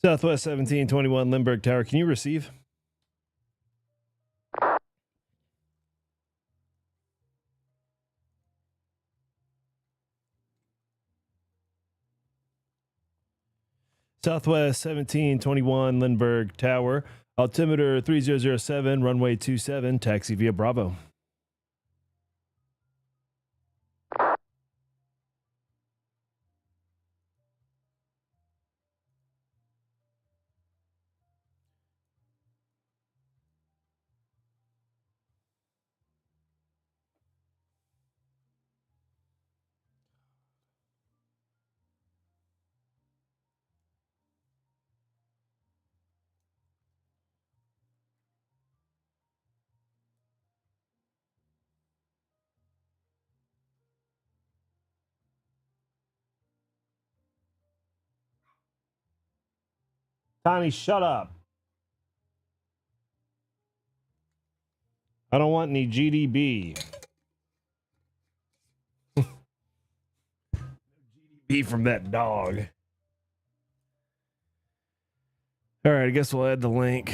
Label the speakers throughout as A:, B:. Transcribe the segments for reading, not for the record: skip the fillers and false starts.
A: Southwest 1721 Lindbergh Tower, can you receive? Southwest 1721 Lindbergh Tower, altimeter 3007, runway 27, taxi via Bravo. Connie, shut up. I don't want any GDB. GDB from that dog. All right, I guess we'll add the link.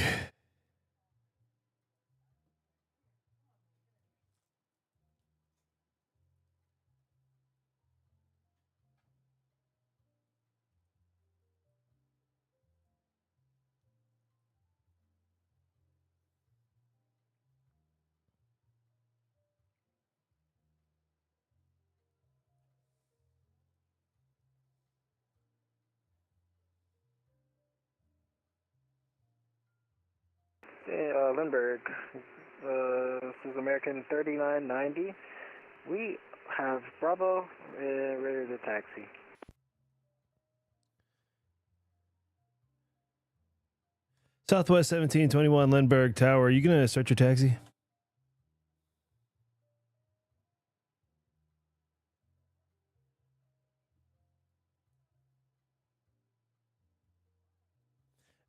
B: Hey, Lindbergh, this is American 3990. We have Bravo ready to taxi.
A: Southwest 1721 Lindbergh Tower, are you going to start your taxi?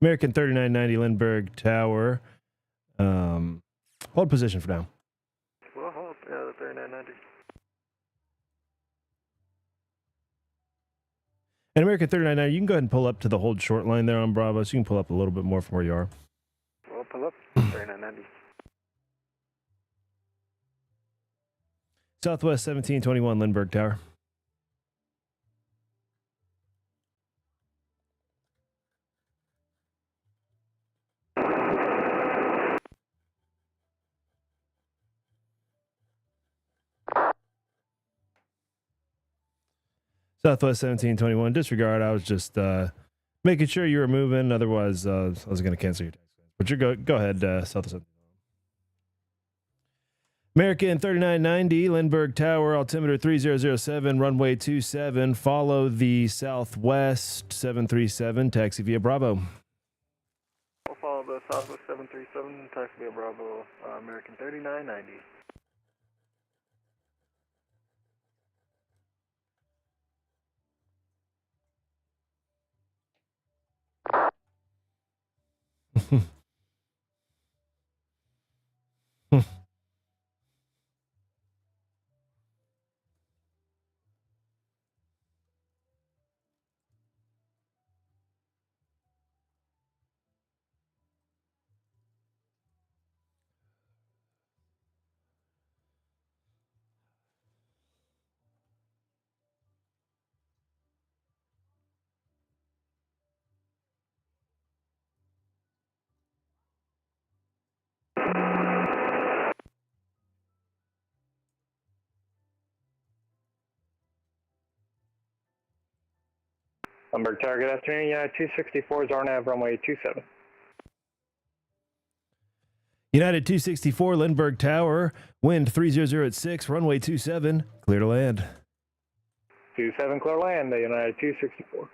A: American 3990 Lindbergh Tower. Hold position for now.
B: We'll hold 3990.
A: And American 3990, you can go ahead and pull up to the hold short line there on Bravo, so you can pull up a little bit more from where you are.
B: We'll pull up 3990.
A: Southwest 1721 Lindbergh Tower. Southwest 1721, disregard. I was just making sure you were moving. Otherwise, I was going to cancel your taxi. But you go ahead, Southwest. American 3990 Lindbergh Tower, altimeter 3007, runway 27. Follow the Southwest 737, taxi via Bravo.
B: We'll follow the Southwest 737, taxi via Bravo, American 3990. Lindbergh Tower, good afternoon. United 264 is RNAV runway 27.
A: United 264 Lindbergh Tower, wind 300 at 6, runway 27, clear to land.
B: 27 clear land, the United 264.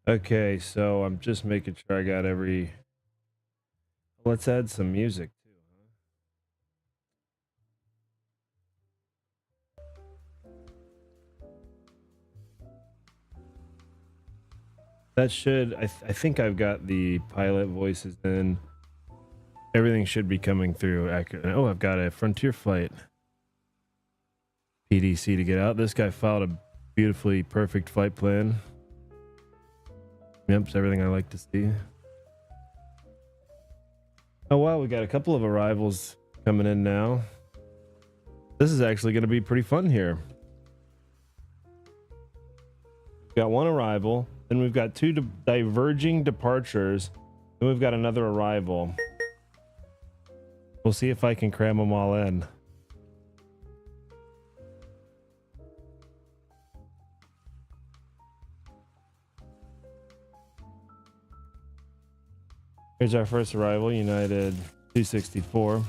A: Okay, so I'm just making sure I got every... Let's add some music too, huh? That should... I think I've got the pilot voices in. Everything should be coming through accurate. Oh, I've got a Frontier Flight PDC to get out. This guy filed a beautifully perfect flight plan. Yep, it's everything I like to see. Oh wow, we got a couple of arrivals coming in now. This is actually going to be pretty fun here. We've got one arrival, then we've got two diverging departures, then we've got another arrival. We'll see if I can cram them all in. Here's our first arrival, United 264.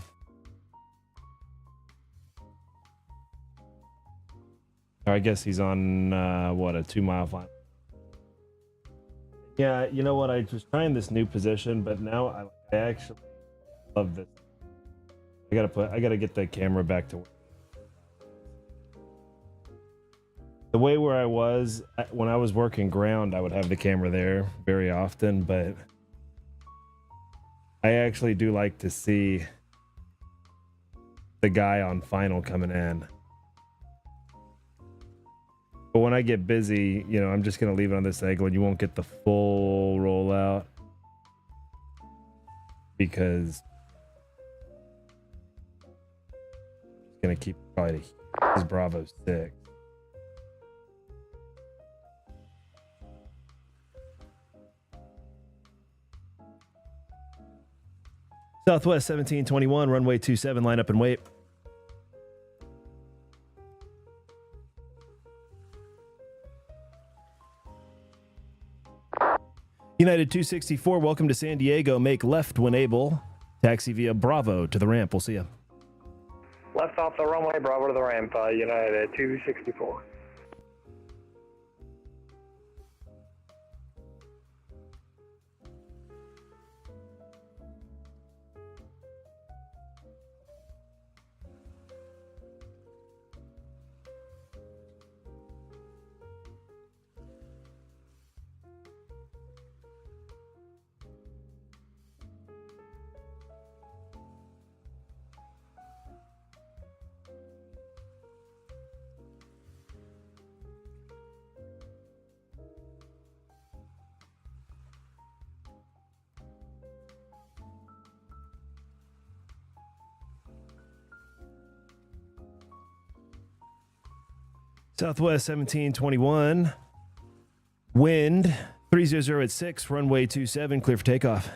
A: I guess he's on, what, a 2-mile flight. Yeah, you know what? I was trying this new position, but now I actually love this. I gotta get the camera back to work. The way where I was, when I was working ground, I would have the camera there very often, but I actually do like to see the guy on final coming in. But when I get busy, you know, I'm just going to leave it on this angle and you won't get the full rollout because it's going to keep probably his Bravo 6. Southwest 1721, runway 27, line up and wait. United 264, welcome to San Diego. Make left when able. Taxi via Bravo to the ramp. We'll see you.
B: Left off the runway, Bravo to the ramp, United 264.
A: Southwest 1721, wind 300 at 6, runway 27, clear for takeoff.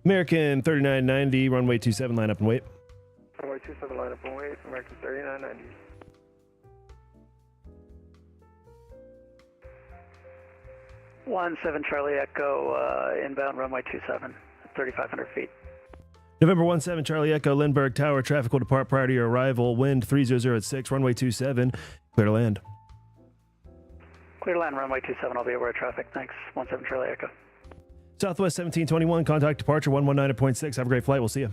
A: American 3990, runway 27, line up and wait.
B: Runway 27, line up and wait, American 3990.
C: One 7 Charlie Echo, inbound runway 27, 3,500 feet.
A: November 17 Charlie Echo, Lindbergh Tower, traffic will depart prior to your arrival, wind 300 at 6, runway 27, clear to land.
C: Clear to land, runway 27, I'll be aware of traffic, thanks. 17 Charlie Echo.
A: Southwest 1721, contact departure 119.6. Have a great flight. We'll see you.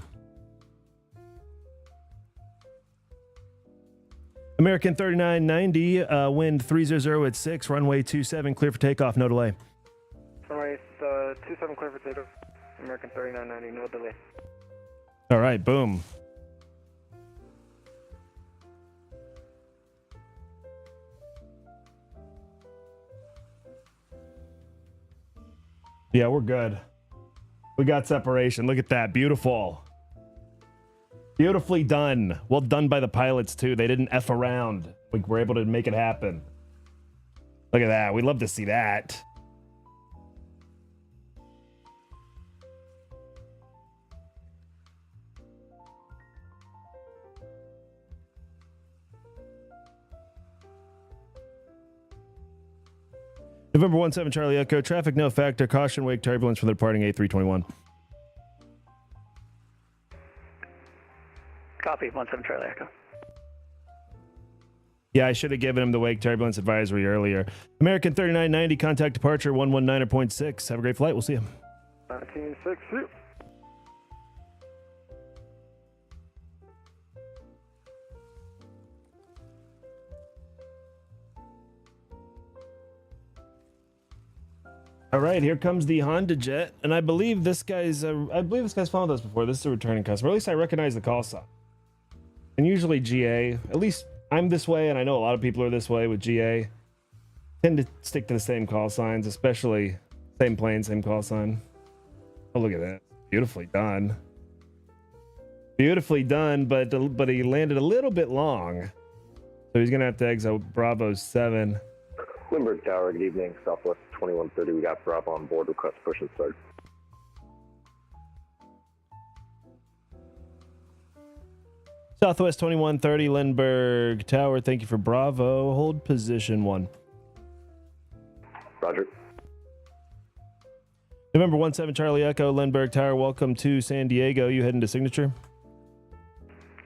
A: American 3990, wind 300 at 6, runway 27, clear for takeoff, no delay.
B: Runway 27, clear for takeoff. American 3990, no delay.
A: All right, boom. Yeah, we're good. We got separation. Look at that. Beautiful. Beautifully done. Well done by the pilots, too. They didn't F around. We were able to make it happen. Look at that. We'd love to see that. November 17 Charlie Echo, traffic no factor, caution, wake turbulence from the departing A321.
C: Copy, 17 Charlie Echo.
A: Yeah, I should have given him the wake turbulence advisory earlier. American 3990, contact departure 119.6. Have a great flight. We'll see you.
B: 196, shoot.
A: All right, here comes the Honda Jet, and I believe this guy's followed us before. This is a returning customer. At least I recognize the call sign. And usually GA, at least I'm this way, and I know a lot of people are this way with GA. Tend to stick to the same call signs, especially same plane, same call sign. Oh, look at that, beautifully done. Beautifully done, but he landed a little bit long, so he's gonna have to exit Bravo 7.
D: Lindbergh Tower, good evening. Southwest 2130, we got Bravo on board. Request push and start.
A: Southwest 2130, Lindbergh Tower, thank you for Bravo. Hold position 1.
D: Roger.
A: November 17 Charlie Echo, Lindbergh Tower, welcome to San Diego. You heading to signature?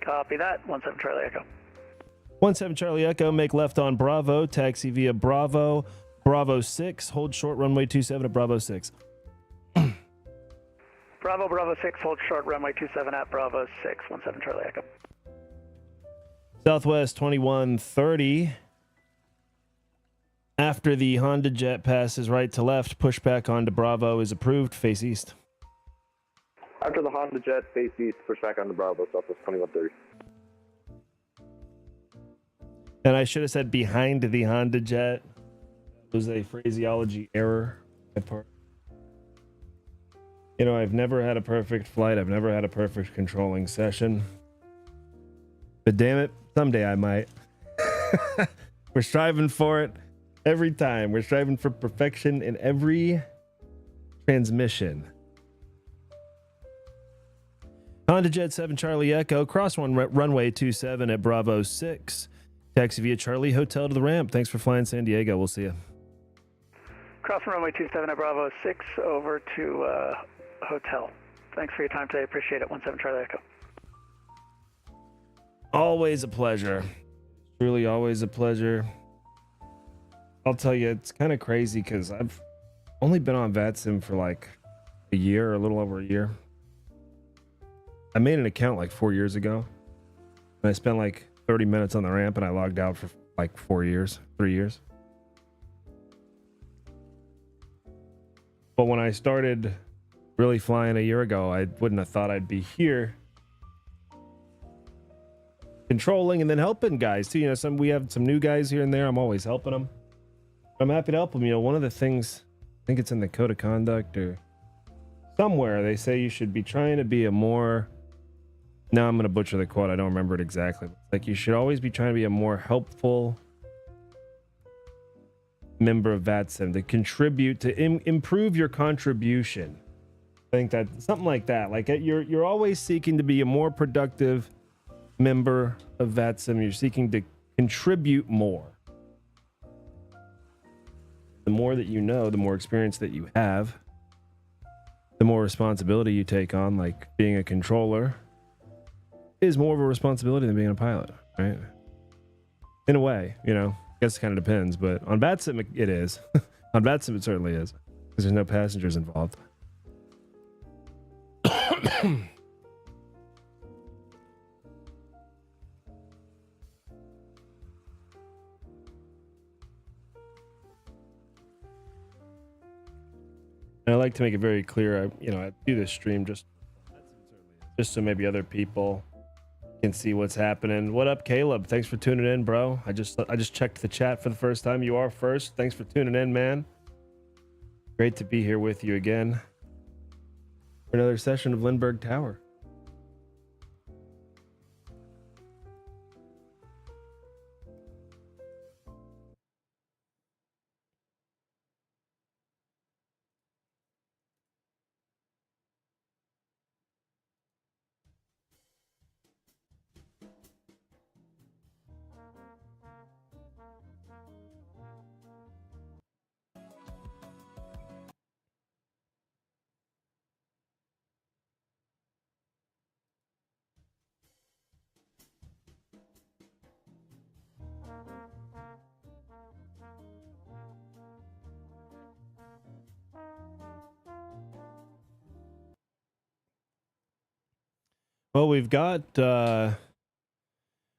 C: Copy that, 17 Charlie Echo.
A: 17 Charlie Echo, make left on Bravo, taxi via Bravo, Bravo 6, hold short runway 27 at Bravo 6.
C: Bravo 6, hold short runway 27 at Bravo 6, 17 Charlie Echo.
A: Southwest 2130, after the Honda Jet passes right to left, push back onto Bravo is approved, face east.
D: After the Honda Jet, face east, push back on the Bravo, Southwest 2130.
A: And I should have said behind the Honda Jet. It was a phraseology error. You know, I've never had a perfect flight. I've never had a perfect controlling session. But damn it, someday I might. We're striving for it every time. We're striving for perfection in every transmission. Honda Jet 7 Charlie Echo, cross runway 27 at Bravo 6. Taxi via Charlie Hotel to the ramp. Thanks for flying San Diego. We'll see you.
C: Crossing runway 27 at Bravo 6 over to hotel. Thanks for your time today. Appreciate it. 17 Charlie Echo.
A: Always a pleasure. Truly always a pleasure. I'll tell you, it's kind of crazy because I've only been on VATSIM for like a year or a little over a year. I made an account like 4 years ago. And I spent like 30 minutes on the ramp and I logged out for like 3 years. But when I started really flying a year ago, I wouldn't have thought I'd be here controlling and then helping guys too. You know, we have some new guys here and there. I'm always helping them. I'm happy to help them. You know, one of the things, I think it's in the code of conduct or somewhere, they say you should be trying to be a more, now I'm going to butcher the quote, I don't remember it exactly. Like, you should always be trying to be a more helpful member of VATSIM, to contribute, to improve your contribution. I think that something like that. Like, you're always seeking to be a more productive member of VATSIM. You're seeking to contribute more. The more that you know, the more experience that you have, the more responsibility you take on. Like, being a controller is more of a responsibility than being a pilot, right? In a way, you know, I guess it kind of depends, but on VATSIM it is. On VATSIM it certainly is, because there's no passengers involved. And I like to make it very clear, I do this stream just so maybe other people can see what's happening. What up, Caleb? Thanks for tuning in, bro. I just checked the chat for the first time. You are first. Thanks for tuning in, man. Great to be here with you again for another session of Lindbergh Tower. Well, we got a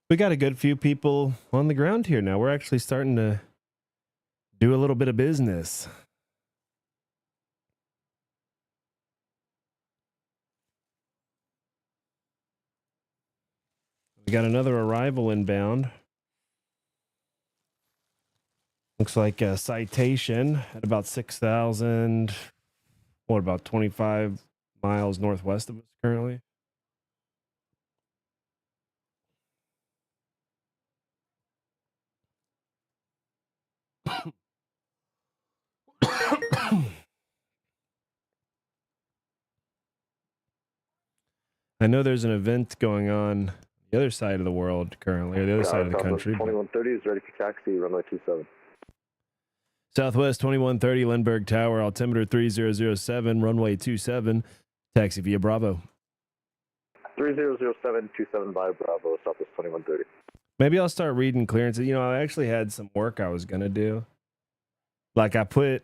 A: good few people on the ground here now. We're actually starting to do a little bit of business. We got another arrival inbound. Looks like a citation at about 6,000, what, about 25 miles northwest of us currently. I know there's an event going on the other side of the world currently, or the other side of the country.
D: 2130 is ready for taxi, runway 27.
A: Southwest 2130 Lindbergh Tower, altimeter 3007, runway 27, taxi via Bravo.
D: 300727 by Bravo, Southwest 2130.
A: Maybe I'll start reading clearances. You know, I actually had some work I was gonna do. Like I put,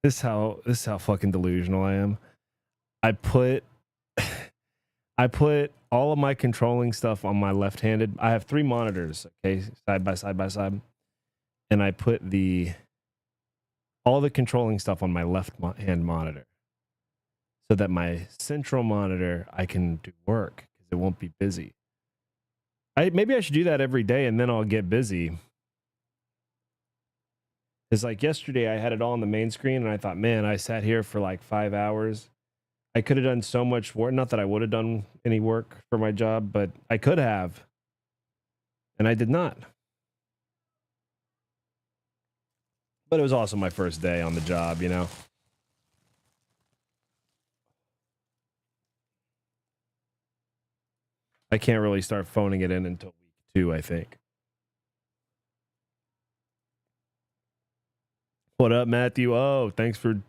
A: this is how fucking delusional I am. I put all of my controlling stuff on my left-handed. I have 3 monitors, okay, side by side, and I put all the controlling stuff on my left hand monitor, so that my central monitor I can do work because it won't be busy. Maybe I should do that every day, and then I'll get busy. It's like yesterday I had it all on the main screen, and I thought, man, I sat here for like 5 hours. I could have done so much work. Not that I would have done any work for my job, but I could have. And I did not. But it was also my first day on the job, you know? I can't really start phoning it in until week 2, I think. What up, Matthew? Oh, thanks for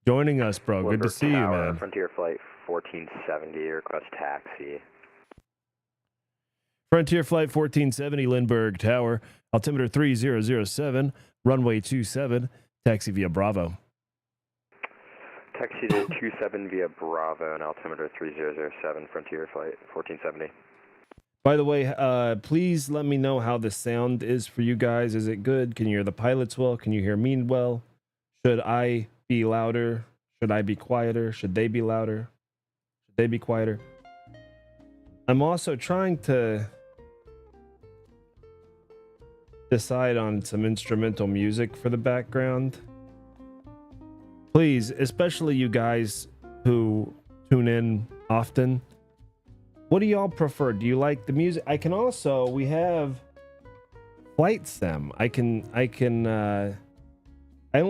A: joining us, bro. Good to see you, man.
E: Frontier Flight 1470, request taxi.
A: Frontier Flight 1470, Lindbergh Tower, altimeter 3007, runway 27, taxi via Bravo.
E: Taxi to 27 via Bravo and altimeter 3007, Frontier Flight 1470.
A: By the way, please let me know how the sound is for you guys. Is it good? Can you hear the pilots well? Can you hear me well? Should I be louder? Should I be quieter? Should they be louder? Should they be quieter? I'm also trying to decide on some instrumental music for the background. Please, especially you guys who tune in often, what do y'all prefer? Do you like the music? I can also, we have flight sim. I don't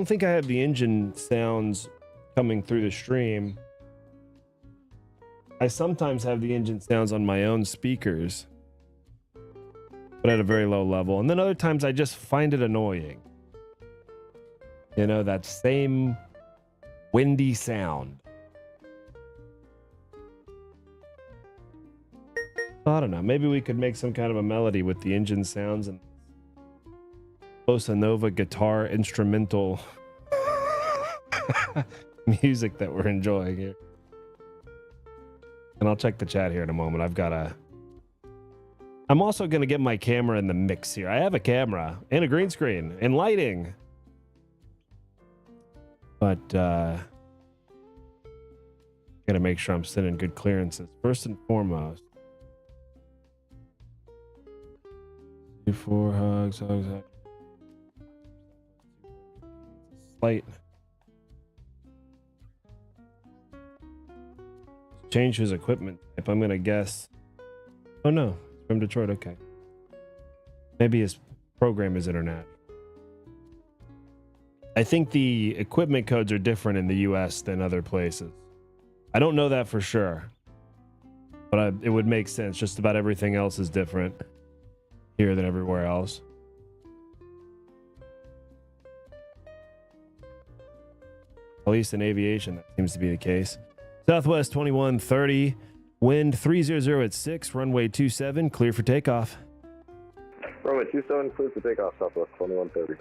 A: think I have the engine sounds coming through the stream. I sometimes have the engine sounds on my own speakers, but at a very low level. And then other times I just find it annoying. You know, that same windy sound. I don't know. Maybe we could make some kind of a melody with the engine sounds and bossa nova guitar instrumental music that we're enjoying here. And I'll check the chat here in a moment. I'm also going to get my camera in the mix here. I have a camera and a green screen and lighting. But got to make sure I'm sending good clearances first and foremost. 4 hugs. Slight. Change his equipment type. I'm gonna guess. Oh no, it's from Detroit. Okay. Maybe his program is international. I think the equipment codes are different in the US than other places. I don't know that for sure, but it would make sense. Just about everything else is different here than everywhere else. At least in aviation, that seems to be the case. Southwest 2130, wind 300 at 6, runway 27, clear for takeoff.
D: Runway 27, clear for takeoff, Southwest 2130.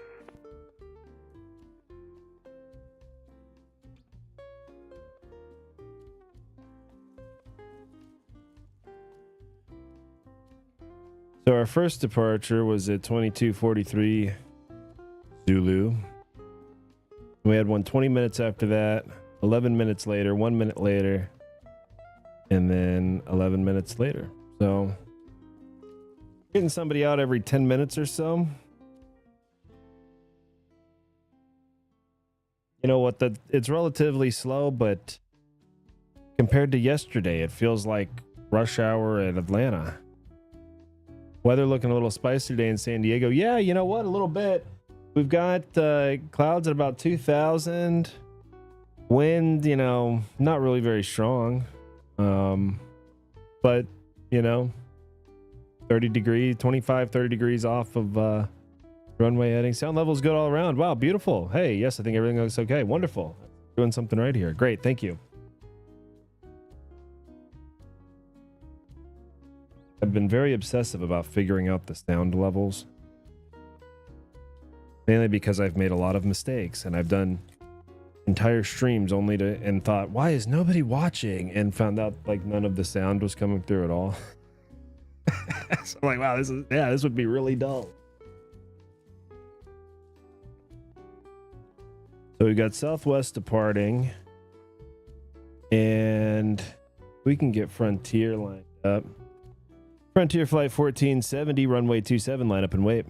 A: So our first departure was at 22:43 Zulu. We had one 20 minutes after that, 11 minutes later, 1 minute later, and then 11 minutes later. So getting somebody out every 10 minutes or so. You know what? It's relatively slow, but compared to yesterday, it feels like rush hour at Atlanta. Weather looking a little spicy today in San Diego. Yeah, you know what? A little bit. We've got clouds at about 2,000. Wind, you know, not really very strong. But, you know, 30 degrees, 25, 30 degrees off of runway heading. Sound level's good all around. Wow, beautiful. Hey, yes, I think everything looks okay. Wonderful. Doing something right here. Great, thank you. I've been very obsessive about figuring out the sound levels. Mainly because I've made a lot of mistakes and I've done entire streams only to and thought, why is nobody watching? And found out like none of the sound was coming through at all. So I'm like, wow, this would be really dull. So we got Southwest departing, and we can get Frontier lined up. Frontier flight 1470, runway 27, line up and wait.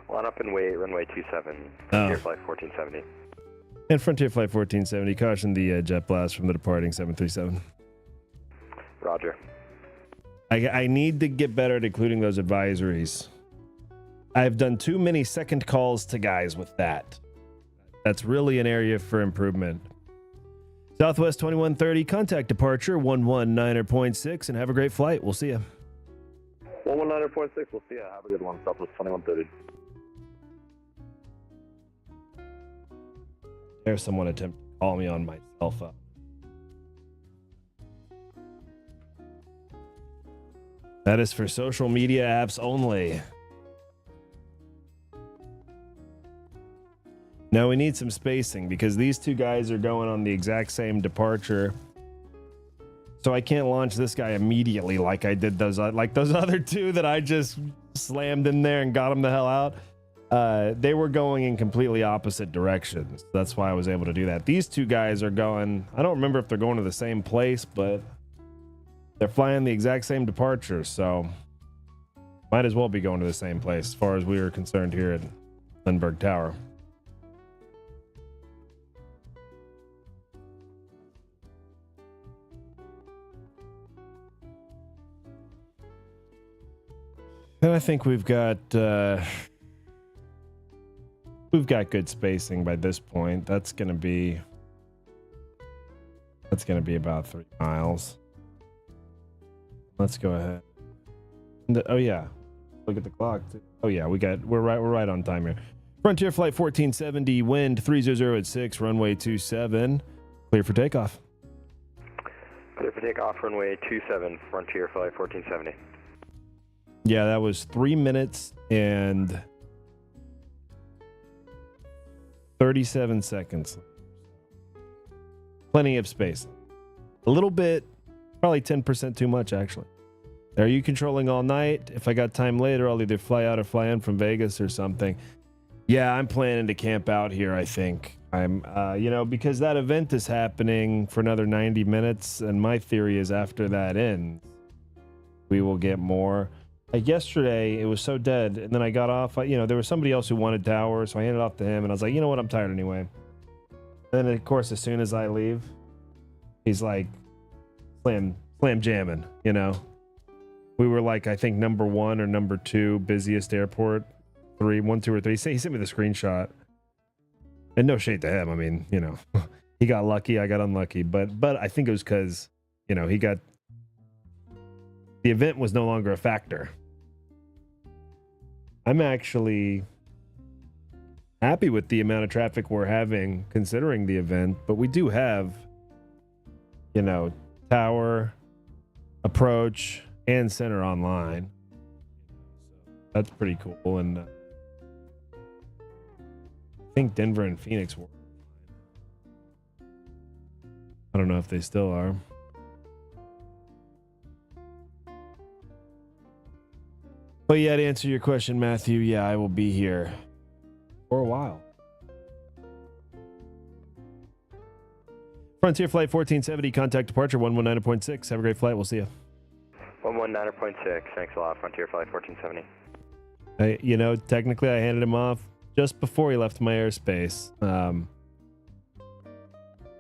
E: Line up and wait, runway 27, Frontier flight 1470.
A: And Frontier flight 1470, caution the jet blast from the departing 737.
E: Roger.
A: I need to get better at including those advisories. I've done too many second calls to guys with that. That's really an area for improvement. Southwest 2130, contact departure 119.6, and have a great flight. We'll see you.
D: 119.6, we'll see ya. Have a good one. Southwest 2130.
A: There's someone attempt to call me on my cell phone. That is for social media apps only. Now we need some spacing because these two guys are going on the exact same departure. So I can't launch this guy immediately like I did those other two that I just slammed in there and got them the hell out. They were going in completely opposite directions. That's why I was able to do that. These two guys are going, I don't remember if they're going to the same place, but they're flying the exact same departure. So might as well be going to the same place as far as we are concerned here at Lindbergh Tower. And I think we've got good spacing by this point. That's gonna be about 3 miles. Let's go ahead. Oh yeah, look at the clock. Oh yeah, we're right on time here. Frontier flight 1470, wind 300 at 6, runway 27, clear for takeoff.
E: Clear for takeoff, runway 27, Frontier flight 1470.
A: Yeah, that was 3 minutes and 37 seconds. Plenty of space. A little bit, probably 10% too much, actually. Are you controlling all night? If I got time later, I'll either fly out or fly in from Vegas or something. Yeah, I'm planning to camp out here, I think. I'm, because that event is happening for another 90 minutes, and my theory is after that ends, we will get more. Like yesterday, it was so dead, and then I got off. There was somebody else who wanted tower, so I handed off to him, and I was like, you know what, I'm tired anyway. And then, of course, as soon as I leave, he's like, slam jamming, We were like, I think number 1 or number 2 busiest airport, 1, 2, or 3. He sent me the screenshot, and no shade to him. I mean, he got lucky, I got unlucky, but I think it was because, he got. The event was no longer a factor. I'm actually happy with the amount of traffic we're having considering the event, but we do have, tower, approach, and center online. So that's pretty cool. And I think Denver and Phoenix were. I don't know if they still are. But yeah, to answer your question, Matthew, yeah, I will be here for a while. Frontier Flight 1470, contact departure 119.6. Have a great flight. We'll see you.
E: 119.6. Thanks a lot, Frontier Flight 1470.
A: You know, technically I handed him off just before he left my airspace.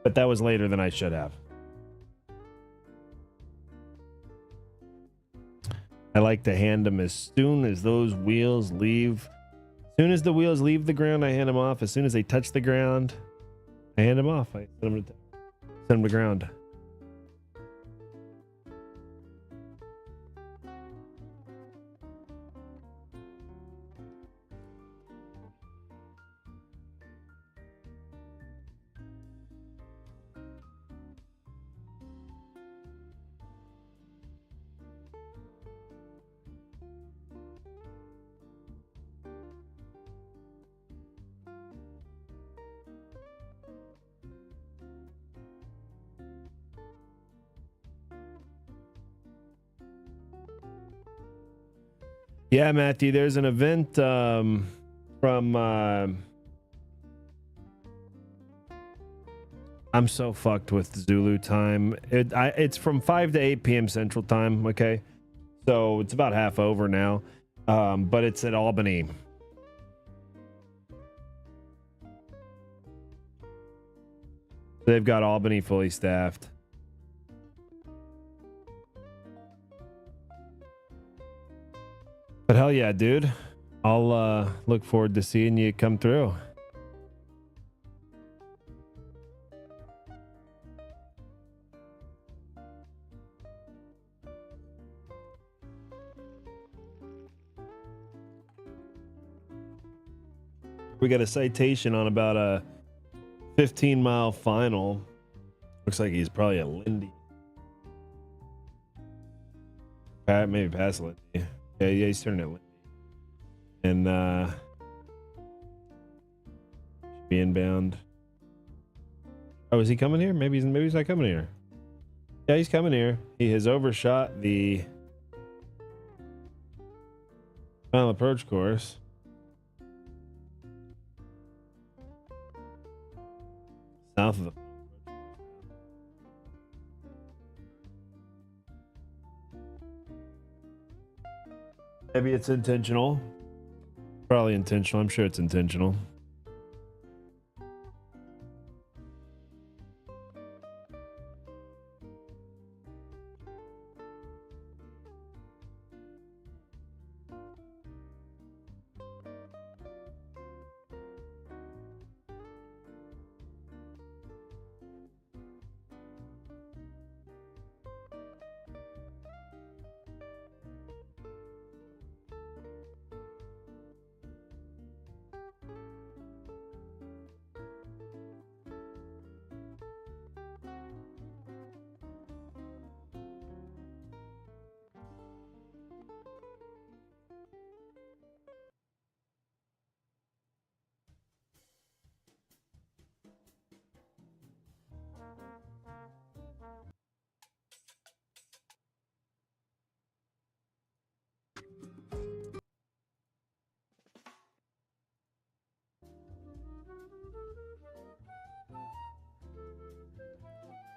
A: But that was later than I should have. I like to hand him as soon as those wheels leave. As soon as the wheels leave the ground, I hand them off. As soon as they touch the ground, I hand them off. I send them to ground. Yeah, Matthew, there's an event from I'm so fucked with Zulu time. It's from 5 to 8 p.m. Central Time, okay? So it's about half over now. But it's at Albany. They've got Albany fully staffed. But hell yeah, dude. I'll look forward to seeing you come through. We got a citation on about a 15-mile final. Looks like he's probably a Lindy. Maybe past Lindy. Yeah, he's turning at Lindy. And should be inbound. Oh, is he coming here? Maybe he's not coming here. Yeah, he's coming here. He has overshot the final approach course. South of the maybe it's intentional. Probably intentional. I'm sure it's intentional.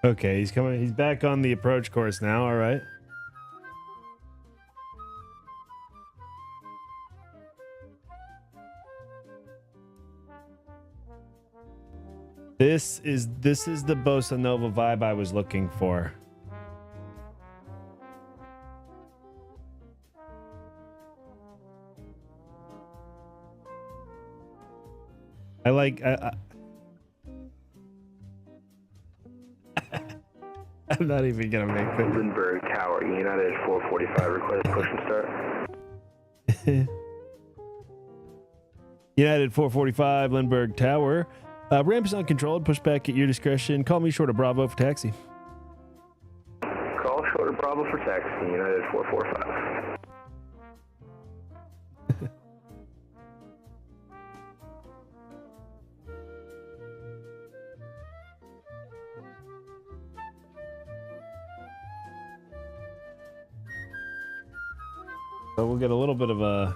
A: Okay, he's coming. He's back on the approach course now. All right. This is the Bossa Nova vibe I was looking for. I like. I'm not even gonna make it.
E: Lindbergh Tower, United 445, request push and start.
A: United 445, Lindbergh Tower. Ramp is uncontrolled. Push back at your discretion. Call me short of Bravo for taxi.
E: Call short of Bravo for taxi, United 445.
A: So we'll get a little bit of a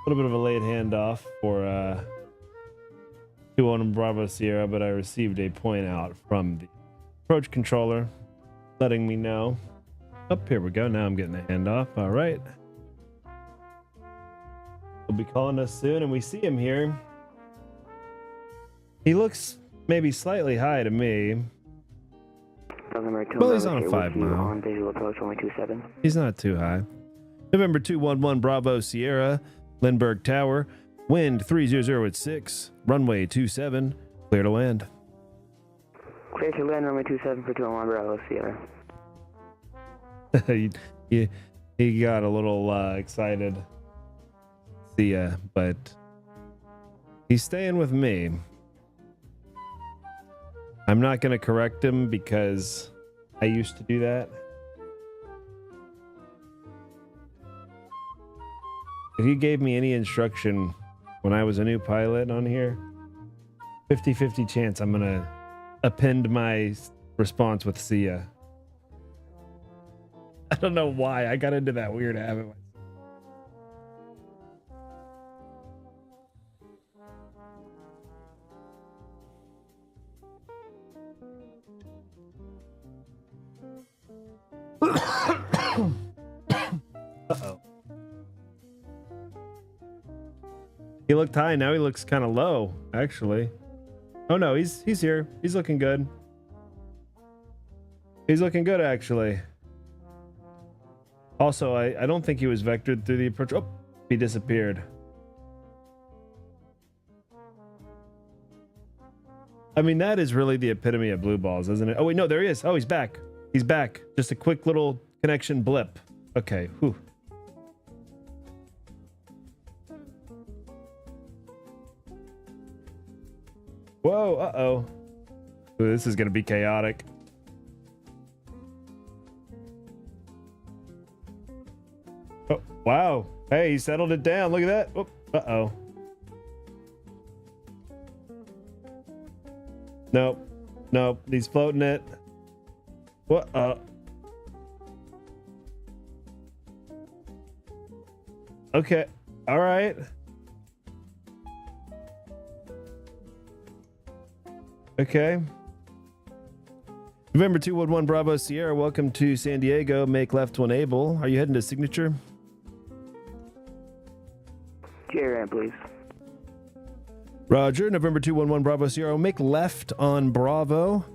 A: late handoff for 2-1 Bravo Sierra, but I received a point out from the approach controller letting me know. Up here we go. Now I'm getting a handoff. All right. He'll be calling us soon, and we see him here. He looks maybe slightly high to me. Well, he's on a 5 now.
F: On visual approach, only 27.
A: He's not too high. November 211 Bravo Sierra, Lindbergh Tower, wind 300 at 6, runway 27, clear to land.
F: Clear to land, runway 27 for 211 Bravo Sierra.
A: he got a little excited. See ya, but he's staying with me. I'm not going to correct him because I used to do that. If he gave me any instruction when I was a new pilot on here, 50-50 chance I'm going to append my response with "see ya." I don't know why I got into that weird habit. Uh-oh. He looked high, now he looks kind of low, actually. Oh no, he's here. He's looking good. He's looking good, actually. Also, I don't think he was vectored through the approach. Oh, he disappeared. I mean, that is really the epitome of blue balls, isn't it? Oh wait, no, there he is. Oh, he's back. He's back. Just a quick little connection blip. Okay, whew. Whoa, uh-oh. Ooh, this is gonna be chaotic. Oh, wow. Hey, he settled it down. Look at that. Oh, uh-oh. Nope. Nope. He's floating it. What? Okay. All right. Okay. November 211 Bravo Sierra, welcome to San Diego. Make left to enable. Are you heading to signature?
F: JRAM, please.
A: Roger. November 211 Bravo Sierra, make left on Bravo.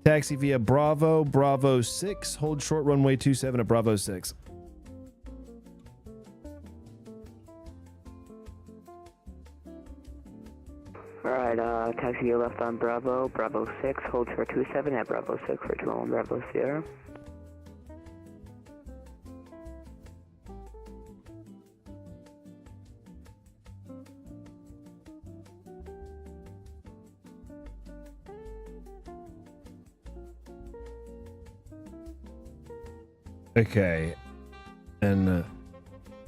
A: Taxi via Bravo, Bravo 6. Hold short runway 27 at Bravo 6.
F: Alright, taxi via left on Bravo, Bravo 6, hold short 27 at Bravo 6 for 211 Bravo Sierra.
A: Okay. And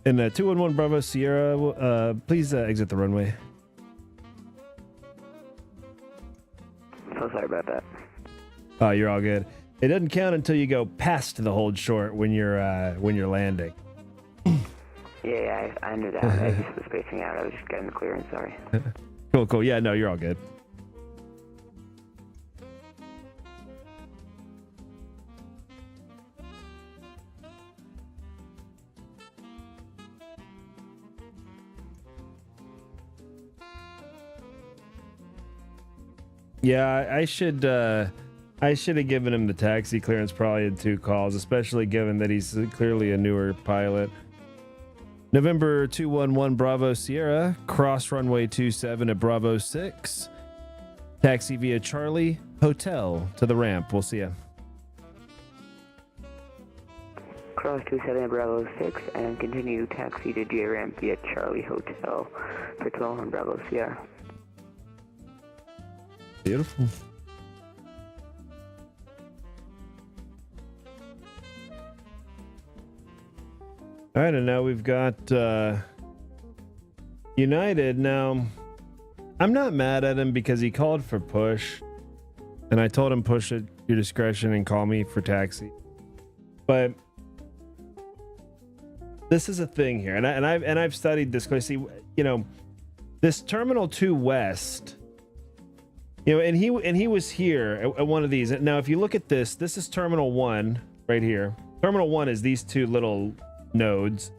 A: 211 Bravo Sierra, please exit the runway.
F: So sorry about that.
A: Oh, you're all good. It doesn't count until you go past the hold short when you're landing.
F: Yeah, I knew that. I just was spacing out. I was just getting the clearance, sorry.
A: Cool. Yeah, no, you're all good. Yeah, I should have given him the taxi clearance probably in 2 calls, especially given that he's clearly a newer pilot. November 211 Bravo Sierra, cross runway 27 at Bravo 6. Taxi via Charlie Hotel to the ramp. We'll see ya.
F: Cross 27 at Bravo 6 and continue taxi to JRAM via Charlie Hotel for 211 Bravo Sierra.
A: Beautiful. All right, and now we've got United. Now, I'm not mad at him because he called for push, and I told him push at your discretion and call me for taxi. But this is a thing here, and I've studied this because, see, you know, this Terminal 2 West, you know, and he was here at one of these. Now, if you look at this is Terminal 1 right here. Terminal 1 is these two little nodes.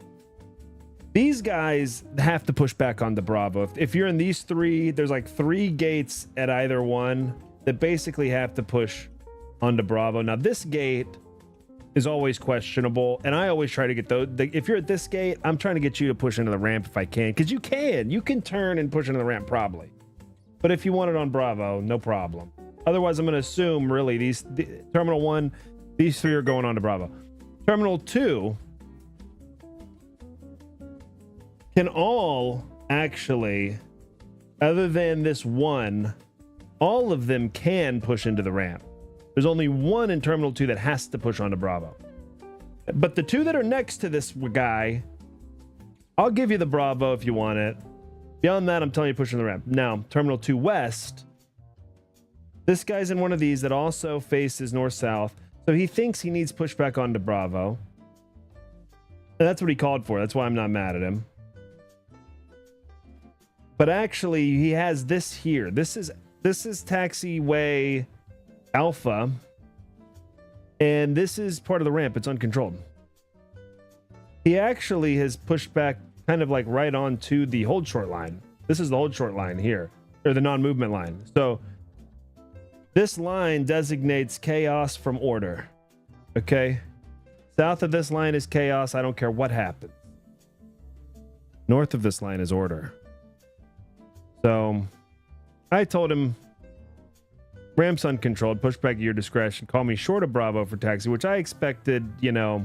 A: These guys have to push back onto Bravo. If you're in these three, there's like 3 gates at either one that basically have to push onto Bravo. Now, this gate is always questionable, and I always try to get those. If you're at this gate, I'm trying to get you to push into the ramp if I can, because you can turn and push into the ramp probably. But if you want it on Bravo, no problem. Otherwise, I'm going to assume really Terminal 1, these 3 are going on to Bravo. Terminal 2 can all actually, other than this one, all of them can push into the ramp. There's only one in Terminal 2 that has to push onto Bravo. But the 2 that are next to this guy, I'll give you the Bravo if you want it. Beyond that, I'm telling you, push in the ramp. Now, Terminal 2 West, this guy's in one of these that also faces north-south. So he thinks he needs pushback onto Bravo. And that's what he called for. That's why I'm not mad at him. But actually, he has this here. This is taxiway Alpha. And this is part of the ramp. It's uncontrolled. He actually has pushed back kind of like right onto the hold short line. This is the hold short line here, or the non-movement line. So this line designates chaos from order. Okay? South of this line is chaos. I don't care what happens. North of this line is order. So I told him, ramp's uncontrolled, push back at your discretion, call me short of Bravo for taxi, which I expected, you know,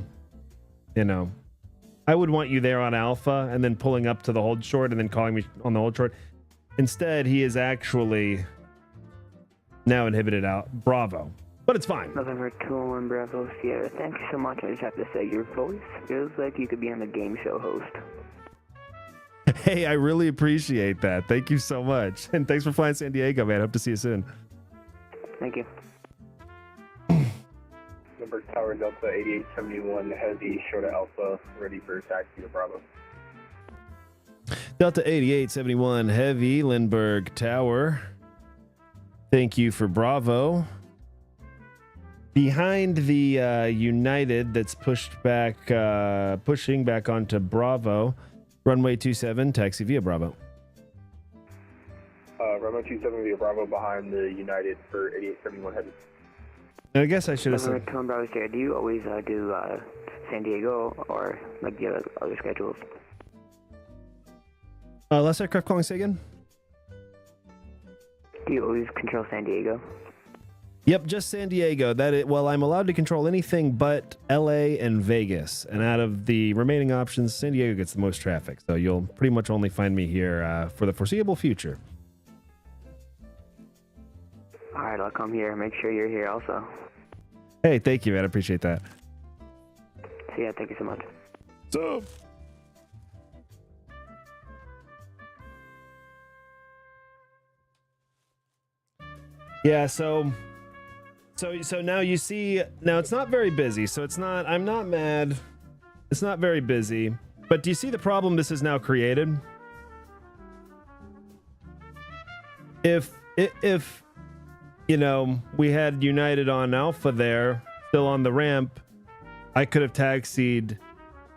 A: I would want you there on Alpha and then pulling up to the hold short and then calling me on the hold short. Instead, he is actually now inhibited out Bravo, but it's fine.
F: November 201 Bravo Sierra. Thank you so much. I just have to say, your voice feels like you could be on a game show host.
A: Hey, I really appreciate that. Thank you so much. And thanks for flying San Diego, man. Hope to see you soon.
F: Thank you.
D: Number Tower Delta 8871 Heavy, short of Alpha, ready for taxi to Bravo.
A: Delta 8871 Heavy, Lindbergh Tower. Thank you for Bravo. Behind the United that's pushing back onto Bravo. Runway 27, taxi via Bravo.
D: Runway 27 via Bravo behind the United for 8871 Heavy.
A: I guess I should have said.
F: Bravo Sierra, do you always do San Diego or like the other schedules?
A: Last aircraft calling, say again?
F: Do you always control San Diego?
A: Yep, just San Diego. Well, I'm allowed to control anything but LA and Vegas. And out of the remaining options, San Diego gets the most traffic. So you'll pretty much only find me here for the foreseeable future.
F: All right, I'll come here. Make sure you're here also.
A: Hey, thank you, man. I appreciate that.
F: See ya. Thank you so much.
A: So. Yeah, so now you see, now it's not very busy, so it's not, I'm not mad. It's not very busy, but do you see the problem this has now created? If you know, we had United on Alpha there, still on the ramp, I could have taxied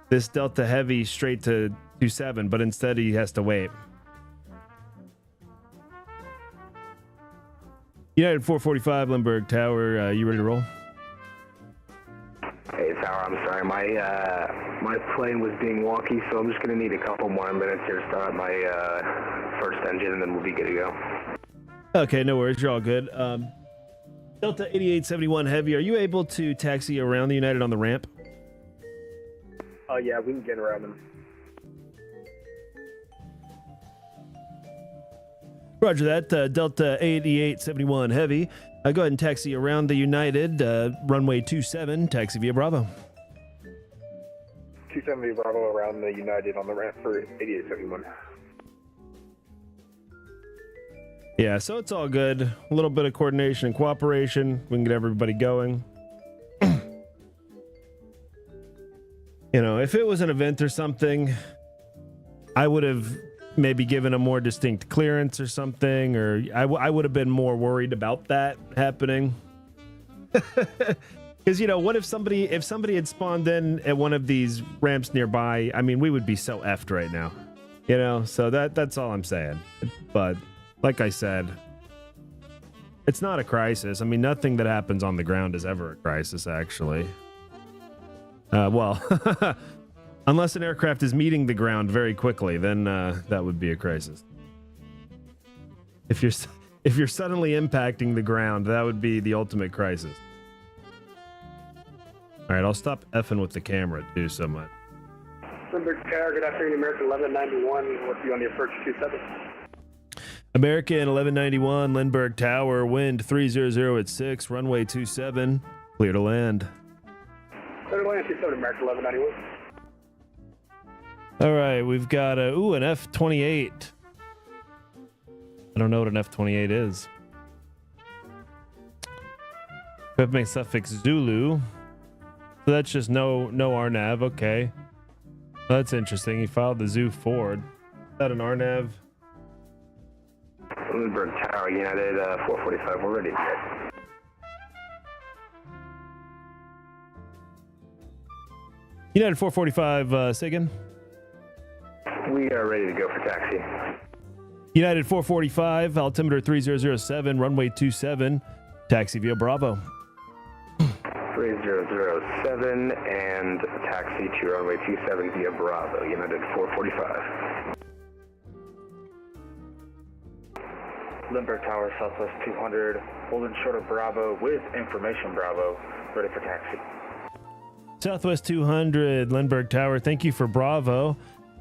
A: this Delta Heavy straight to 27, but instead he has to wait. United 445 Lindbergh Tower, you ready to roll?
G: Hey, Tower, I'm sorry. My plane was being wonky, so I'm just going to need a couple more minutes here to start my first engine, and then we'll be good to go.
A: Okay, no worries. You're all good. Delta 8871 Heavy, are you able to taxi around the United on the ramp?
D: Yeah, we can get around them.
A: Roger that. Delta 8871 Heavy. Go ahead and taxi around the United. Runway 27, taxi via Bravo.
D: 270 Bravo around the United on the ramp for 8871.
A: Yeah, so it's all good. A little bit of coordination and cooperation. We can get everybody going. You know, if it was an event or something, I would have maybe given a more distinct clearance or something, or I would have been more worried about that happening. Because, you know, what if somebody had spawned in at one of these ramps nearby? I mean, we would be so effed right now, you know. So that's all I'm saying. But like I said, it's not a crisis. I mean, nothing that happens on the ground is ever a crisis, actually. Well, unless an aircraft is meeting the ground very quickly, then that would be a crisis. If you're suddenly impacting the ground, that would be the ultimate crisis. All right, I'll stop effing with the camera too so much.
C: Lindbergh Tower, good afternoon, American 1191. With you on the approach 27.
A: American 1191, Lindbergh Tower, wind 300 at 6, runway 27, clear to land.
C: Clear to land 27, American 1191.
A: All right, we've got an F-28. I don't know what an F-28 is. Equipment suffix Zulu. So that's just no RNAV. Okay, that's interesting. He filed the Zoo Ford. Is that an RNAV?
G: Lindbergh Tower, United 445. We're ready to go.
A: United 445. Say again.
G: We are ready to go for taxi.
A: United 445, altimeter 3007, runway 27, taxi via Bravo.
G: 3007 and taxi to runway 27 via Bravo, United 445.
B: Lindbergh Tower, Southwest 200, holding short of Bravo with information Bravo, ready for taxi.
A: Southwest 200, Lindbergh Tower, thank you for Bravo.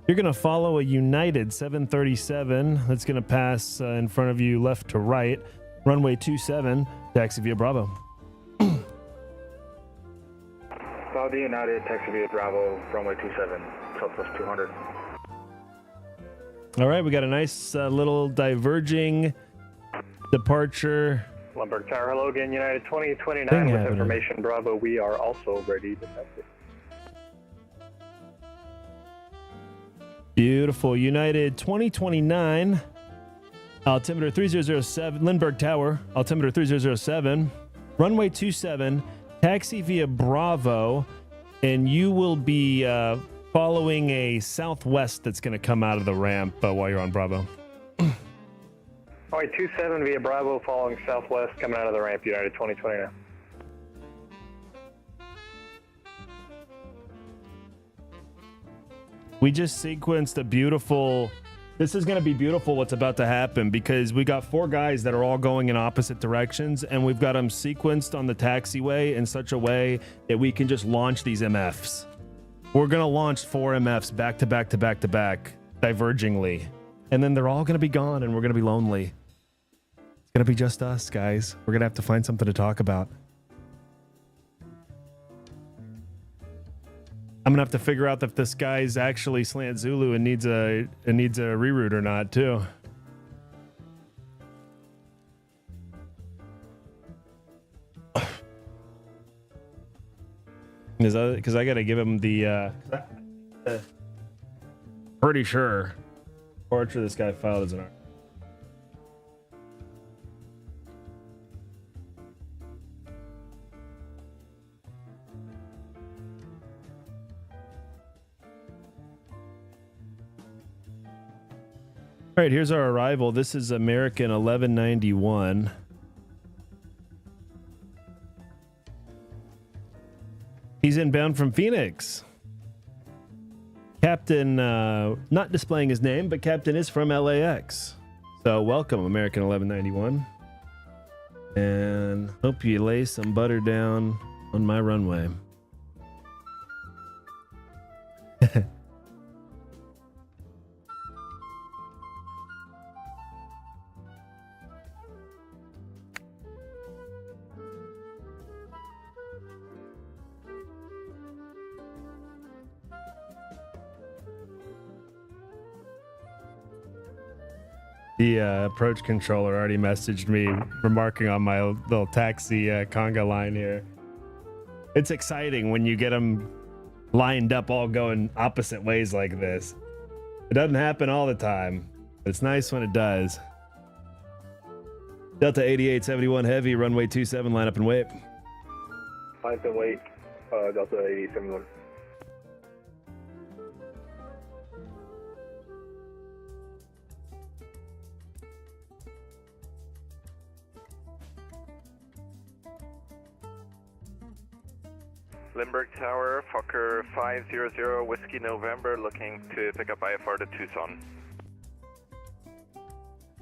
A: You're going to follow a United 737 that's going to pass in front of you left to right, runway 27, taxi via Bravo.
B: Follow the United, taxi via Bravo, runway 27, Southwest 200.
A: All right, we got a nice little diverging departure.
B: Lindbergh Tower, hello again, United 2029 with information Bravo. We are also ready to taxi.
A: Beautiful. United 2029, altimeter 3007, Lindbergh Tower, altimeter 3007, runway 27, taxi via Bravo, and you will be following a southwest that's going to come out of the ramp while you're on Bravo.
B: All right, 27 via Bravo, following southwest, coming out of the ramp, United 2029.
A: We just sequenced a beautiful, this is going to be beautiful what's about to happen, because we got 4 guys that are all going in opposite directions, and we've got them sequenced on the taxiway in such a way that we can just launch these MFs. We're going to launch 4 MFs back to back to back to back, divergingly. And then they're all going to be gone, and we're going to be lonely. It's going to be just us, guys. We're going to have to find something to talk about. I'm gonna have to figure out if this guy's actually Slant Zulu and needs a reroute or not too. Because I gotta give him the pretty sure departure this guy filed as an R. All right, here's our arrival. This is American 1191. He's inbound from Phoenix. Captain, not displaying his name, but Captain is from LAX. So welcome, American 1191. And hope you lay some butter down on my runway. The approach controller already messaged me remarking on my little taxi conga line here. It's exciting when you get them lined up all going opposite ways like this. It doesn't happen all the time, but it's nice when it does. Delta 8871 Heavy, runway 27, line up and wait.
D: Line up and wait, Delta 8871.
E: Lindbergh Tower, Fokker 500 Whiskey November, looking to pick up IFR to Tucson.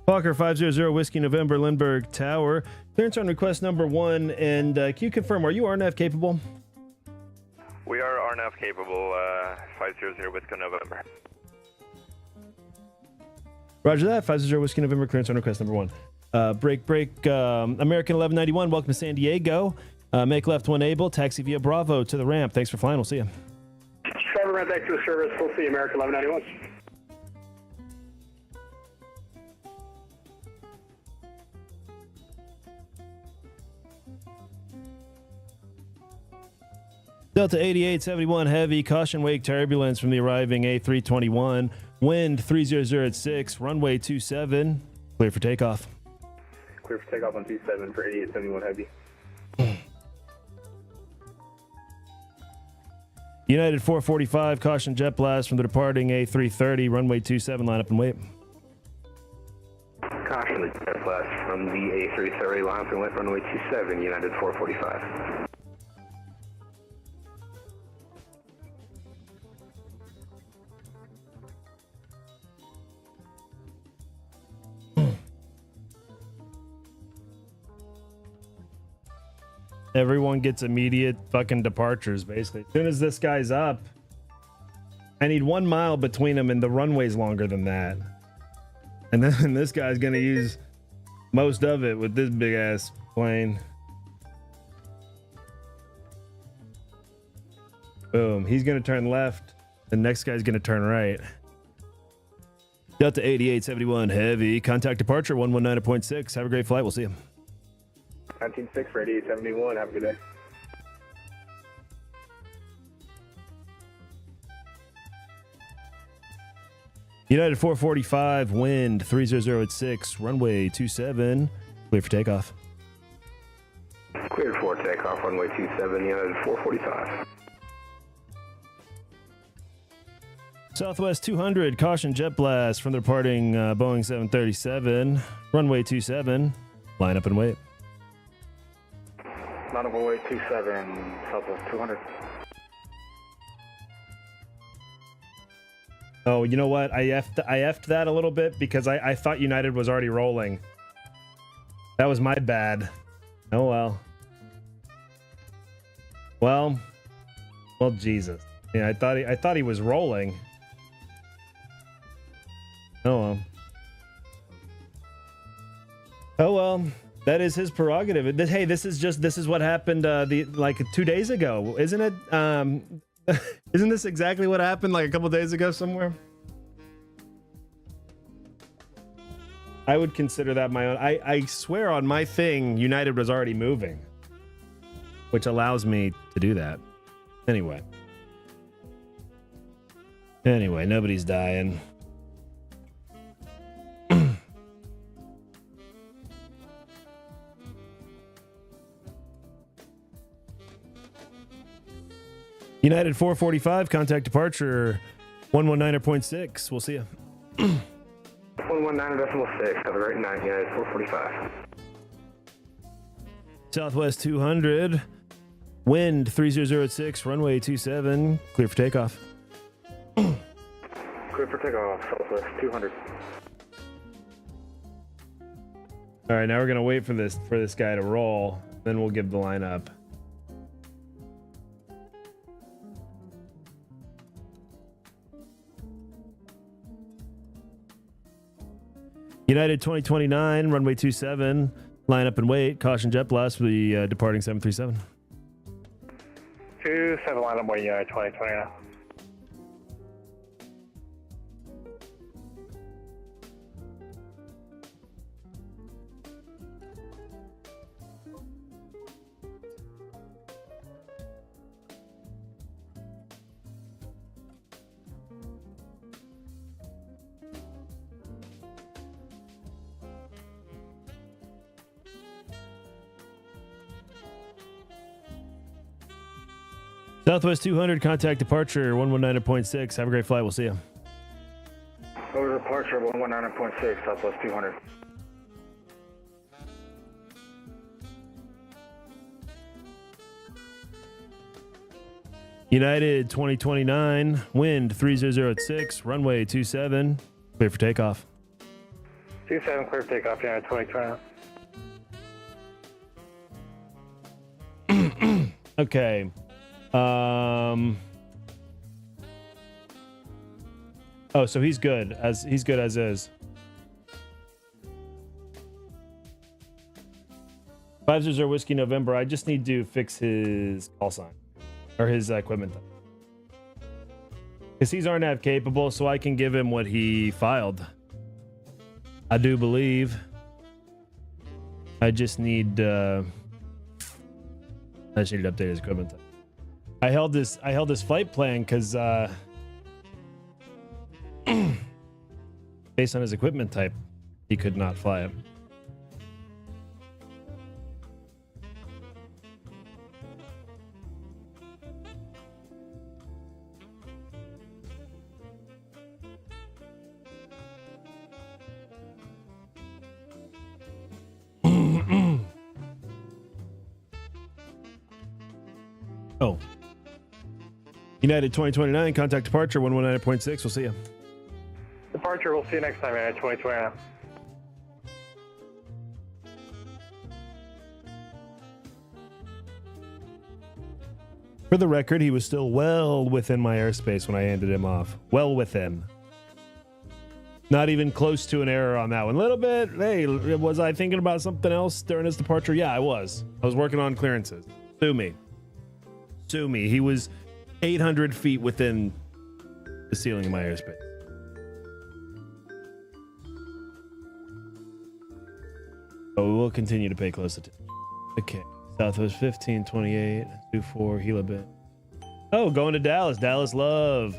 A: Fokker 500 Whiskey November, Lindbergh Tower. Clearance on request number 1, and can you confirm, are you RNAV capable?
E: We are RNAV capable, 500 Whiskey November.
A: Roger that, 500 Whiskey November, clearance on request number 1. Break, American 1191, welcome to San Diego. Make left when able, taxi via Bravo to the ramp. Thanks for flying, we'll see you.
D: Trevor, ramp back to the service, we'll see American 1191.
A: Delta 8871 Heavy, caution wake turbulence from the arriving A321. Wind 30 at 6, runway 27. Clear for takeoff.
D: Clear for takeoff on 27 for 8871 Heavy.
A: United 445, caution jet blast from the departing A330, runway 27, line up and wait.
G: Caution the jet blast from the A330, line up and wait, runway 27, United 445.
A: Everyone gets immediate fucking departures, basically. As soon as this guy's up, I need 1 mile between them, and the runway's longer than that. And then this guy's gonna use most of it with this big ass plane. Boom. He's gonna turn left. The next guy's gonna turn right. Delta 8871 Heavy, contact departure 119.6. Have a great flight. We'll see you.
D: 196 for 8871, have a good day.
A: United 445, wind 30 at 6, runway 27, clear for takeoff.
G: Cleared for takeoff, runway 27, United 445.
A: Southwest 200, caution jet blast from the departing Boeing 737, runway 27, line up and wait.
B: Line up and wait 27, Southwest 200.
A: Oh, you know what? I effed that a little bit because I thought United was already rolling. That was my bad. Oh well. Well, Jesus. Yeah, I thought he was rolling. Oh well. Oh well. That is his prerogative. Hey, this is what happened like 2 days ago, isn't it? Isn't this exactly what happened like a couple days ago somewhere? I would consider that my own. I swear on my thing, United was already moving, which allows me to do that. Anyway, nobody's dying. United 445, contact departure 119.6. We'll see you.
G: 119.6. Have a great night, United 445.
A: Southwest 200, wind 30 at 6, runway 27, clear for takeoff.
B: Clear for takeoff, Southwest 200.
A: All right, now we're gonna wait for this guy to roll, then we'll give the line up. United 2029, runway 27, line up and wait. Caution jet blast for the departing 737.
C: 27, line up wait, United 2029.
A: Southwest 200, contact departure 119.6. Have a great flight. We'll see you.
B: Over departure 119.6, Southwest 200.
A: United 2029, wind 3006, runway 27, clear for takeoff.
D: 27, clear for takeoff, United 2029.
A: Okay. Oh, so he's good as is. 500 Whiskey November. I just need to fix his call sign or his equipment, because he's RNAV capable, so I can give him what he filed. I do believe. I just need. I just need to update his equipment. I held this flight plan because based on his equipment type, he could not fly it. Oh. United 2029, contact departure 119.6. We'll see you.
D: Departure, we'll see you next time, United 2029.
A: For the record, he was still well within my airspace when I handed him off. Well within. Not even close to an error on that one. A little bit. Hey, was I thinking about something else during his departure? Yeah, I was. I was working on clearances. Sue me. Sue me. He was 800 feet within the ceiling of my airspace. But we will continue to pay close attention. Okay. Southwest 1528, 24, Gila Bend. Oh, going to Dallas. Dallas love.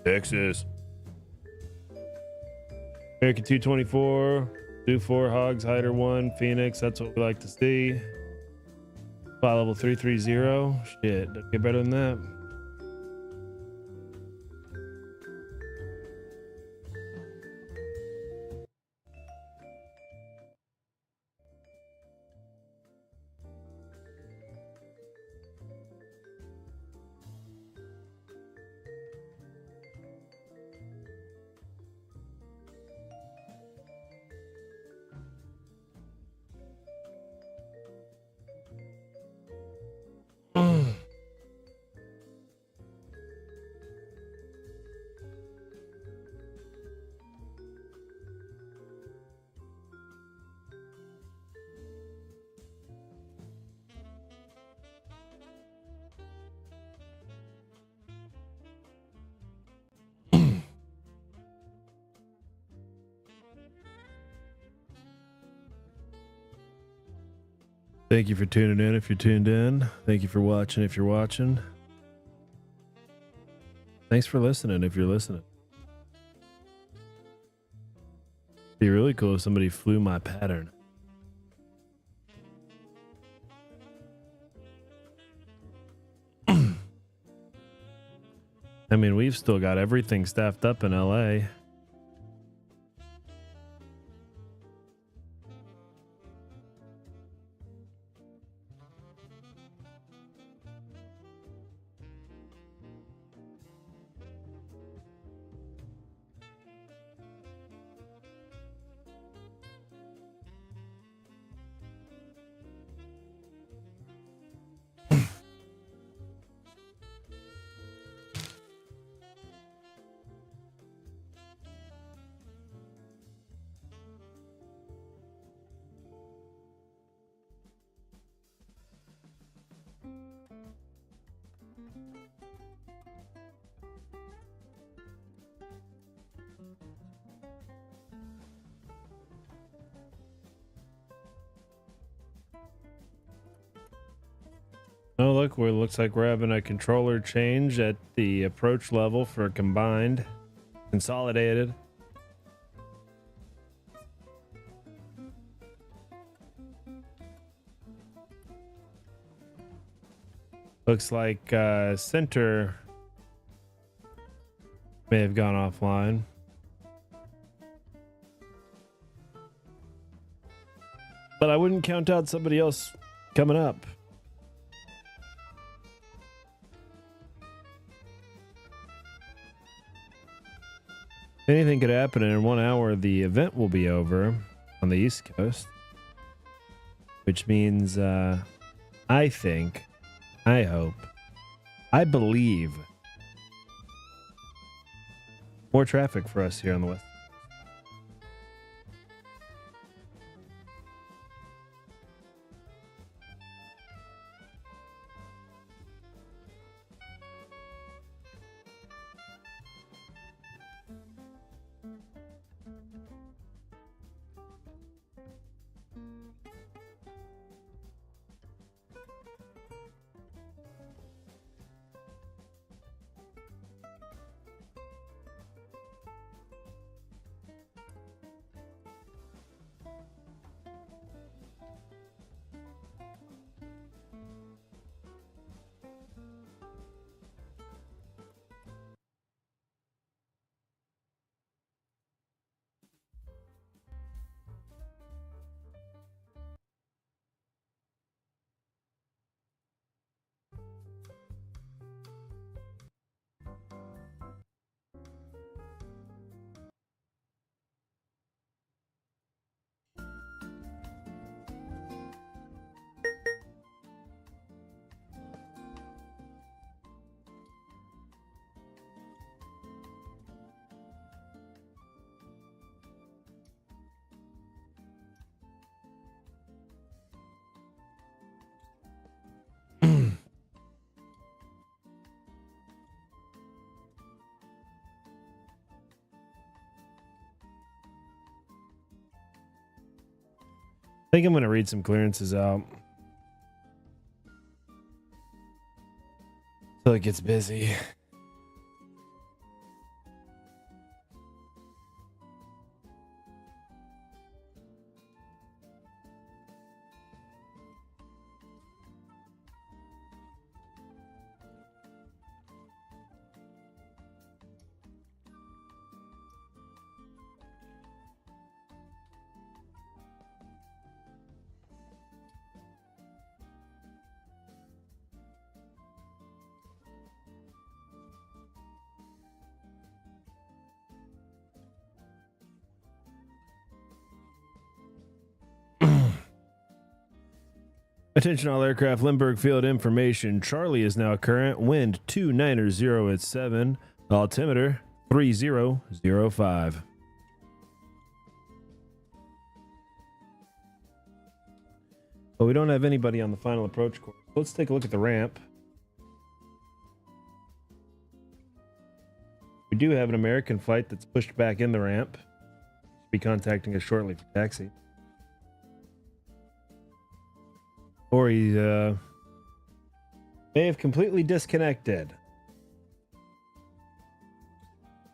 A: Texas. American 224, 24, Hogs, Hider 1, Phoenix. That's what we like to see. Flight level 330. Shit, doesn't get better than that. Thank you for tuning in if you're tuned in. Thank you for watching if you're watching. Thanks for listening if you're listening. It'd be really cool if somebody flew my pattern. I mean, we've still got everything staffed up in LA. Oh, look, it looks like we're having a controller change at the approach level for combined, consolidated. Looks like center may have gone offline. But I wouldn't count out somebody else coming up. Anything could happen, and in 1 hour the event will be over on the East Coast, which means I think, I hope, I believe more traffic for us here on the West. I think I'm going to read some clearances out till it gets busy. Attention all aircraft, Lindbergh field information. Charlie is now current. Wind 290 at 7. Altimeter 3005. But we don't have anybody on the final approach course. Let's take a look at the ramp. We do have an American flight that's pushed back in the ramp. Should be contacting us shortly for taxi. Or he may have completely disconnected.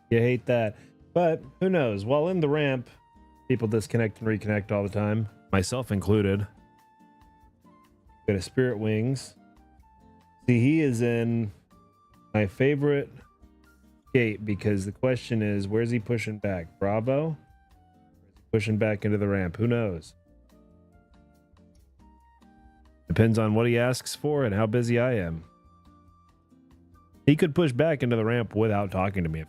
A: You hate that. But who knows? While in the ramp, people disconnect and reconnect all the time, myself included. Got a Spirit Wings. See, he is in my favorite gate because the question is, where's he pushing back? Bravo? Or is he pushing back into the ramp? Who knows? Depends on what he asks for and how busy I am. He could push back into the ramp without talking to me.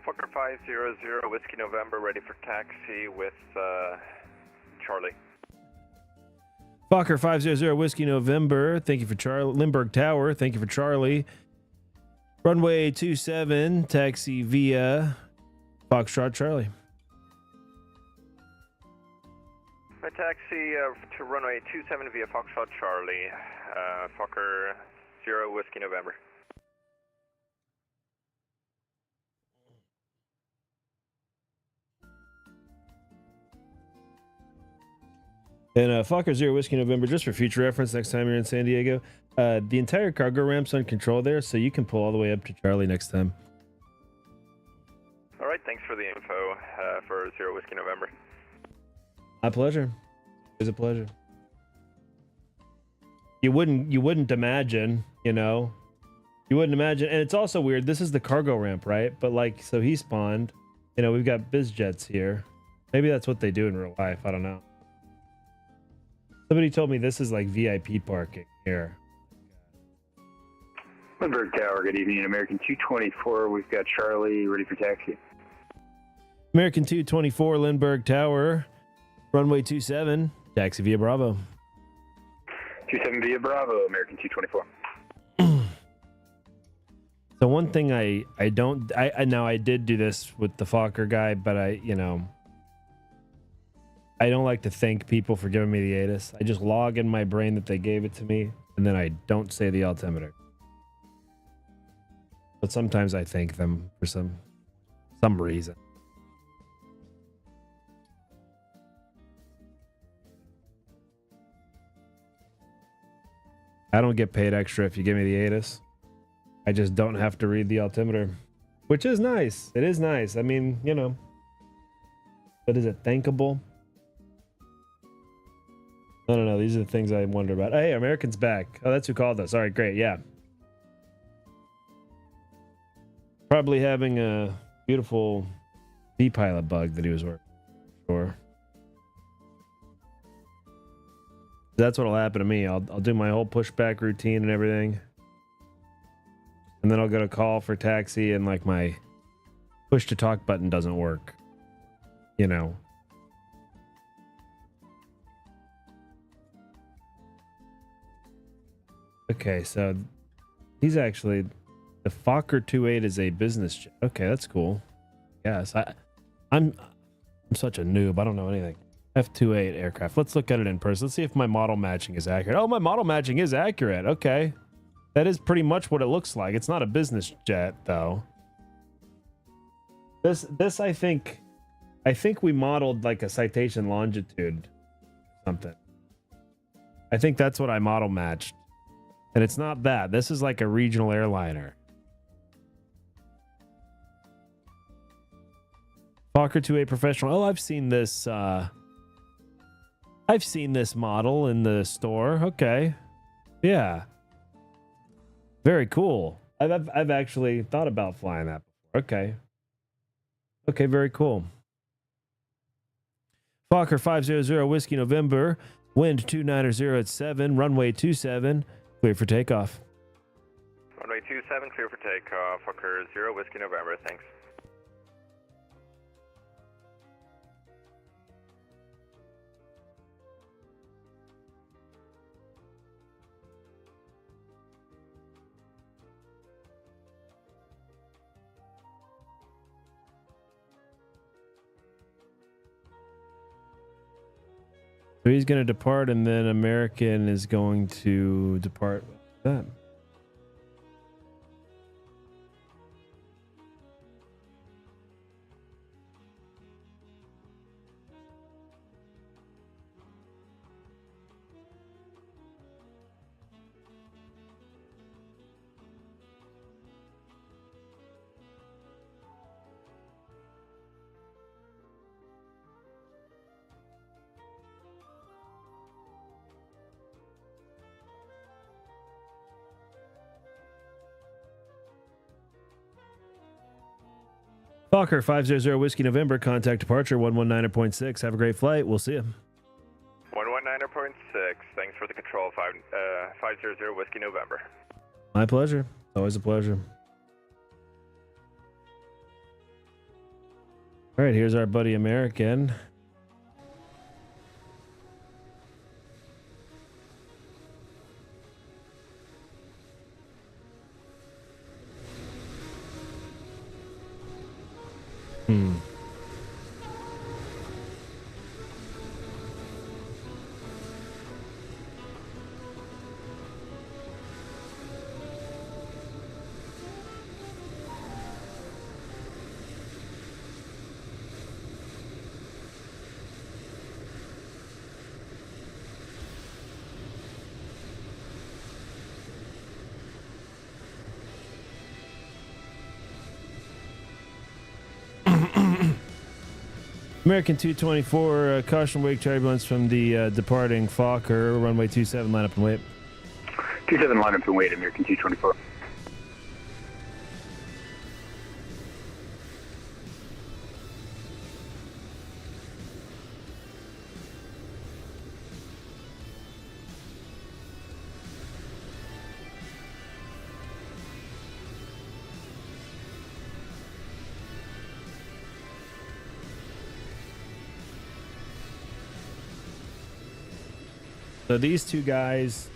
E: Fokker 500 Whiskey November, ready for taxi with Charlie.
A: Fokker 500 Whiskey November, thank you for Charlie. Lindbergh Tower, thank you for Charlie. Runway 27, taxi via Foxtrot Charlie.
E: My taxi to runway 27 via Foxtrot Charlie, Fokker 0 Whiskey November.
A: And Fokker 0 Whiskey November, just for future reference, next time you're in San Diego, the entire cargo ramp's on control there, so you can pull all the way up to Charlie next time.
E: All right, thanks for the info for 0 Whiskey November.
A: My pleasure. It was a pleasure. you wouldn't imagine, you know. You wouldn't imagine. And it's also weird. This is the cargo ramp, right? But like, so he spawned. You know, we've got biz jets here. Maybe that's what they do in real life. I don't know. Somebody told me this is like VIP parking here.
D: Lindbergh Tower, good evening. American 224, we've got Charlie ready for taxi.
A: American 224, Lindbergh Tower, runway 27, taxi via Bravo.
D: 27 via Bravo, American 224.
A: So one thing I now I did do this with the Fokker guy, but I don't like to thank people for giving me the ATIS. I just log in my brain that they gave it to me, and then I don't say the altimeter. But sometimes I thank them for some reason. I don't get paid extra if you give me the ATIS. I just don't have to read the altimeter, which is nice. It is nice. I mean, you know, but is it thankable? I don't know. These are the things I wonder about. Hey, American's back. Oh, that's who called us. All right, great. Yeah. Probably having a beautiful V-pilot bug that he was working for. That's what'll happen to me. I'll do my whole pushback routine and everything. And then I'll get a call for taxi and like my push to talk button doesn't work. You know. Okay, so he's actually the Fokker 28 is a business jet. Okay, that's cool. Yes, I'm such a noob. I don't know anything. F-28 aircraft. Let's look at it in person. Let's see if my model matching is accurate. Oh, my model matching is accurate. Okay. That is pretty much what it looks like. It's not a business jet though. This I think we modeled like a citation longitude something. I think that's what I model matched. And it's not that. This is like a regional airliner. Fokker 28 professional. Oh, I've seen this model in the store. Okay. Yeah. Very cool. I've actually thought about flying that before. Okay. Okay, very cool. Fokker 500 Whiskey November, wind 290 at 7, runway 27, clear for takeoff.
E: Runway 27, clear for takeoff. Fokker 0 Whiskey November, thanks.
A: So he's going to depart, and then American is going to depart with that. Fokker 500 Whiskey November, contact departure 119.6. Have a great flight. We'll see you.
E: 119.6. Thanks for the control. 500 Whiskey November.
A: My pleasure. Always a pleasure. All right, here's our buddy American. American 224, caution wake turbulence from the departing Fokker, runway 27, line up and wait.
G: 27 line up and wait, American 224.
A: So these two guys,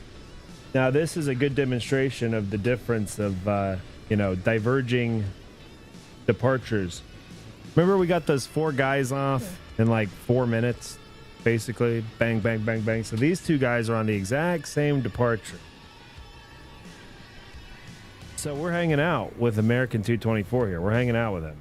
A: now this is a good demonstration of the difference of, you know, diverging departures. Remember we got those 4 guys off in like 4 minutes, basically, bang, bang, bang, bang. So these two guys are on the exact same departure. So we're hanging out with American 224 here. We're hanging out with him.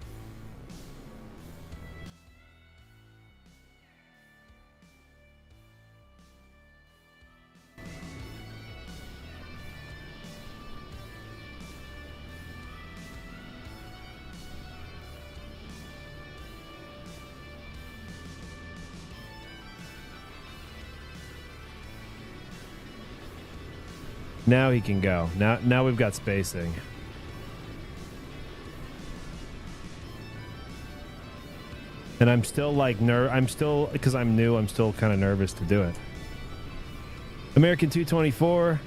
A: Now he can go. Now we've got spacing. And I'm still like because I'm new, I'm still kind of nervous to do it. American 224,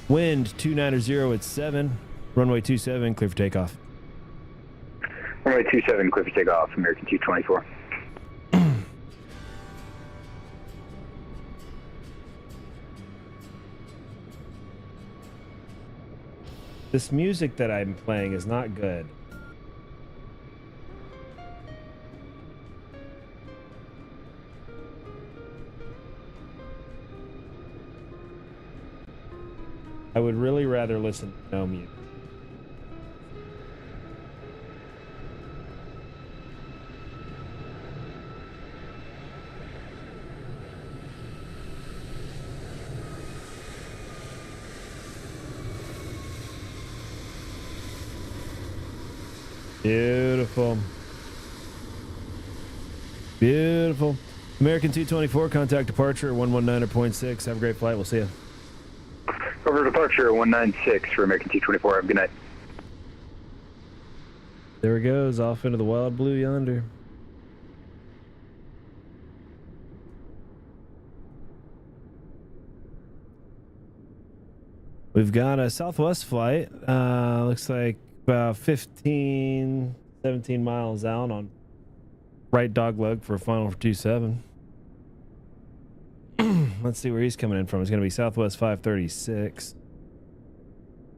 A: wind 290 at 7, runway 27, clear for takeoff.
G: Runway 27, clear for takeoff, American 224.
A: This music that I'm playing is not good. I would really rather listen to no music. Beautiful. Beautiful. American 224, contact departure 119.6. Have a great flight. We'll see you.
G: Over departure 196 for American 224. Have a good night.
A: There it goes, off into the wild blue yonder. We've got a Southwest flight. Looks like about 17 miles out on right dog leg for a final for 27. Let's see where he's coming in from. It's going to be Southwest 536.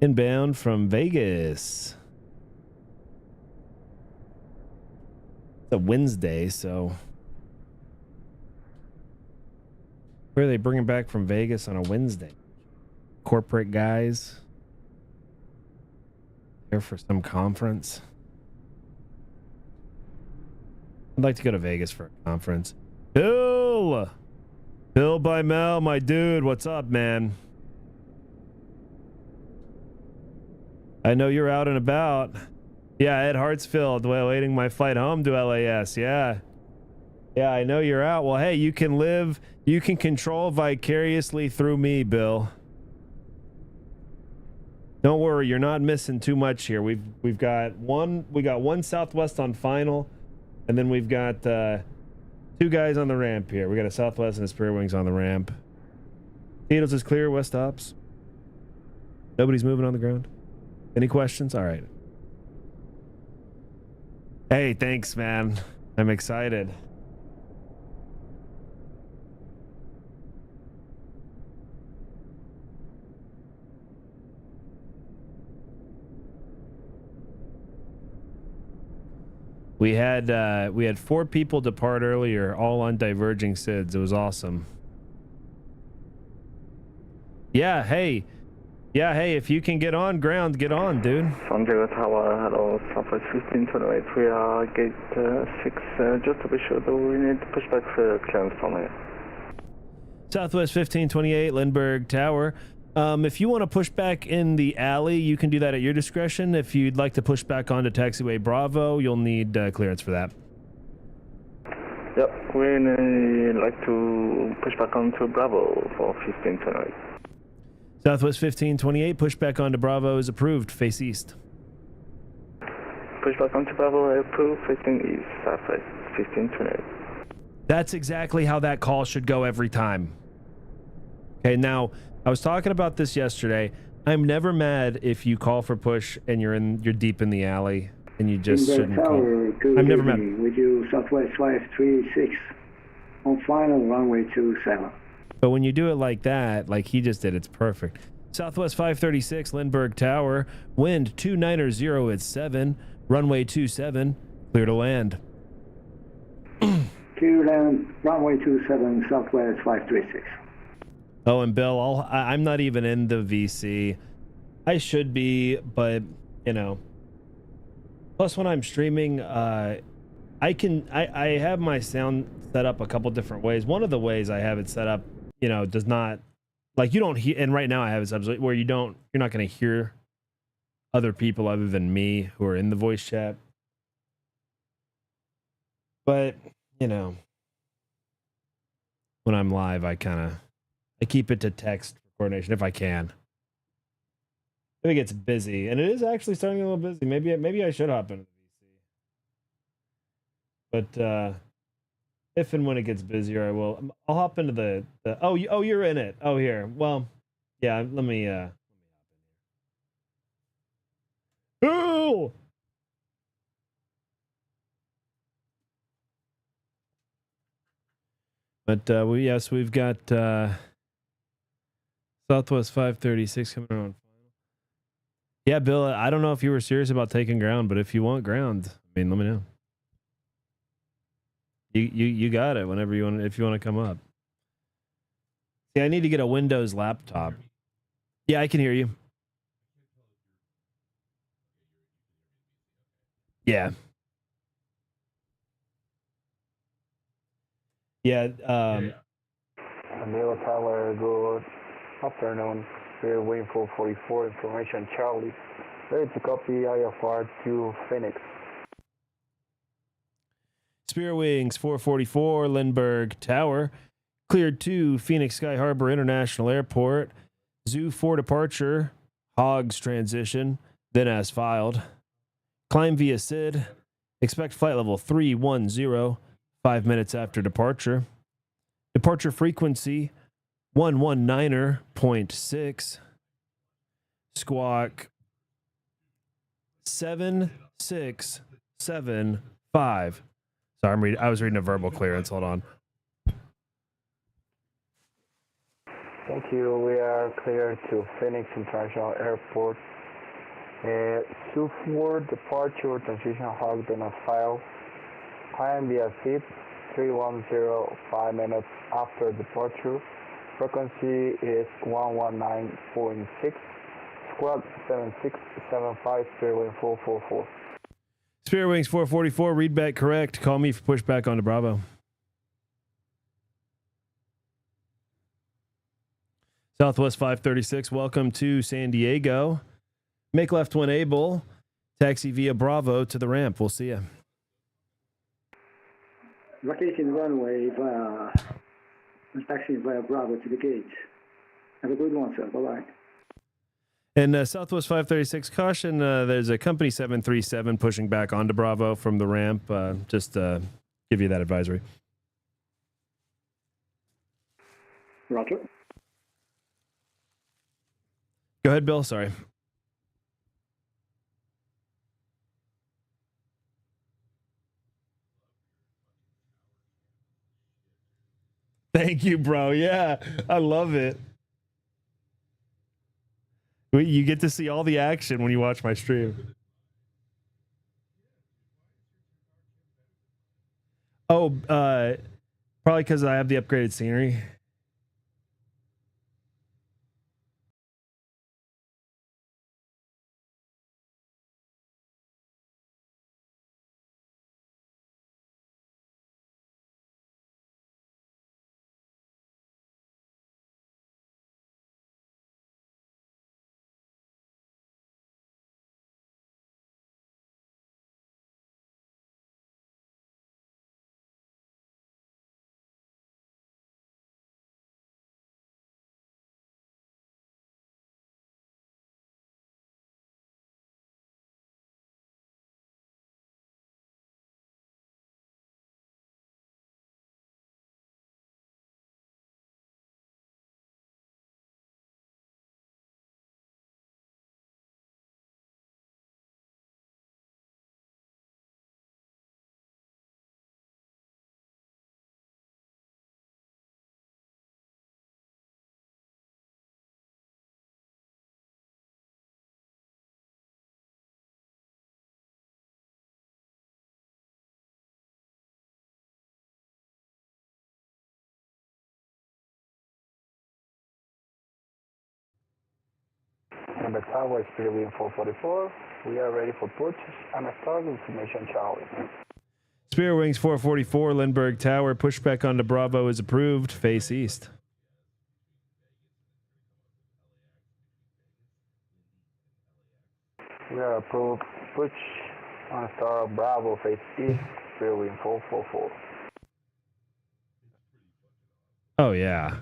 A: Inbound from Vegas. It's a Wednesday, so where are they bringing back from Vegas on a Wednesday? Corporate guys here for some conference. I'd like to go to Vegas for a conference. Bill by Mel, my dude, what's up, man? I know you're out and about. Yeah, at Hartsfield, waiting my flight home to LAS. Yeah, I know you're out. Well, hey, you can control vicariously through me, Bill. Don't worry, you're not missing too much here. We got one Southwest on final, and then we've got 2 guys on the ramp here. We got a Southwest and a Spirit Wings on the ramp. Needles is clear, West Ops. Nobody's moving on the ground. Any questions? All right. Hey, thanks, man. I'm excited. We had 4 people depart earlier, all on diverging SIDS. It was awesome. Yeah, hey, if you can get on ground, get on, dude.
D: San Diego Tower, hello, Southwest 1528. We are gate 6. Just to be sure, though, we need to push back for clearance from here.
A: Southwest 1528, Lindbergh Tower. If you want to push back in the alley, you can do that at your discretion. If you'd like to push back onto taxiway Bravo, you'll need clearance for that.
D: Yep, we like to push back onto Bravo for 1528.
A: Southwest 1528, pushback onto Bravo is approved. Face east.
D: Pushback onto Bravo, approved, facing east, Southwest 1528.
A: That's exactly how that call should go every time. Okay, now, I was talking about this yesterday. I'm never mad if you call for push and you're deep in the alley and you just shouldn't call. I'm never mad.
H: With you, Southwest 536 on final runway 27.
A: But when you do it like that, like he just did, it's perfect. Southwest 536, Lindbergh Tower, wind 290 at 7, runway 27, clear to land.
H: Clear land, runway 27, Southwest 536.
A: Oh, and Bill, I'm not even in the VC. I should be, but, you know. Plus, when I'm streaming, I have my sound set up a couple different ways. One of the ways I have it set up, you know, does not, like, you don't hear, and right now I have it set up where you're not going to hear other people other than me who are in the voice chat. But, you know, when I'm live, I keep it to text coordination if I can. If it gets busy, and it is actually starting a little busy. Maybe I should hop into the VC. But if and when it gets busier, I will. I'll hop into the oh you're in it. Oh, here. Well, yeah. Let me Ooh! But we've got Southwest 536 coming on. Yeah, Bill, I don't know if you were serious about taking ground, but if you want ground, I mean, let me know. You got it whenever you want, if you want to come up. Yeah, I need to get a Windows laptop. Yeah, I can hear you. Yeah. Yeah.
D: Neil Tyler, good afternoon. We're waiting for 44 information. Charlie, ready to copy IFR to Phoenix.
A: Spirit Wings 444, Lindbergh Tower, cleared to Phoenix Sky Harbor International Airport. Zoo 4 departure, Hogs transition, then as filed. Climb via SID. Expect flight level 310, 5 minutes after departure. Departure frequency 119.6. Squawk 7675. Sorry, I was reading a verbal clearance. Hold on.
D: Thank you. We are clear to Phoenix International Airport. Zoo 4 departure transition has been as filed. Climb via SID 310, 5 minutes after departure. Frequency is 119.6. Squawk 7675, Spirit 444.
A: Spirit Wings 444, read back correct. Call me for pushback onto Bravo. Southwest 536, welcome to San Diego. Make left when able. Taxi via Bravo to the ramp. We'll see you.
H: Vacation runway via taxi via Bravo to the gate. Have a good one, sir. Bye-bye.
A: And Southwest 536, caution, there's a company 737 pushing back onto Bravo from the ramp. Just give you that advisory.
H: Roger.
A: Go ahead, Bill. Sorry. Thank you, bro. Yeah, I love it. You get to see all the action when you watch my stream. Oh, probably because I have the upgraded scenery.
D: Lindbergh Tower, Spirit Wind 444. We are ready for purchase and start information Charlie.
A: Spirit Wings 444, Lindbergh Tower, pushback onto Bravo is approved. Face east.
D: We are approved. Push on Star Bravo, face east, Spirit Wind 444.
A: Oh, yeah.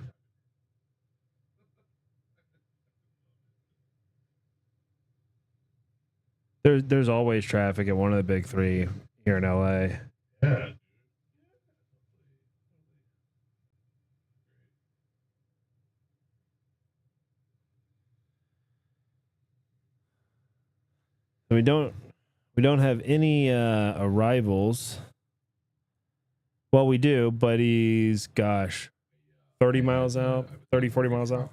A: There's always traffic at one of the big three here in LA. Yeah. We don't have any arrivals. Well, we do, but he's 30 miles out, 30, 40 miles out.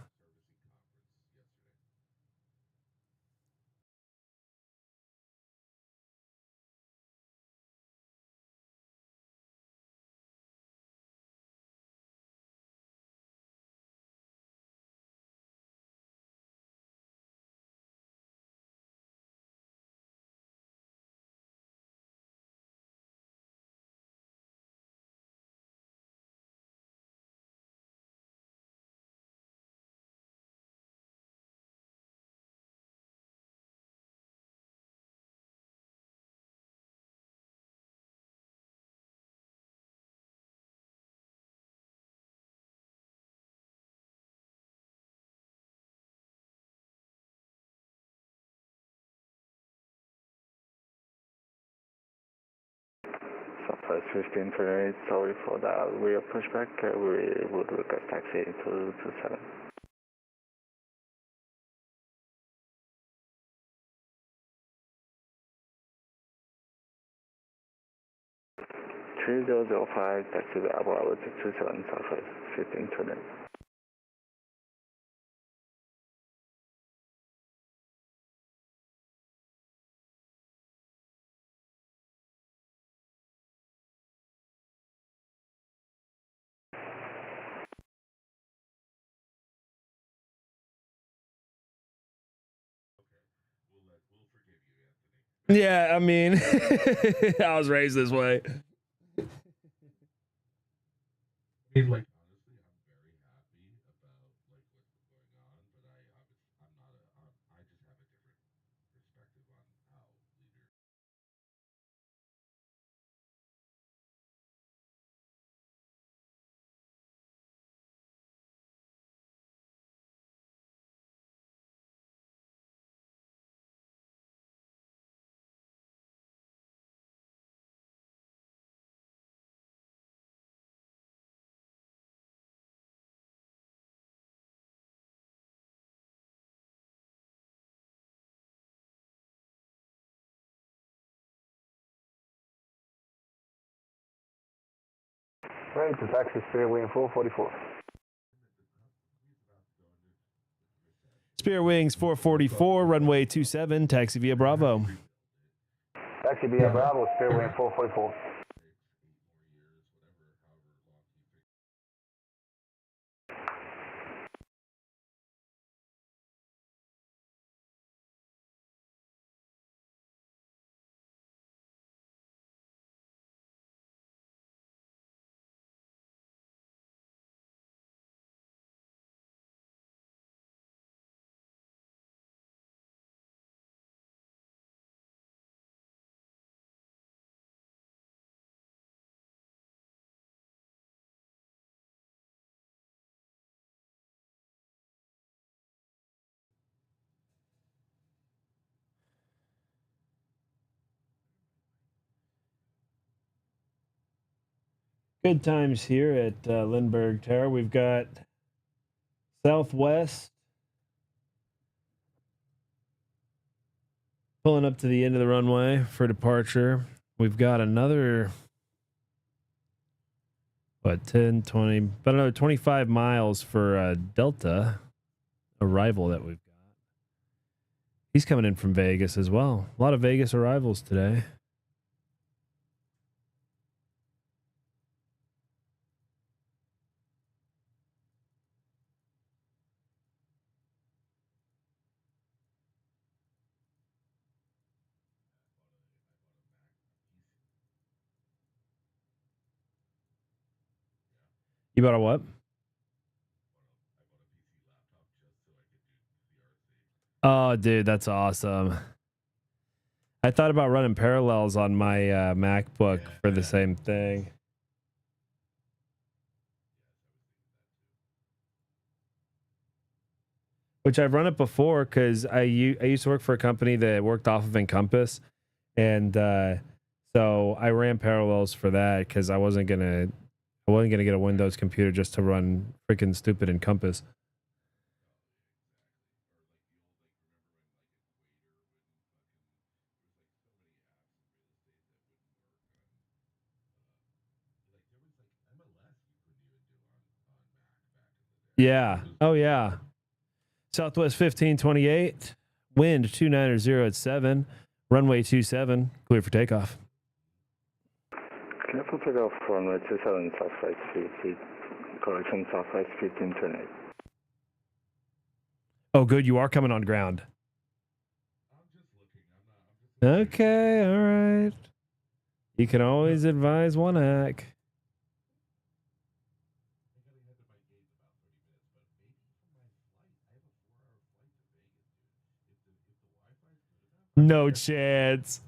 B: Southwest 1528, sorry for that rear pushback. We would request taxi to 27. Three zero zero five taxi Bravo to 27 Southwest 1528.
A: Yeah, I mean, I was raised this way.
D: Ready to taxi, Spirit Wind 444.
A: Spirit Wings 444, runway 27, taxi via Bravo.
D: Taxi via Bravo, Spirit Wind 444.
A: Good times here at Lindbergh Tower. We've got Southwest pulling up to the end of the runway for departure. We've got another, 10, 20, about another 25 miles for Delta arrival that we've got. He's coming in from Vegas as well. A lot of Vegas arrivals today. You bought a what? Oh, dude, that's awesome. I thought about running Parallels on my MacBook for the same thing. Which I've run it before because I used to work for a company that worked off of Encompass, and so I ran Parallels for that because I wasn't gonna get a Windows computer just to run freaking stupid Encompass. Yeah. Oh yeah. Southwest 1528, wind 290 at 7, runway 27, clear for takeoff.
B: Clear for takeoff, runway 27, southwest 15, correction, southwest 1528.
A: Oh, good, you are coming on ground. Okay, all right. You can always advise one hack. No chance.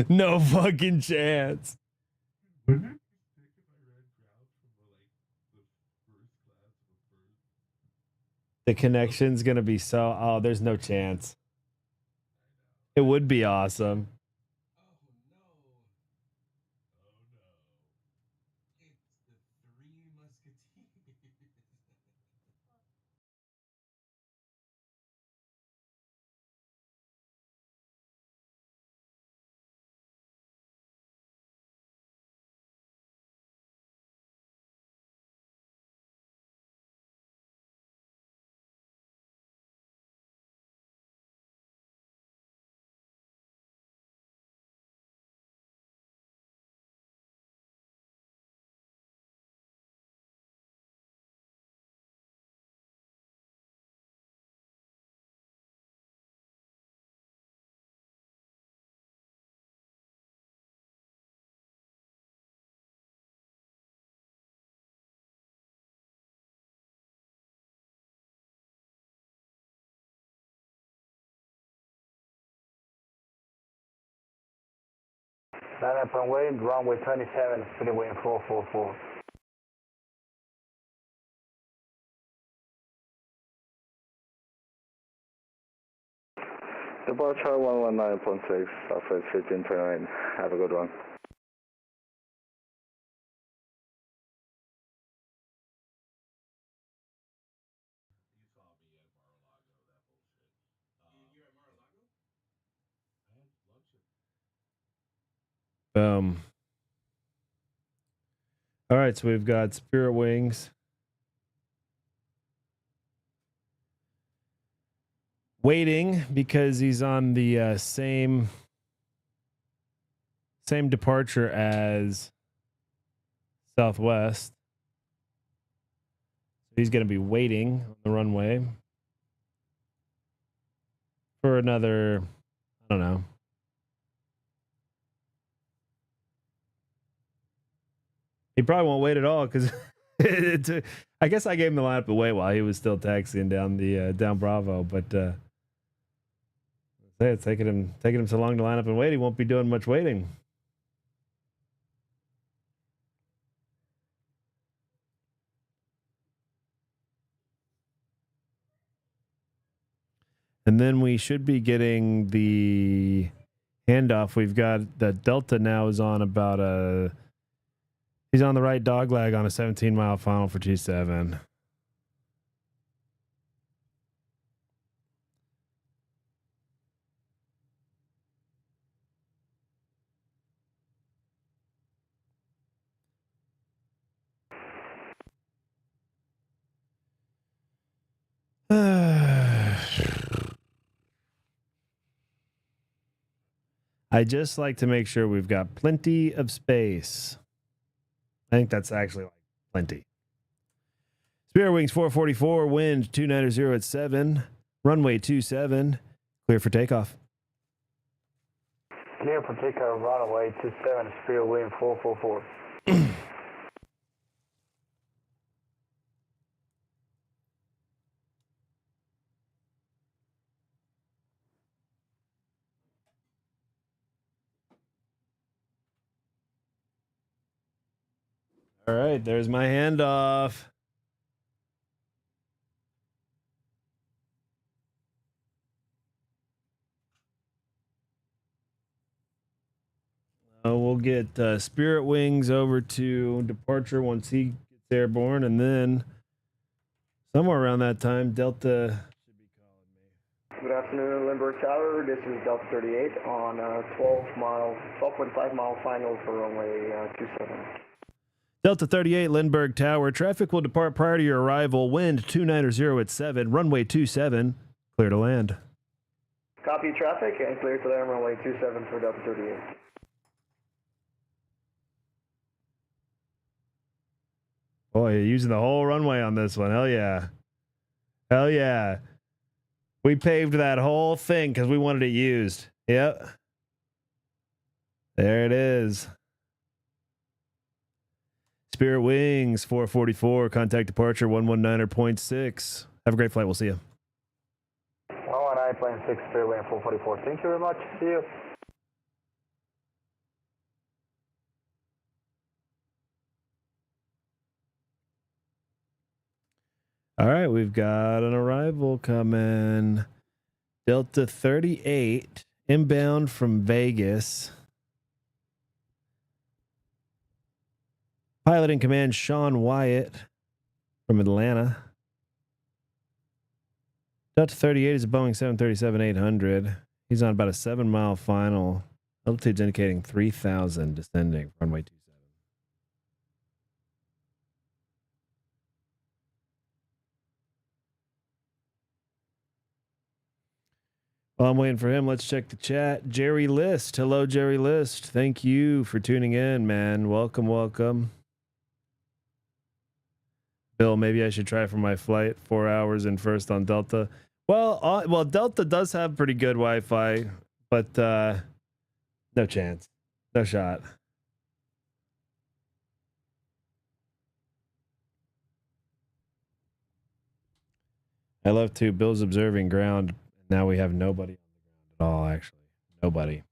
A: No fucking chance. The connection's gonna be so. Oh, there's no chance. It would be awesome.
D: Line up and wait, runway 27, speed wind 444.
B: Departure 119.6, southwest 1529. Have a good one.
A: Boom. All right, so we've got Spirit Wings waiting because he's on the same departure as Southwest. He's going to be waiting on the runway for another, I don't know. He probably won't wait at all because I guess I gave him the lineup to wait while he was still taxiing down the down Bravo, but it's taking him so long to line up and wait. He won't be doing much waiting. And then we should be getting the handoff. We've got the Delta now is on about he's on the right dog leg on a 17-mile final for G7. I just like to make sure we've got plenty of space. I think that's actually like plenty. Spirit Wings 444, wind 290 at 7, runway 27, clear for takeoff.
D: Clear for takeoff, runway 27, speed wind 444.
A: All right, there's my handoff. We'll get Spirit Wings over to departure once he gets airborne, and then somewhere around that time, Delta should be calling me.
D: Good afternoon, Lindbergh Tower. This is Delta 38 on 12.5 mile final for runway 27.
A: Delta 38, Lindbergh Tower. Traffic will depart prior to your arrival. Wind 290 at 7. Runway 27. Clear to land.
D: Copy traffic and clear to land runway 27 for Delta 38.
A: Boy, you're using the whole runway on this one. Hell yeah. Hell yeah. We paved that whole thing because we wanted it used. Yep. There it is. Spirit Wings 444. Contact departure 119.6. Have a great flight. We'll see you.
D: Oh, and I plane 6 Spirit Wing 444. Thank you very much. See you.
A: All right, we've got an arrival coming. Delta 38, inbound from Vegas. Pilot in command, Sean Wyatt from Atlanta. Delta 38 is a Boeing 737-800. He's on about a 7-mile final. Altitude's indicating 3,000 descending, runway 27. While I'm waiting for him, let's check the chat. Jerry List. Hello, Jerry List. Thank you for tuning in, man. Welcome, welcome. Bill, maybe I should try for my flight. 4 hours in first on Delta. Well, Delta does have pretty good Wi-Fi, but no chance. No shot. I love to. Bill's observing ground. Now we have nobody on the ground at all, actually. Nobody.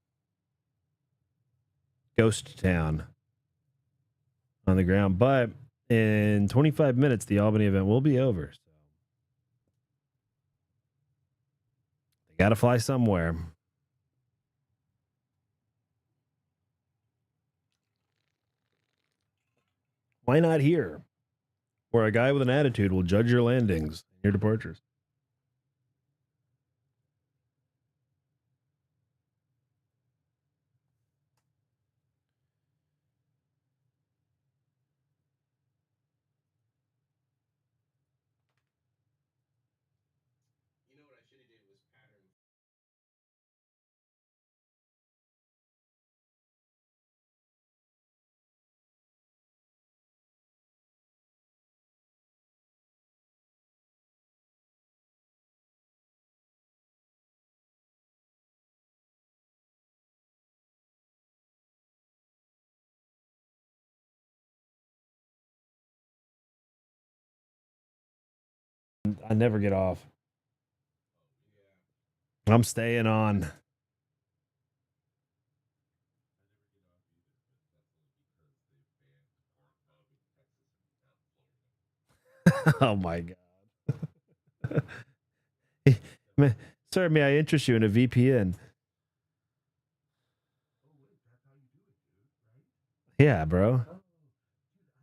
A: Ghost town on the ground. But in 25 minutes, the Albany event will be over. So they got to fly somewhere. Why not here? Where a guy with an attitude will judge your landings and your departures. I never get off. I'm staying on. Oh my God. Sir, may I interest you in a VPN? Yeah, bro.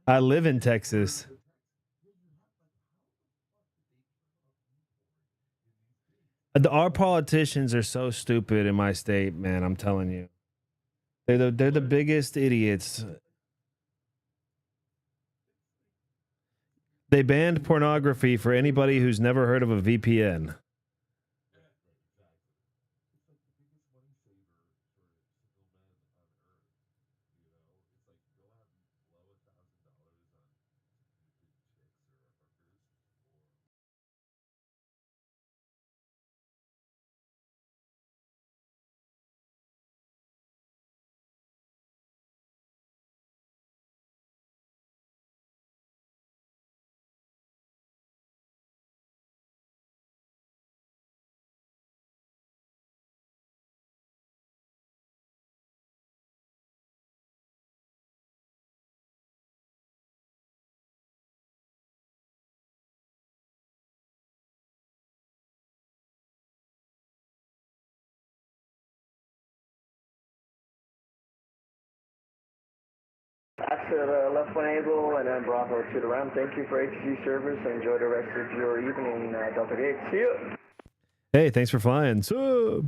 A: I live in Texas. Our politicians are so stupid in my state, man. I'm telling you. They're the biggest idiots. They banned pornography for anybody who's never heard of a VPN.
I: exit left when able, and then Bravo to the ramp. Thank you for ATC service, and enjoy the rest of your evening, Delta 8. See you!
A: Hey, thanks for flying. So.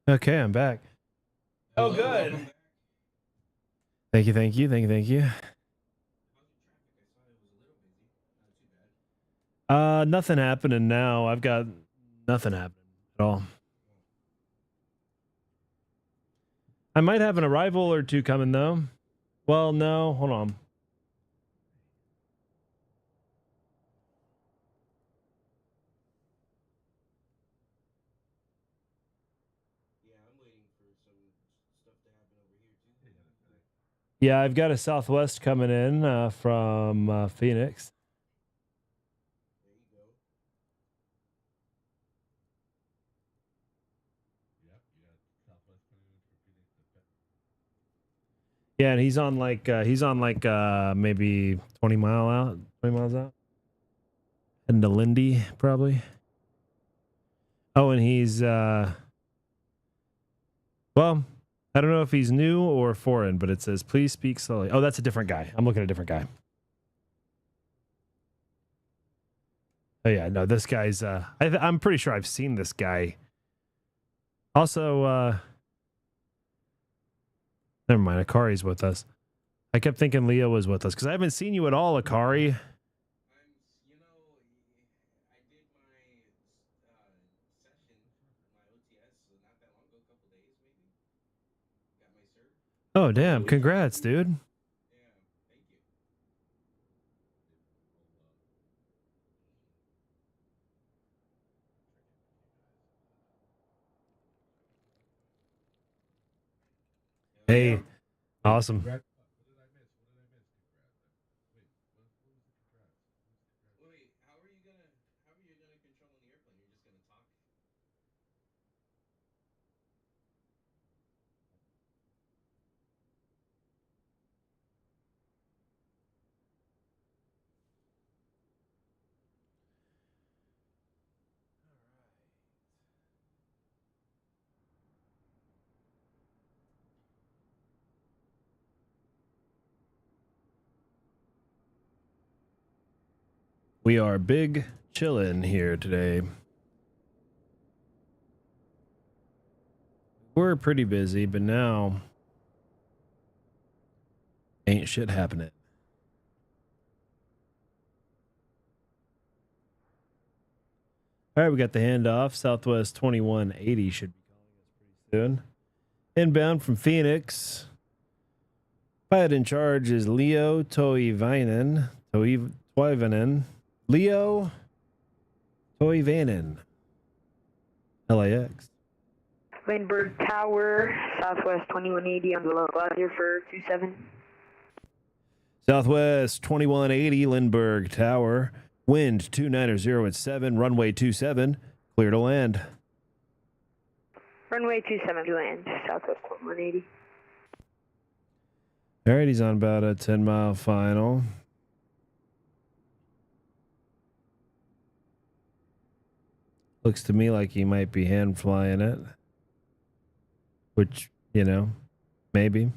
A: Okay, I'm back. Oh, good. Thank you, thank you, thank you, thank you. Nothing happening now. I've got nothing happening at all. I might have an arrival or two coming though. Well, no, hold on. Yeah, I've got a Southwest coming in from Phoenix. Yeah, and he's on like maybe 20 miles out. Heading to Lindy, probably. Oh, and he's well, I don't know if he's new or foreign, but it says please speak slowly. Oh, that's a different guy. I'm looking at a different guy. Oh yeah, no, this guy's I'm pretty sure I've seen this guy. Also, never mind, Akari's with us. I kept thinking Leo was with us because I haven't seen you at all, Akari. Oh damn! Congrats, dude. Hey, awesome. We are big chillin' here today. We're pretty busy, but now ain't shit happening. All right, we got the handoff. Southwest 2180 should be calling us pretty soon. Inbound from Phoenix. Pilot in charge is Leo Toivainen. Leo Toivainen. LAX.
F: Lindbergh Tower, Southwest 2180 on the low ladder for 27.
A: Southwest 2180, Lindbergh Tower. Wind 290 at 7, runway 27. Clear to land.
F: Runway 27 to land, Southwest 2180.
A: All right, he's on about a 10-mile final. Looks to me like he might be hand flying it. Which, you know, maybe.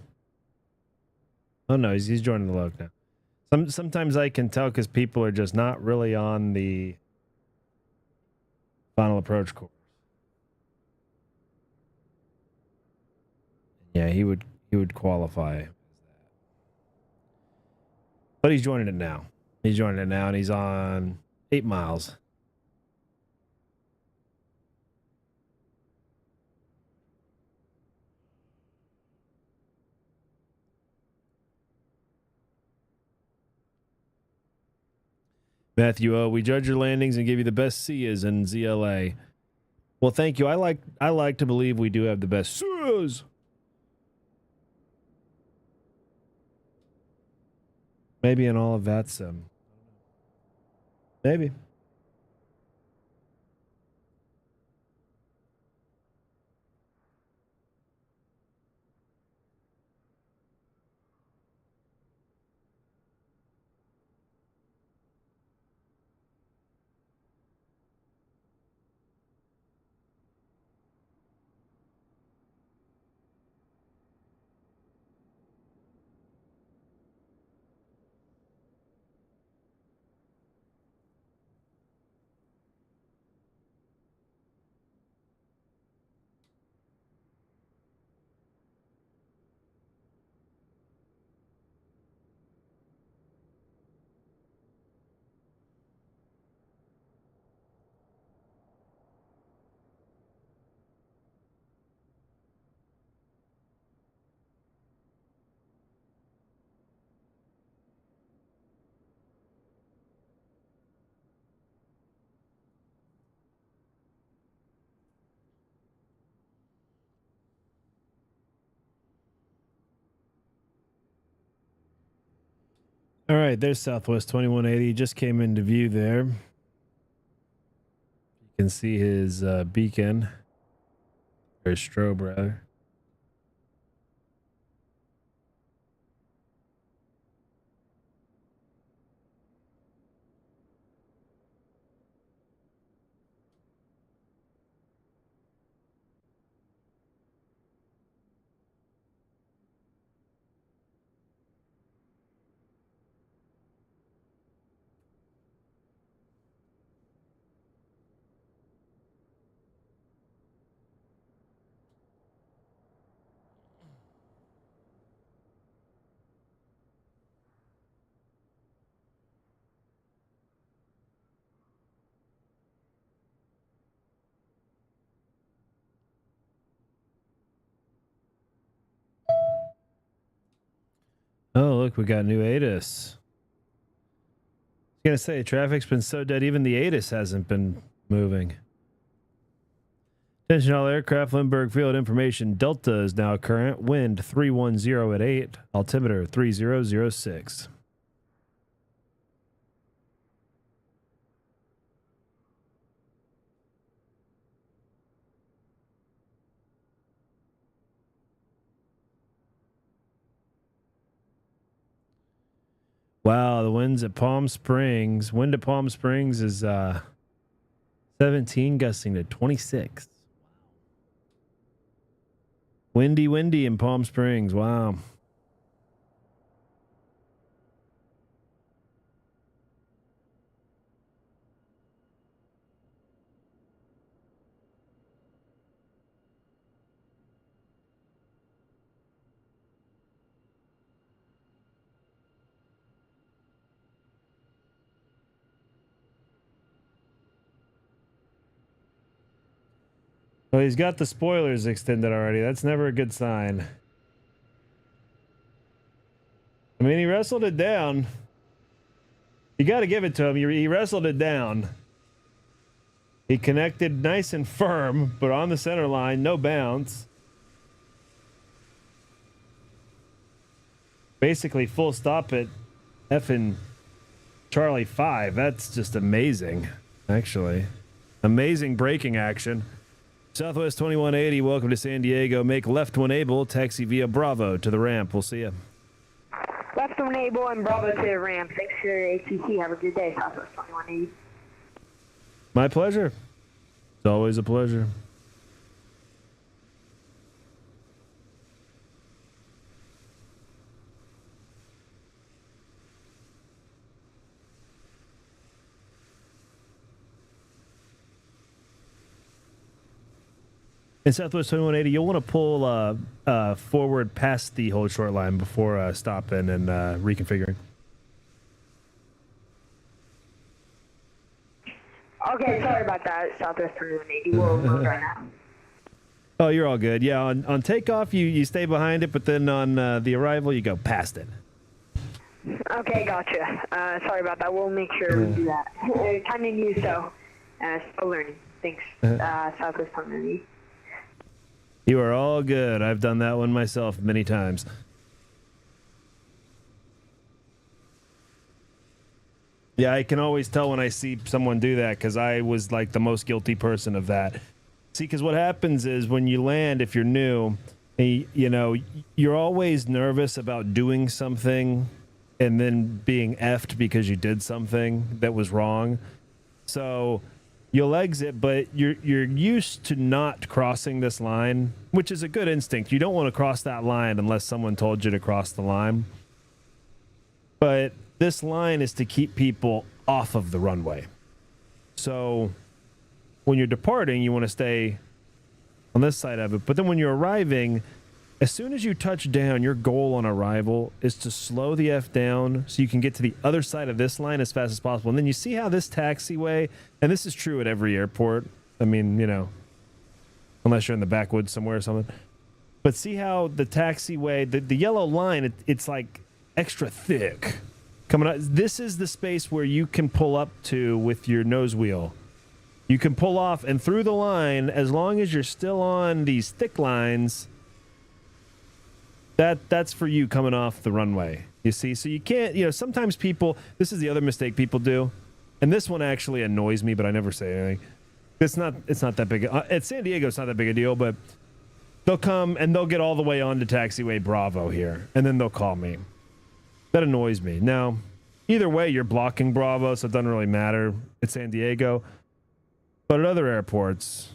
A: Oh no, he's joining the loc now. Sometimes I can tell because people are just not really on the final approach course. Yeah, he would qualify as that. But he's joining it now. He's joining it now, and he's on 8 miles. Matthew O, we judge your landings and give you the best SIAs in ZLA. Well, thank you. I like to believe we do have the best SIAs. Maybe in all of VATSIM. Maybe. All right, there's Southwest 2180. Just came into view there. You can see his beacon, or his strobe rather. Oh, look, we got new ATIS. I was gonna say, traffic's been so dead, even the ATIS hasn't been moving. Attention all aircraft, Lindbergh field information. Delta is now current. Wind 310 at 8. Altimeter 3006. Wow, the winds at Palm Springs. Wind at Palm Springs is 17, gusting to 26. Windy in Palm Springs. Wow. Well, he's got the spoilers extended already. That's never a good sign. I mean, he wrestled it down. You got to give it to him. He wrestled it down. He connected nice and firm, but on the center line, no bounce. Basically full stop at effing Charlie 5. That's just amazing, actually. Amazing braking action. Southwest 2180, welcome to San Diego. Make left when able. Taxi via Bravo to the ramp. We'll see you.
F: Left when able and Bravo to the ramp. Thanks for your ATC. Have a good day, Southwest 2180.
A: My pleasure. It's always a pleasure. In Southwest 2180, you'll want to pull forward past the hold short line before stopping and reconfiguring.
F: Okay, sorry about that, Southwest 2180. We'll move right now.
A: Oh, you're all good. Yeah, on takeoff, you stay behind it, but then on the arrival, you go past it.
F: Okay, gotcha. Sorry about that. We'll make sure we do that. Kind of new, so still learning. Thanks, Southwest 2180.
A: You are all good. I've done that one myself many times. Yeah, I can always tell when I see someone do that because I was like the most guilty person of that. See, because what happens is when you land, if you're new, you know, you're always nervous about doing something and then being effed because you did something that was wrong. So you'll exit, but you're used to not crossing this line, which is a good instinct. You don't want to cross that line unless someone told you to cross the line. But this line is to keep people off of the runway. So when you're departing, you want to stay on this side of it. But then when you're arriving, as soon as you touch down, your goal on arrival is to slow the F down so you can get to the other side of this line as fast as possible. And then you see how this taxiway, and this is true at every airport. I mean, you know, unless you're in the backwoods somewhere or something. But see how the taxiway, the yellow line, it's like extra thick coming out. This is the space where you can pull up to with your nose wheel. You can pull off and through the line as long as you're still on these thick lines. that's for you coming off the runway. You see, so you can't, you know, sometimes people, this is the other mistake people do, and this one actually annoys me, but I never say anything. It's not that big. At San Diego, it's not that big a deal, but they'll come and they'll get all the way on to taxiway Bravo here, and then they'll call me. That annoys me. Now, either way, you're blocking Bravo, so it doesn't really matter at San Diego. But at other airports,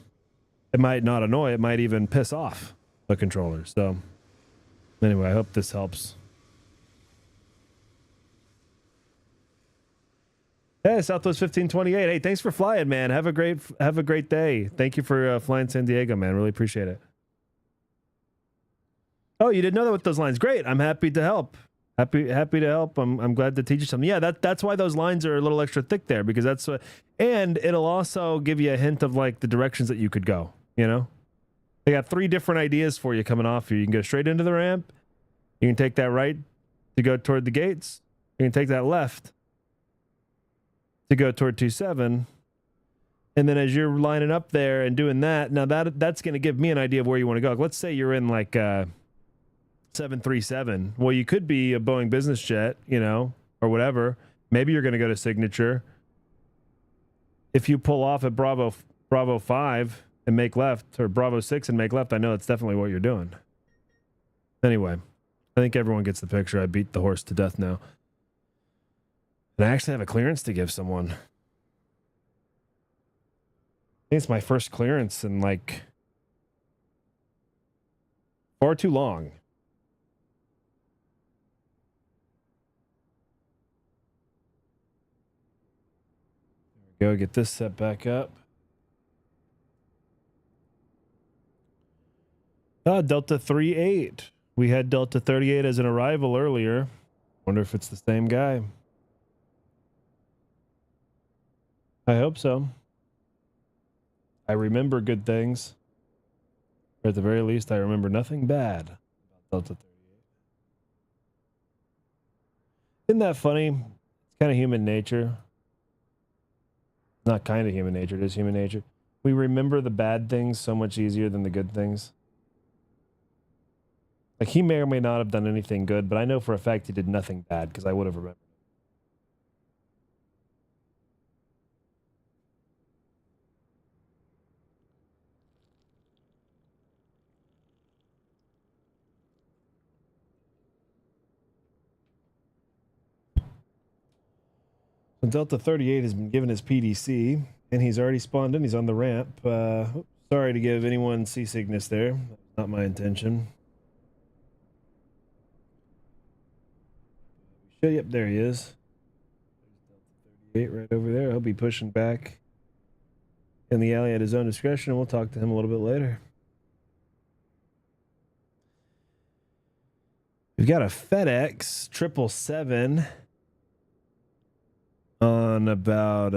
A: it might not annoy, it might even piss off the controller. So, anyway, I hope this helps. Hey, Southwest 1528. Hey, thanks for flying, man. Have a great day. Thank you for flying San Diego, man. Really appreciate it. Oh, you didn't know that with those lines. Great. I'm happy to help. Happy to help. I'm glad to teach you something. Yeah, that's why those lines are a little extra thick there, because that's what, and it'll also give you a hint of like the directions that you could go, you know? They got 3 different ideas for you coming off you. You can go straight into the ramp. You can take that right to go toward the gates. You can take that left to go toward 27. And then as you're lining up there and doing that, now that's going to give me an idea of where you want to go. Let's say you're in like 737. Well, you could be a Boeing business jet, you know, or whatever. Maybe you're going to go to Signature. If you pull off at Bravo 5 and make left, or Bravo 6 and make left, I know that's definitely what you're doing. Anyway, I think everyone gets the picture. I beat the horse to death now. And I actually have a clearance to give someone. I think it's my first clearance in like far too long. There we go. Get this set back up. Delta 38. We had Delta 38 as an arrival earlier. Wonder if it's the same guy. I hope so. I remember good things. Or at the very least, I remember nothing bad about Delta 38. Isn't that funny? It's kind of human nature. Not kind of human nature, it is human nature. We remember the bad things so much easier than the good things. Like, he may or may not have done anything good, but I know for a fact he did nothing bad because I would have remembered. So Delta 38 has been given his PDC, and he's already spawned in. He's on the ramp. Sorry to give anyone seasickness there. Not my intention. Yep, there he is. There's Delta 38 right over there. He'll be pushing back in the alley at his own discretion, and we'll talk to him a little bit later. We've got a FedEx 777 on about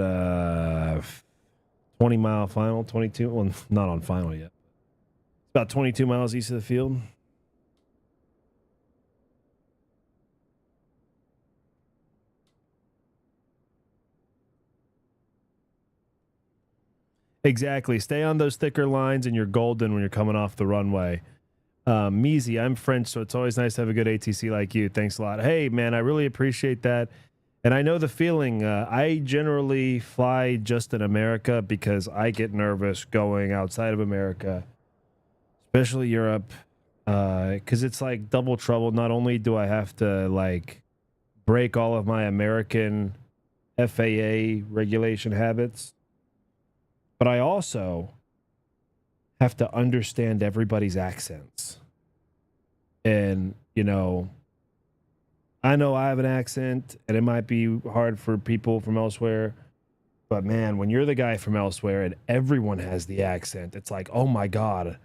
A: 20-mile final, 22. Well, not on final yet. It's about 22 miles east of the field. Exactly. Stay on those thicker lines and you're golden when you're coming off the runway. Meezy, I'm French, so it's always nice to have a good ATC like you. Thanks a lot. Hey, man, I really appreciate that. And I know the feeling. I generally fly just in America because I get nervous going outside of America, especially Europe, because it's like double trouble. Not only do I have to like break all of my American FAA regulation habits, but I also have to understand everybody's accents. And, you know I have an accent, and it might be hard for people from elsewhere. But, man, when you're the guy from elsewhere and everyone has the accent, it's like, oh, my God. I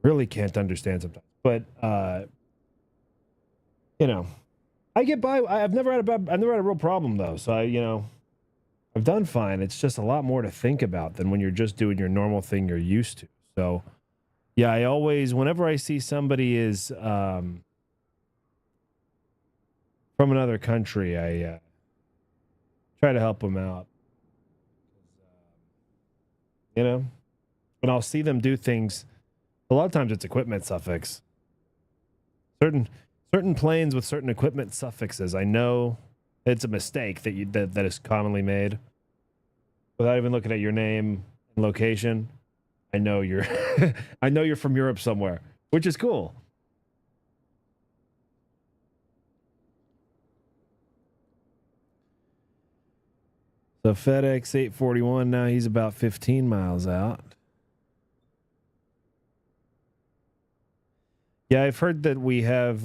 A: really can't understand sometimes. But, I get by. I've never had a real problem, though. So, I've done fine. It's just a lot more to think about than when you're just doing your normal thing you're used to. So, yeah, I always, whenever I see somebody is from another country, I try to help them out. And I'll see them do things A lot of times it's equipment suffix. Certain planes with certain equipment suffixes. I know it's a mistake that is commonly made. Without even looking at your name and location, I know you're I know you're from Europe somewhere, which is cool. So FedEx 841, now he's about 15 miles out. Yeah, I've heard that we have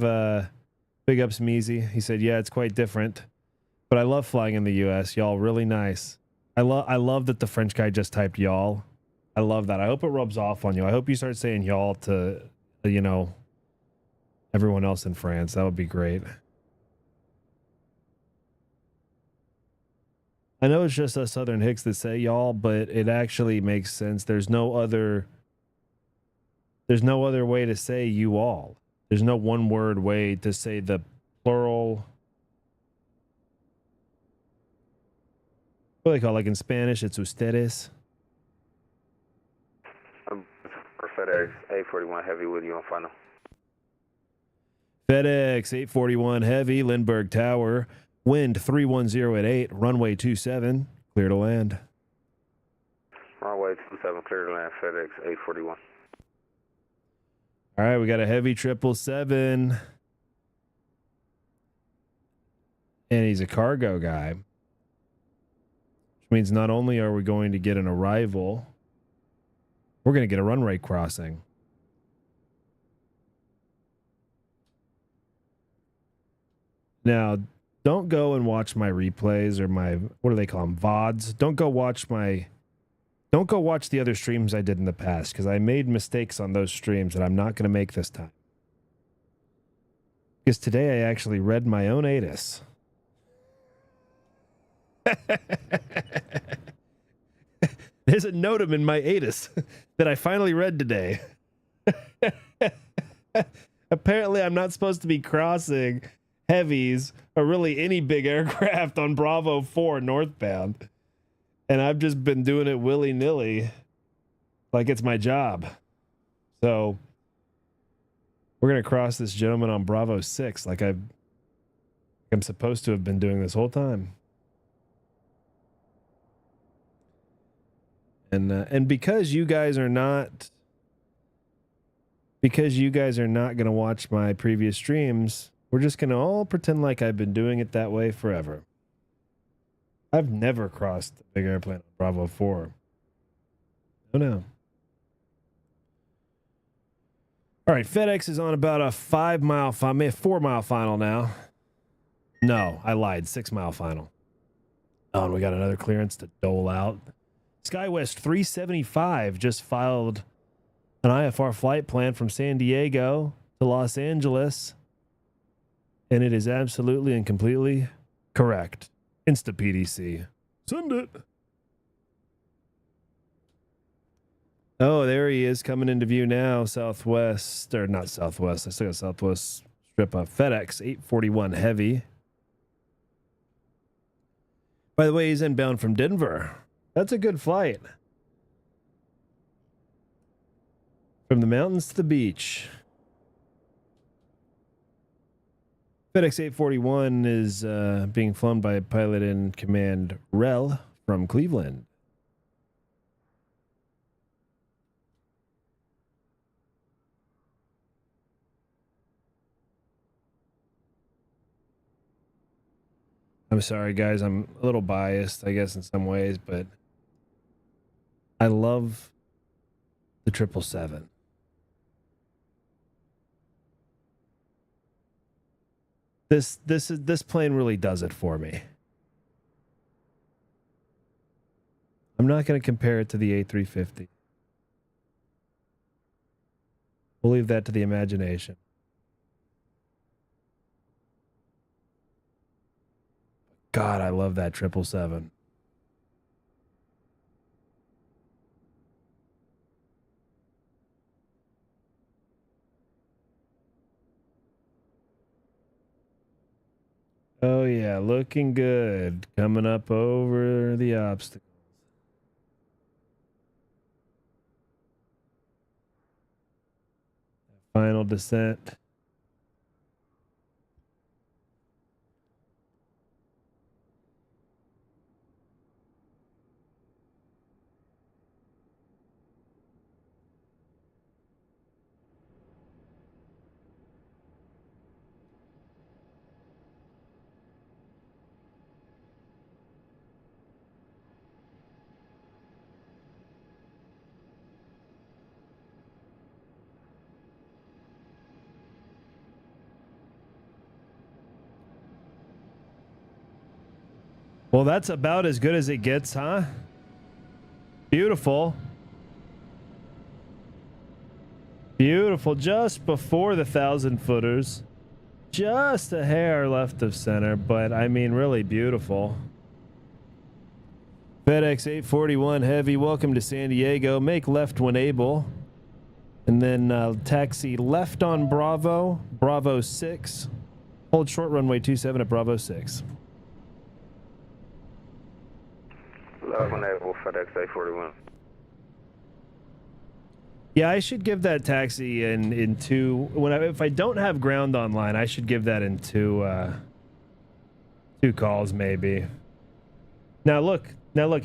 A: big ups Measy. He said, yeah, it's quite different. But I love flying in the US. Y'all really nice. I love that the French guy just typed y'all. I love that. I hope it rubs off on you. I hope you start saying y'all to, you know, everyone else in France. That would be great. I know it's just us Southern Hicks that say y'all, but it actually makes sense. There's no other way to say you all. There's no one word way to say the plural. What do they call it? Like in Spanish, it's ustedes.
G: For FedEx 841 Heavy with you on final.
A: FedEx 841 Heavy, Lindbergh Tower. Wind 310 at 8, runway 27, clear to land.
G: Runway 27, clear to land, FedEx 841.
A: All right, we got a Heavy 777. And he's a cargo guy. Which means not only are we going to get an arrival, we're going to get a runway crossing. Now, don't go and watch my replays or my, what do they call them, VODs. Don't go watch the other streams I did in the past, because I made mistakes on those streams that I'm not going to make this time. Because today I actually read my own ATIS. There's a NOTAM in my ATIS that I finally read today. Apparently I'm not supposed to be crossing heavies or really any big aircraft on Bravo 4 northbound. And I've just been doing it willy-nilly like it's my job. So we're going to cross this gentleman on Bravo 6 like I'm supposed to have been doing this whole time. And because you guys are not going to watch my previous streams, we're just going to all pretend like I've been doing it that way forever. I've never crossed a big airplane on Bravo 4. Oh, no. All right, FedEx is on about a 4 mile final now. No, I lied. 6 mile final. Oh, and we got another clearance to dole out. SkyWest 375 just filed an IFR flight plan from San Diego to Los Angeles. And it is absolutely and completely correct. Insta PDC. Send it. Oh, there he is coming into view now. Southwest, or not Southwest. I still got Southwest strip of FedEx 841 Heavy. By the way, he's inbound from Denver. That's a good flight. From the mountains to the beach. FedEx 841 is being flown by pilot in command Rel from Cleveland. I'm sorry, guys. I'm a little biased, I guess, in some ways, but I love the 777. This plane really does it for me. I'm not going to compare it to the A350. We'll leave that to the imagination. God, I love that 777. Oh yeah, looking good. Coming up over the obstacle. Final descent. Well, that's about as good as it gets, huh? Beautiful. Beautiful. Just before the 1,000-footers. Just a hair left of center, but I mean, really beautiful. FedEx 841 Heavy, welcome to San Diego. Make left when able. And then taxi left on Bravo, Bravo 6. Hold short runway 27 at Bravo 6.
E: Left when able, FedEx 841.
A: Yeah, I should give that taxi in two. If I don't have ground online, I should give that in two calls maybe. Now look,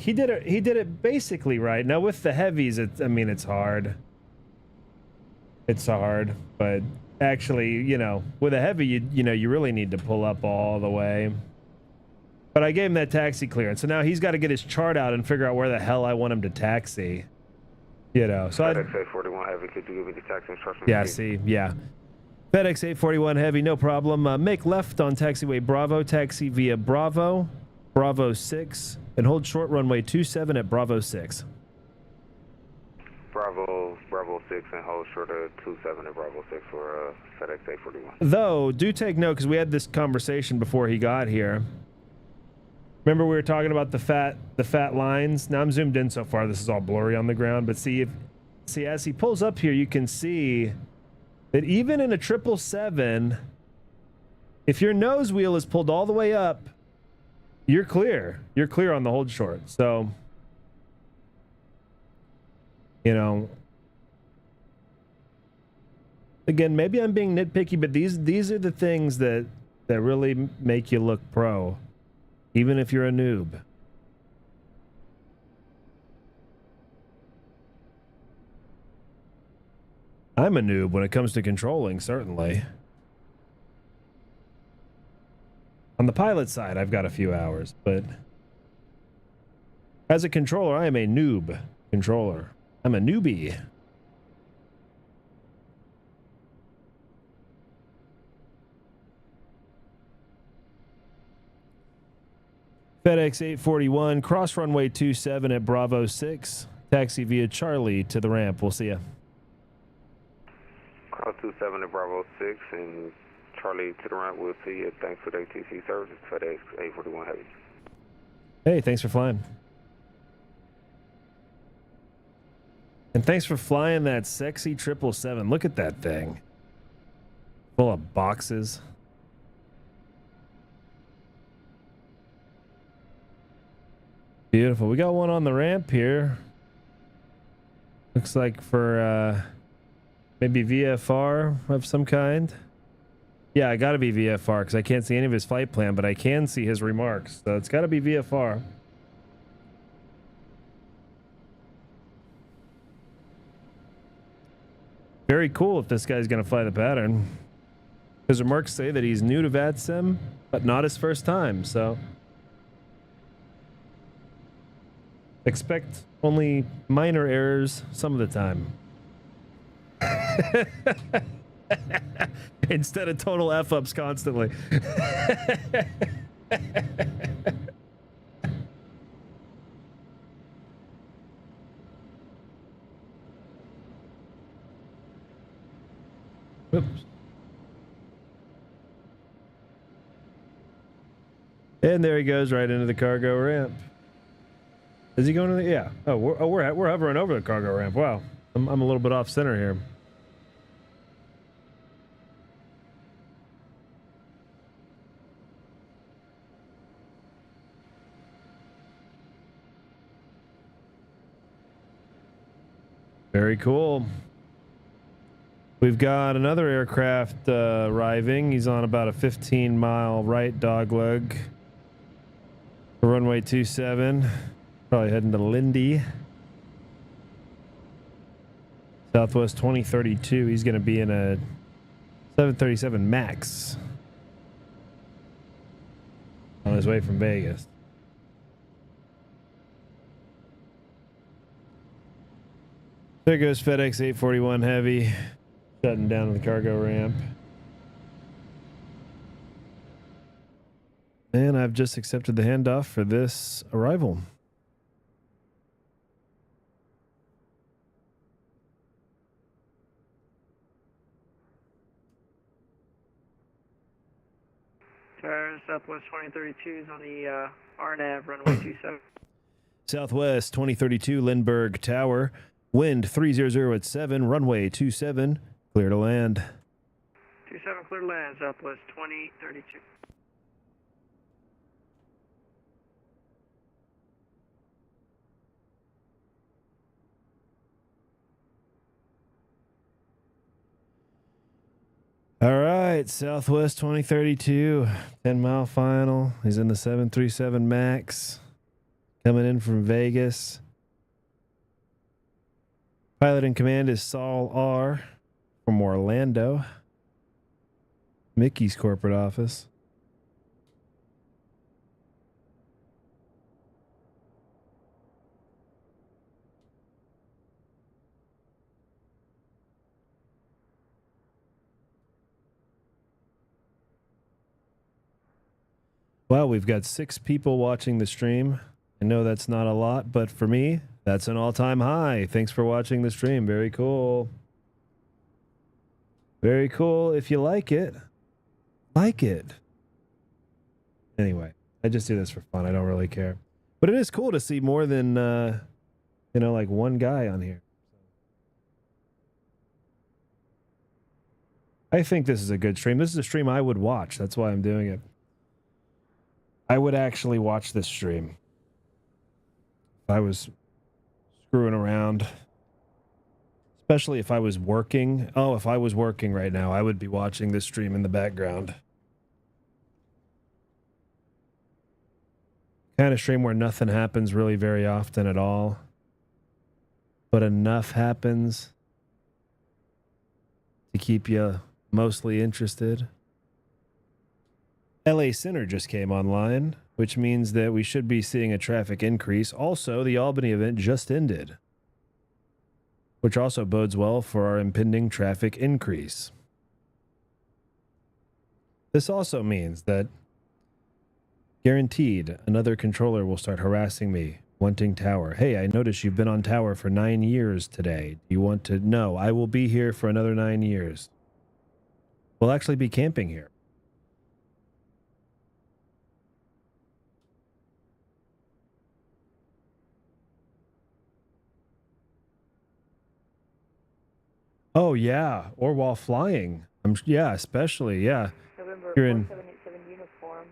A: he did it basically right. Now with the heavies, it's hard. It's hard, but actually, with a heavy, you really need to pull up all the way. But I gave him that taxi clearance, so now he's got to get his chart out and figure out where the hell I want him to taxi. So
E: FedEx 841 Heavy, could you give me the taxi instructions?
A: Yeah, see, yeah. FedEx 841 Heavy, no problem. Make left on taxiway Bravo, taxi via Bravo, Bravo 6, and hold short runway 27 at Bravo 6.
E: Bravo 6 and hold short of 27 at Bravo 6 for FedEx 841.
A: Though, do take note, because we had this conversation before he got here. Remember we were talking about the fat lines? Now I'm zoomed in so far, this is all blurry on the ground, but see as he pulls up here, you can see that even in a 777, if your nose wheel is pulled all the way up, you're clear. You're clear on the hold short. So, again, maybe I'm being nitpicky, but these are the things that really make you look pro, even if you're a noob. I'm a noob when it comes to controlling, certainly. On the pilot side, I've got a few hours, but as a controller, I am a noob controller. I'm a newbie. FedEx 841, cross runway 27 at Bravo 6. Taxi via Charlie to the ramp. We'll see ya.
E: Cross 27 at Bravo 6 and Charlie to the ramp. We'll see you. Thanks for the ATC service. FedEx 841 Heavy.
A: Hey, thanks for flying. And thanks for flying that sexy 777. Look at that thing. Full of boxes. Beautiful. We got one on the ramp here. Looks like for maybe VFR of some kind. Yeah, I gotta be VFR because I can't see any of his flight plan, but I can see his remarks. So it's gotta be VFR. Very cool if this guy's gonna fly the pattern. His remarks say that he's new to VATSIM, but not his first time, so expect only minor errors some of the time. Instead of total F-ups constantly. Oops. And there he goes right into the cargo ramp. Is he going to the... Yeah. Oh, we're hovering over the cargo ramp. Wow. I'm a little bit off center here. Very cool. We've got another aircraft arriving. He's on about a 15-mile right dogleg for runway 27. Probably heading to Lindy. Southwest 2032. He's going to be in a 737 MAX on his way from Vegas. There goes FedEx 841 Heavy, shutting down the cargo ramp. And I've just accepted the handoff for this arrival.
C: Tower Southwest 2032 is on the RNAV runway 27.
A: Southwest 2032 Lindbergh Tower, wind 300 at 7, runway 27, clear to land.
C: 27 clear to land, Southwest 2032.
A: All right, Southwest 2032, 10-mile final. He's in the 737 MAX, coming in from Vegas. Pilot in command is Saul R. from Orlando, Mickey's corporate office. Wow, we've got 6 people watching the stream. I know that's not a lot, but for me, that's an all-time high. Thanks for watching the stream. Very cool. Very cool. If you like it, like it. Anyway, I just do this for fun. I don't really care. But it is cool to see more than, you know, like one guy on here. I think this is a good stream. This is a stream I would watch. That's why I'm doing it. I would actually watch this stream if I was screwing around, especially if I was working. Oh, if I was working right now, I would be watching this stream in the background. Kind of stream where nothing happens really very often at all, but enough happens to keep you mostly interested. LA Center just came online, which means that we should be seeing a traffic increase. Also, the Albany event just ended, which also bodes well for our impending traffic increase. This also means that guaranteed another controller will start harassing me, wanting tower. Hey, I noticed you've been on tower for 9 years today. Do you want to? No, I will be here for another 9 years. We'll actually be camping here. Oh, yeah. Or while flying. Yeah, especially. Yeah.
J: November
A: You're in
J: 4787 uniform.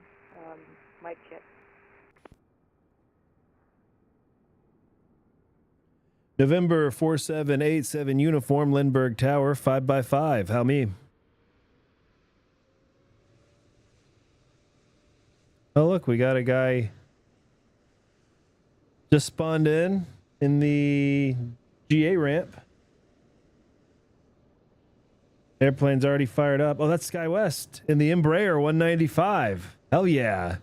J: Mic check.
A: November 4787 uniform, Lindbergh Tower, 5x5. How me? Oh, look, we got a guy just spawned in the GA ramp. Airplane's already fired up. Oh, that's SkyWest in the Embraer 195. Hell yeah.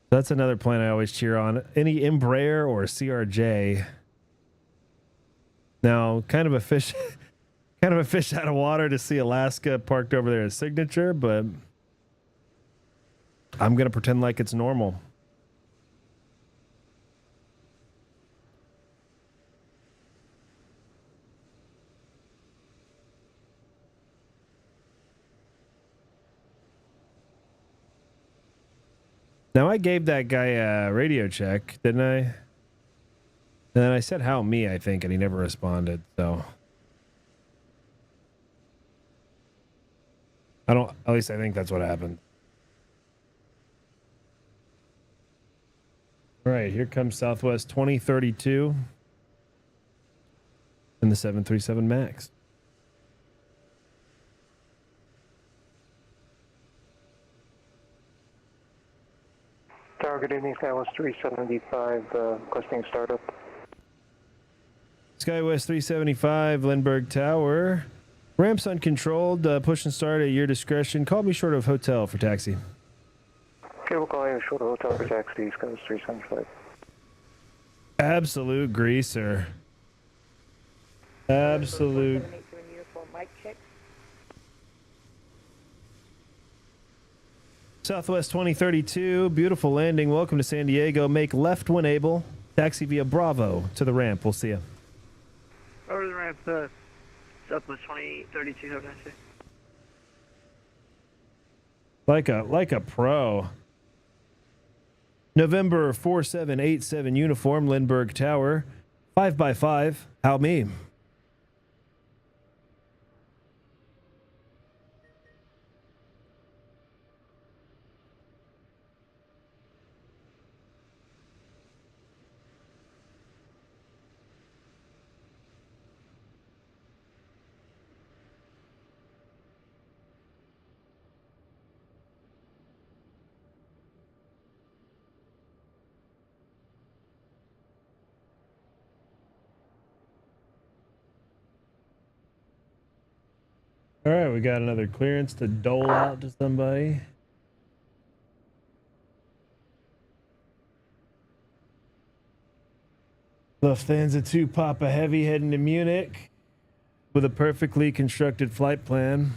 A: That's another plane I always cheer on. Any Embraer or CRJ. Now, kind of a fish out of water to see Alaska parked over there as Signature, but I'm going to pretend like it's normal. Now, I gave that guy a radio check, didn't I? And then I said, how me, I think, and he never responded, so. At least I think that's what happened. All right, here comes Southwest 2032 and the 737 MAX.
D: Tower, good evening. Skywest 375, requesting startup.
A: Skywest 375, Lindbergh Tower. Ramps uncontrolled. Push and start at your discretion. Call me short of hotel for taxi.
D: Okay, we'll call you short of hotel for taxi. Skywest 375.
A: Absolute greaser. Absolute.
J: 787 uniform, mic check.
A: Southwest 2032, beautiful landing. Welcome to San Diego. Make left when able. Taxi via Bravo to the ramp. We'll see you.
C: Over to the ramp, Southwest 2032, have a nice day.
A: Like a pro. November 4787 uniform, Lindbergh Tower. 5x5. How me? All right, we got another clearance to dole out to somebody. Lufthansa 2 Papa Heavy heading to Munich with a perfectly constructed flight plan.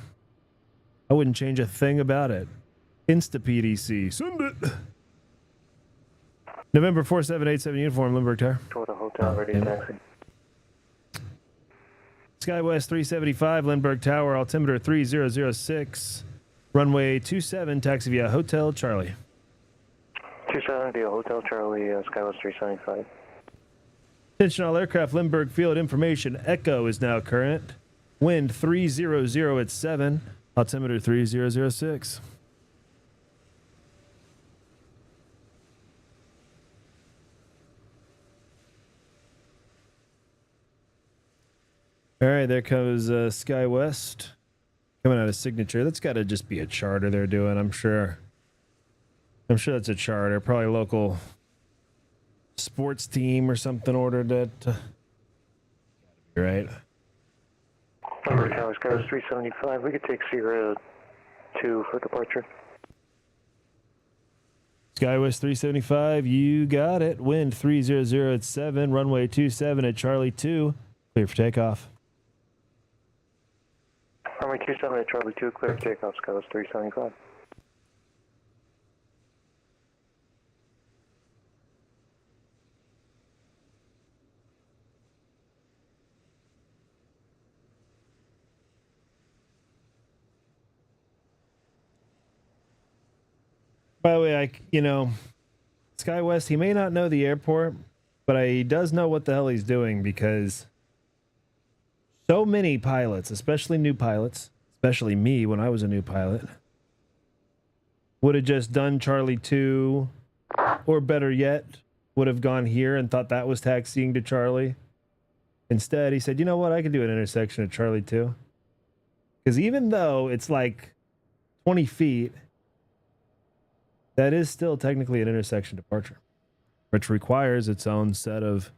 A: I wouldn't change a thing about it. Insta PDC. Send it. November 4787 uniform, Lindbergh Tower.
D: Short of hotel, ready taxi.
A: Skywest 375, Lindbergh Tower, altimeter 3006, runway 27, taxi via Hotel Charlie.
D: 27 via Hotel Charlie, Skywest 375.
A: Attention all aircraft, Lindbergh Field information, Echo is now current. Wind 300 at 7, altimeter 3006. All right, there comes Skywest coming out of Signature. That's got to just be a charter they're doing, I'm sure. I'm sure that's a charter. Probably local sports team or something ordered it. Right.
D: Number Tower, Skywest 375. We could take Sierra 2 for departure.
A: Skywest 375, you got it. Wind 300 at 7, runway 27 at Charlie 2. Clear for takeoff.
D: Runway 27 at Charlie 2, clear for takeoff, Skywest 375.
A: By the way, Skywest, he may not know the airport, but he does know what the hell he's doing, because so many pilots, especially new pilots, especially me when I was a new pilot, would have just done Charlie 2, or better yet, would have gone here and thought that was taxiing to Charlie. Instead, he said, you know what, I could do an intersection at Charlie 2. Because even though it's like 20 feet, that is still technically an intersection departure, which requires its own set of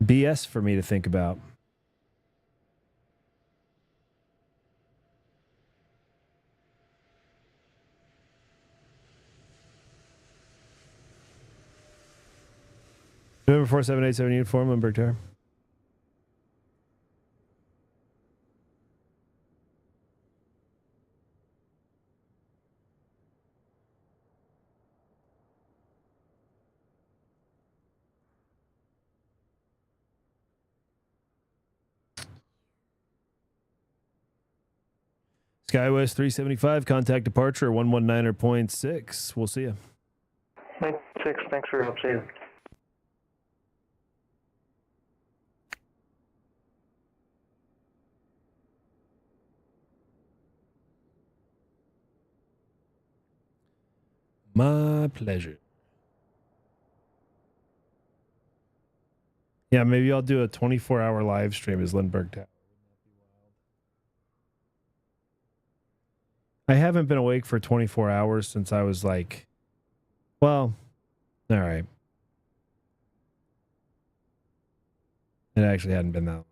A: BS for me to think about. November 4787 uniform, Lindbergh Tower. Skywest 375, contact departure 119.6. We'll see you.
D: 96, thanks for your help, see you.
A: My pleasure. Yeah, maybe I'll do a 24-hour live stream as Lindbergh Tower. I haven't been awake for 24 hours since I was like Well, all right. It actually hadn't been that long.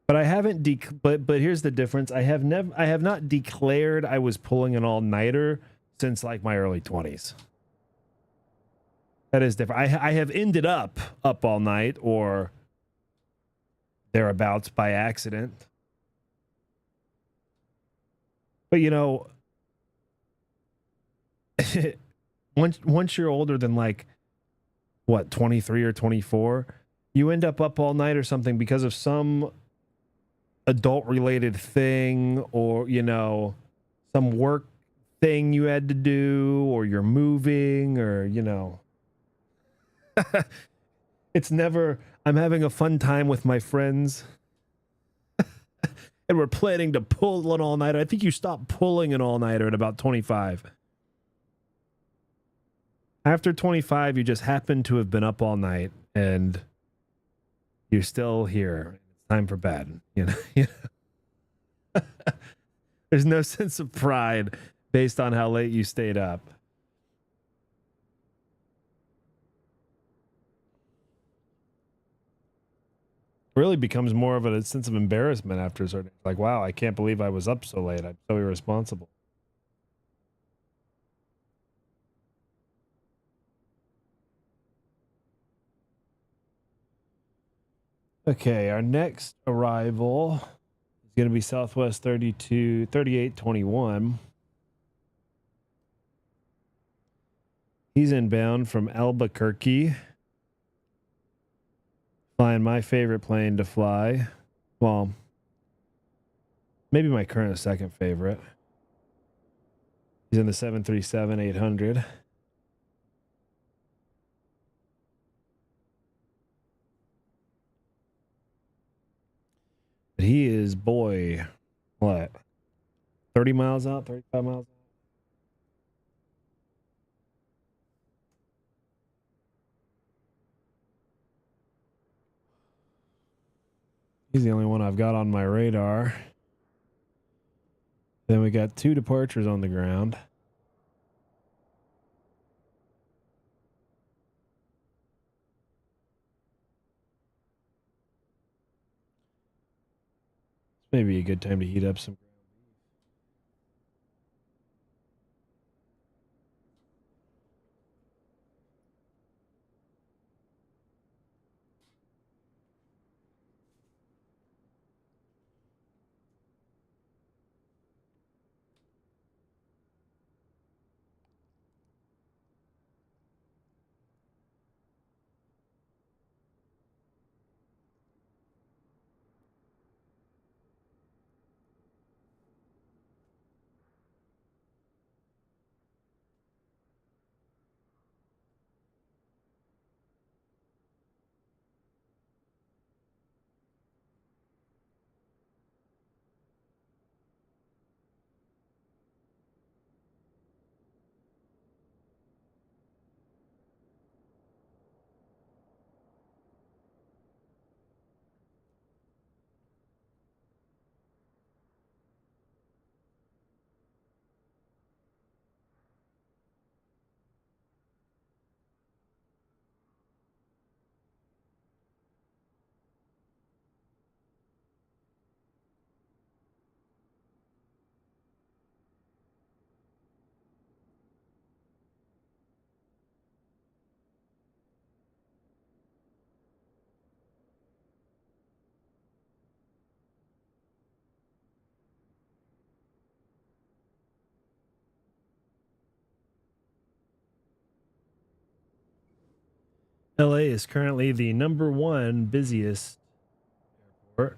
A: But I haven't but here's the difference. I have not declared I was pulling an all-nighter since like my early 20s. That is different. I have ended up all night or thereabouts by accident. But you know, once you're older than like what, 23 or 24, you end up all night or something because of some adult related thing, or you know, some work thing you had to do, or you're moving, or you know. It's never I'm having a fun time with my friends and we're planning to pull an all-nighter. I think you stop pulling an all-nighter at about 25. After 25, you just happen to have been up all night and you're still here. It's time for bed. You know? There's no sense of pride based on how late you stayed up. Really becomes more of a sense of embarrassment after a certain, like, wow, I can't believe I was up so late. I'm so irresponsible. Okay, our next arrival is going to be Southwest 3821. He's inbound from Albuquerque. Flying my favorite plane to fly. Well, maybe my current second favorite. He's in the 737-800. But he is, boy, what? 30 miles out, 35 miles out? He's the only one I've got on my radar. Then we got 2 departures on the ground. This may be a good time to heat up some. LA is currently the #1 busiest airport.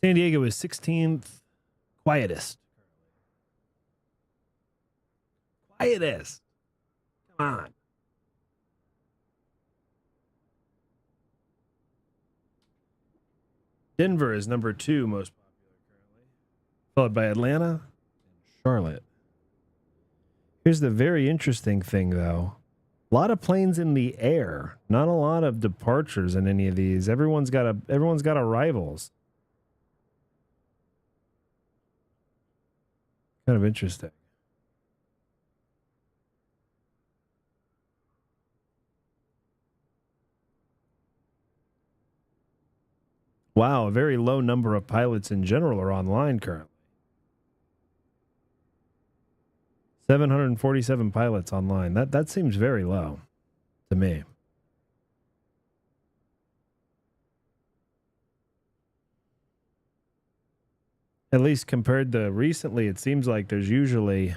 A: San Diego is 16th quietest. Quietest. Come on. Denver is #2 most popular currently, followed by Atlanta and Charlotte. Here's the very interesting thing, though. A lot of planes in the air, not a lot of departures in any of these. Everyone's got arrivals. Kind of interesting. Wow, a very low number of pilots in general are online currently. 747 pilots online. That seems very low to me. At least compared to recently, it seems like there's usually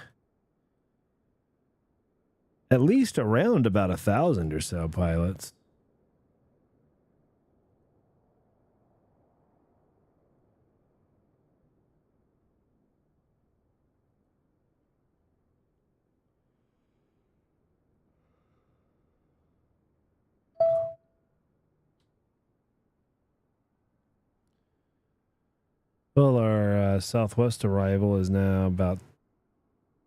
A: at least around about 1,000 or so pilots. Well, our southwest arrival is now about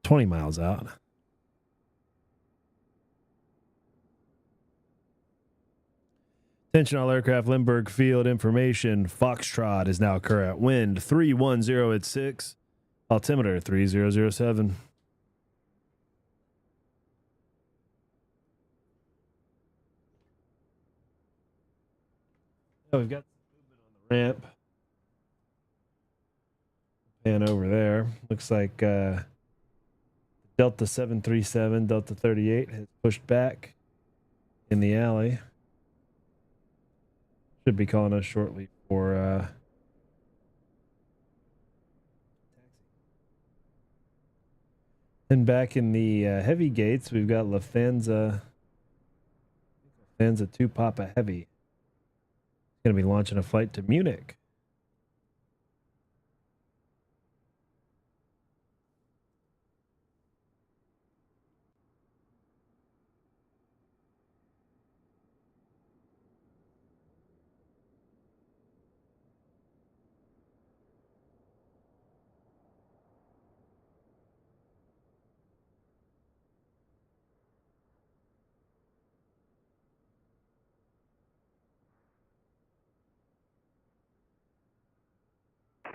A: 20 miles out. Attention all aircraft, Lindbergh Field information. Foxtrot is now current. Wind 310 at 6. Altimeter 3007. Oh, we've got some movement on the ramp. Pan over there. Looks like Delta 737, Delta 38 has pushed back in the alley. Should be calling us shortly for taxi. And back in the heavy gates, we've got Lufthansa 2 Papa Heavy. Going to be launching a flight to Munich.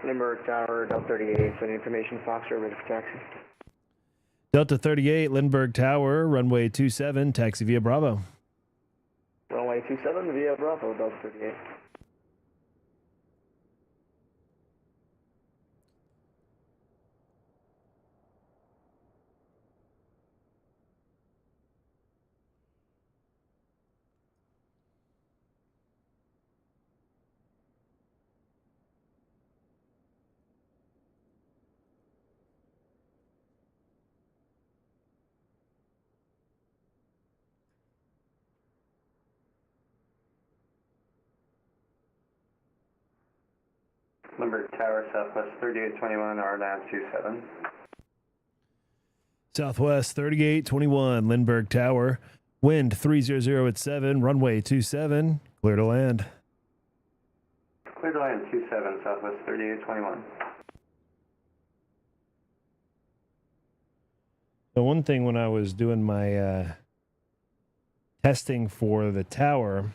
I: Lindbergh Tower, Delta 38, sending information, Foxtrot, ready for taxi.
A: Delta 38, Lindbergh Tower, runway 27, taxi via Bravo.
I: Runway 27 via Bravo, Delta 38.
E: Lindbergh Tower, Southwest 3821, RNAV 27.
A: Southwest 3821, Lindbergh Tower. Wind 300 at 7, runway 27, clear to land.
E: Clear to land 27, Southwest 3821.
A: So one thing when I was doing my testing for the tower,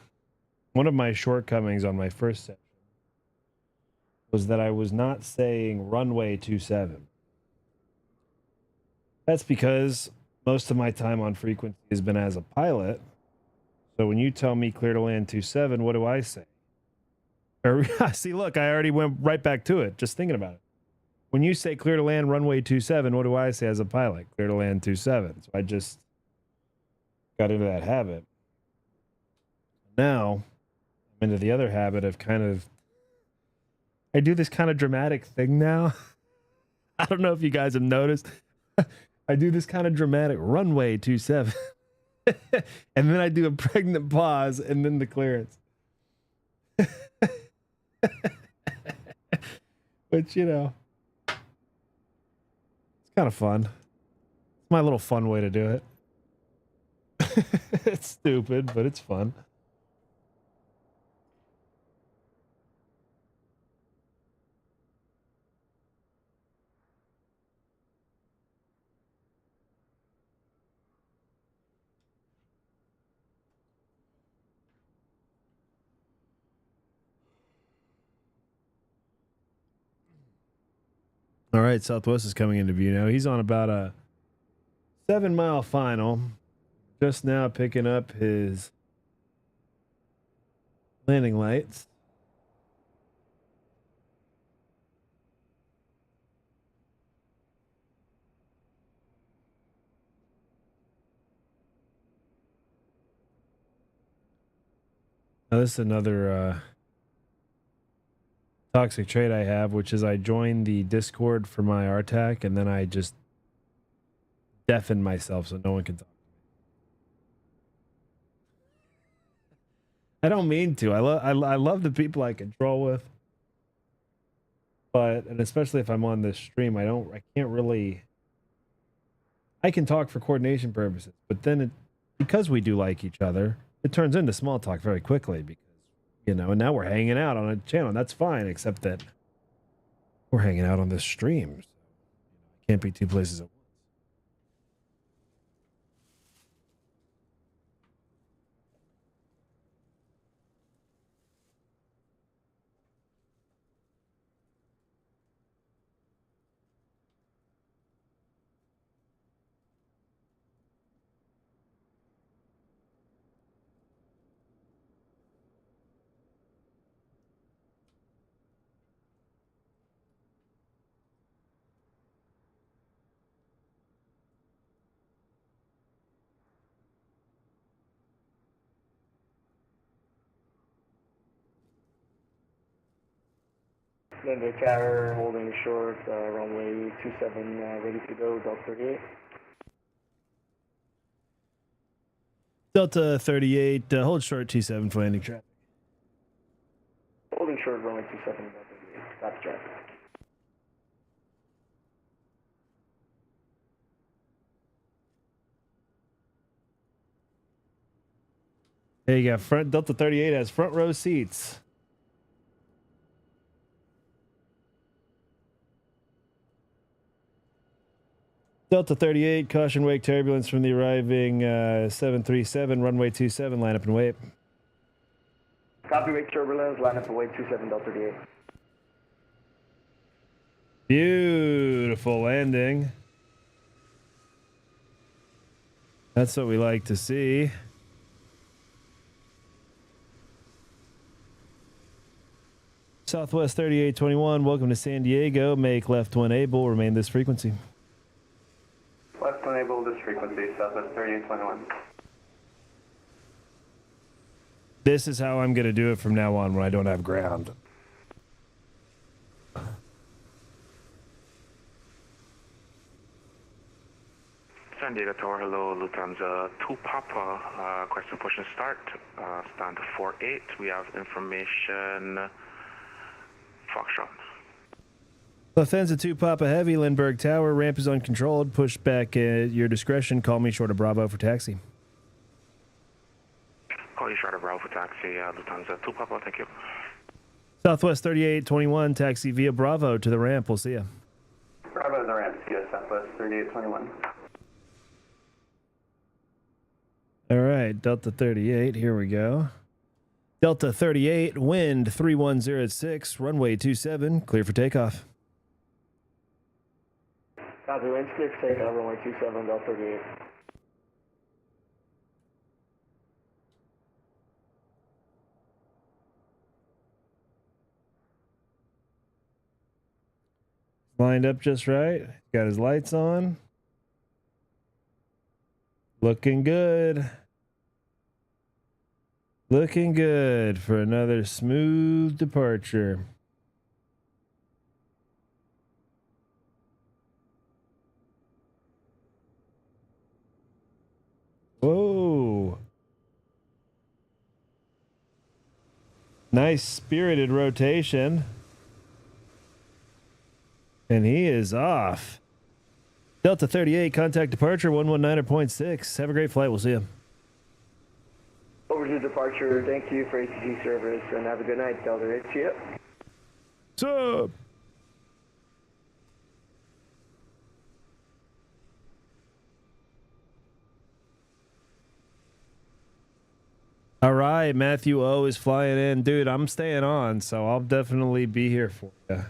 A: one of my shortcomings on my first session was that I was not saying runway 27. That's because most of my time on frequency has been as a pilot. So when you tell me clear to land 27, what do I say? Or see, look, I already went right back to it, just thinking about it. When you say clear to land runway 27, what do I say as a pilot? Clear to land 27. So I just got into that habit. Now I'm into the other habit of I do this kind of dramatic thing now. I don't know if you guys have noticed. I do this kind of dramatic runway 27. And then I do a pregnant pause and then the clearance. Which, you know, it's kind of fun. It's my little fun way to do it. It's stupid, but it's fun. All right, Southwest is coming into view now. He's on about a 7-mile final. Just now picking up his landing lights. Now, this is another toxic trait I have, which is I join the Discord for my RTAC and then I just deafen myself so no one can talk. I don't mean to. I love the people I control with, but and especially if I'm on this stream, I can't really. I can talk for coordination purposes, but then because we do like each other, it turns into small talk very quickly because and now we're hanging out on a channel. And that's fine, except that we're hanging out on this stream. So, can't be two places at once.
I: Lindbergh Tower, holding short, runway 27, ready to go, Delta 38.
A: Delta 38, hold short 27 for landing traffic.
I: Holding short, runway 27, Delta 38, stop traffic.
A: There you go. Delta 38 has front row seats. Delta 38, caution wake turbulence from the arriving 737, runway 27, line up and wait.
I: Copy, wake turbulence, line up and wait 27, Delta 38.
A: Beautiful landing. That's what we like to see. Southwest 3821, welcome to San Diego. Make left 1 able, remain this frequency.
E: Left enable this frequency, Southwest 3821.
A: This is how I'm going to do it from now on when I don't have ground.
B: San Diego Tower, hello, Lufthansa 2 Papa, question push and start, stand 48, we have information, Foxtrot.
A: Lufthansa 2 Papa Heavy, Lindbergh Tower, ramp is uncontrolled, push back at your discretion, call me short of Bravo for taxi.
B: Call you short of Bravo for taxi, Lufthansa 2 Papa, thank you.
A: Southwest 3821, taxi via Bravo to the ramp, we'll see you.
E: Bravo to the ramp, see you, Southwest 3821.
A: All right, Delta 38, here we go. Delta 38, wind 3106, runway 27, clear for takeoff.
I: Copy, wind's clear for takeoff, runway 27, Delta 38.
A: Lined up just right, got his lights on. Looking good. Looking good for another smooth departure. Whoa. Nice spirited rotation. And he is off. Delta 38, contact departure 119.6. Have a great flight. We'll see you.
I: Over to departure, thank you for ATG service, and have a good night, Delta 8. See ya.
A: Sup? All right, Matthew O is flying in. Dude, I'm staying on, so I'll definitely be here for you.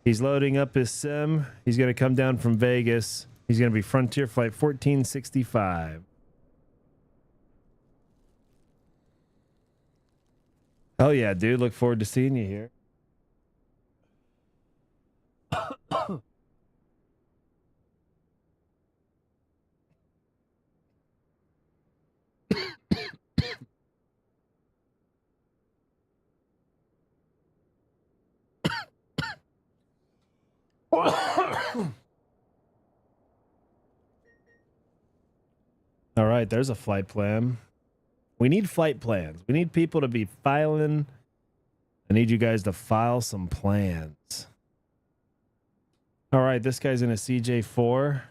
A: He's loading up his sim. He's going to come down from Vegas. He's going to be Frontier Flight 1465. Oh, yeah, dude. Look forward to seeing you here. All right, there's a flight plan. We need flight plans. We need people to be filing. I need you guys to file some plans. All right, this guy's in a CJ4.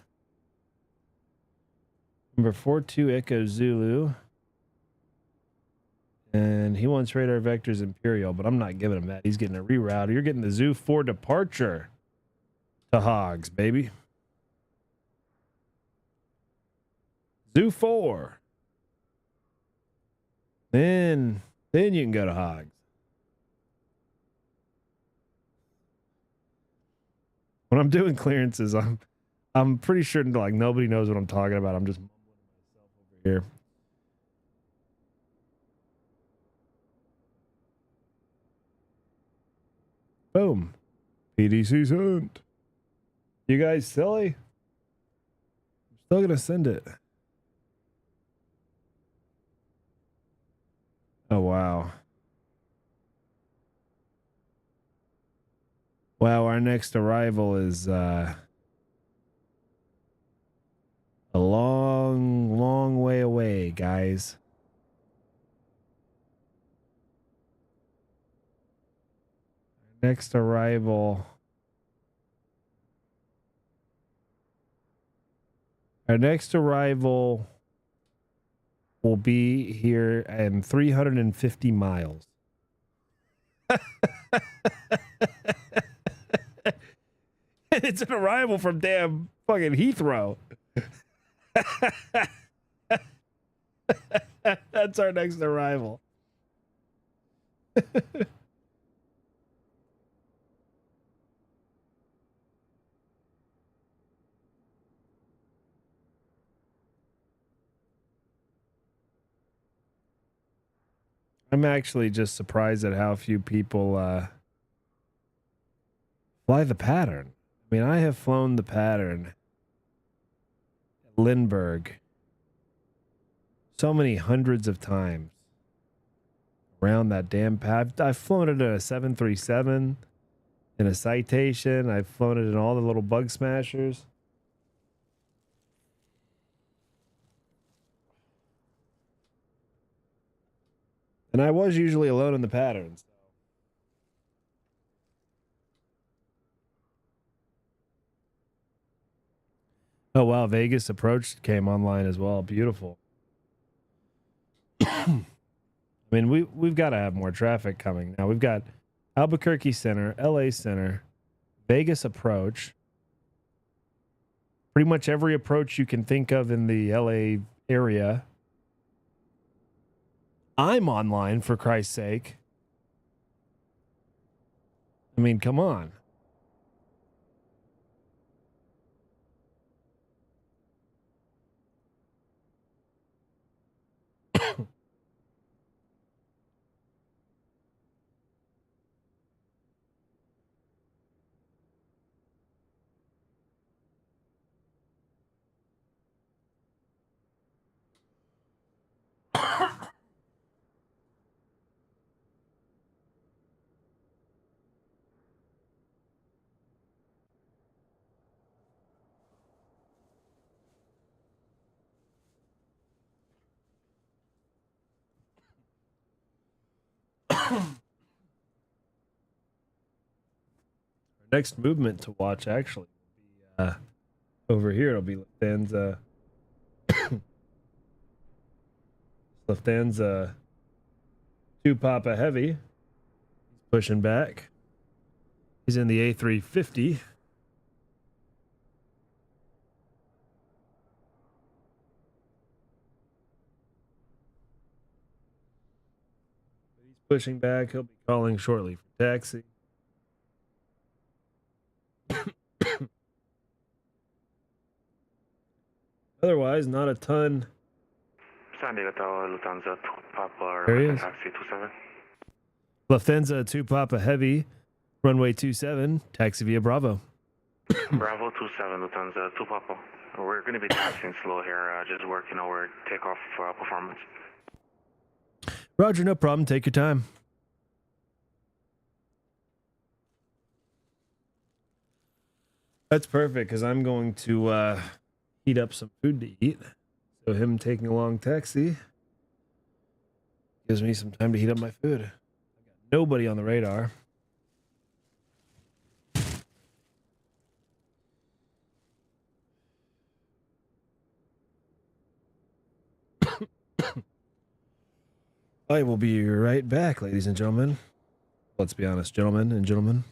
A: Number 42 Echo Zulu. And he wants radar vectors Imperial, but I'm not giving him that. He's getting a reroute. You're getting the Zoo 4 departure to Hogs, baby. Zoo 4. Then you can go to Hogs. When I'm doing clearances, I'm pretty sure like nobody knows what I'm talking about. I'm just mumbling to myself over here. Boom. PDC sent. You guys silly? I'm still gonna send it. Oh wow. Wow, our next arrival is a long, long way away, guys. Next arrival. Our next arrival will be here in 350 miles. It's an arrival from damn fucking Heathrow. That's our next arrival. I'm actually just surprised at how few people fly the pattern. I mean, I have flown the pattern at Lindbergh so many hundreds of times around that damn pad. I've flown it in a 737, in a Citation. I've flown it in all the little bug smashers. And I was usually alone in the patterns. Oh, wow. Vegas Approach came online as well. Beautiful. I mean, we've got to have more traffic coming. Now, we've got Albuquerque Center, LA Center, Vegas Approach. Pretty much every approach you can think of in the LA area. I'm online, for Christ's sake. I mean, come on. Next movement to watch actually will be over here. It'll be Lufthansa. Lufthansa 2 Papa Heavy. He's pushing back. He's in the A350. He's pushing back. He'll be calling shortly for taxi. Otherwise, not a ton.
B: San Diego Tower, Lufthansa 2 Papa,
A: There he
B: request
A: is.
B: taxi 27.
A: Lufthansa 2 Papa Heavy, runway 27, taxi via Bravo.
B: Bravo 27, Lufthansa 2 Papa. We're going to be taxiing slow here, just working our takeoff performance.
A: Roger, no problem. Take your time. That's perfect because I'm going to heat up some food to eat. So him taking a long taxi gives me some time to heat up my food. I got nobody on the radar. I will be right back, ladies and gentlemen. Let's be honest, gentlemen and gentlemen.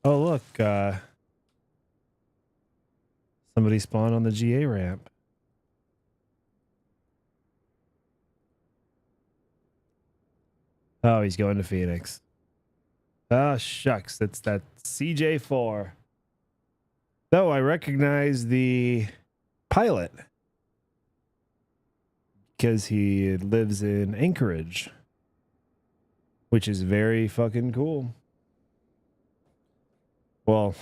A: Oh, look. Somebody spawned on the GA ramp. Oh, he's going to Phoenix. Oh, shucks. It's that CJ4. Though I recognize the pilot because he lives in Anchorage, which is very fucking cool. Well,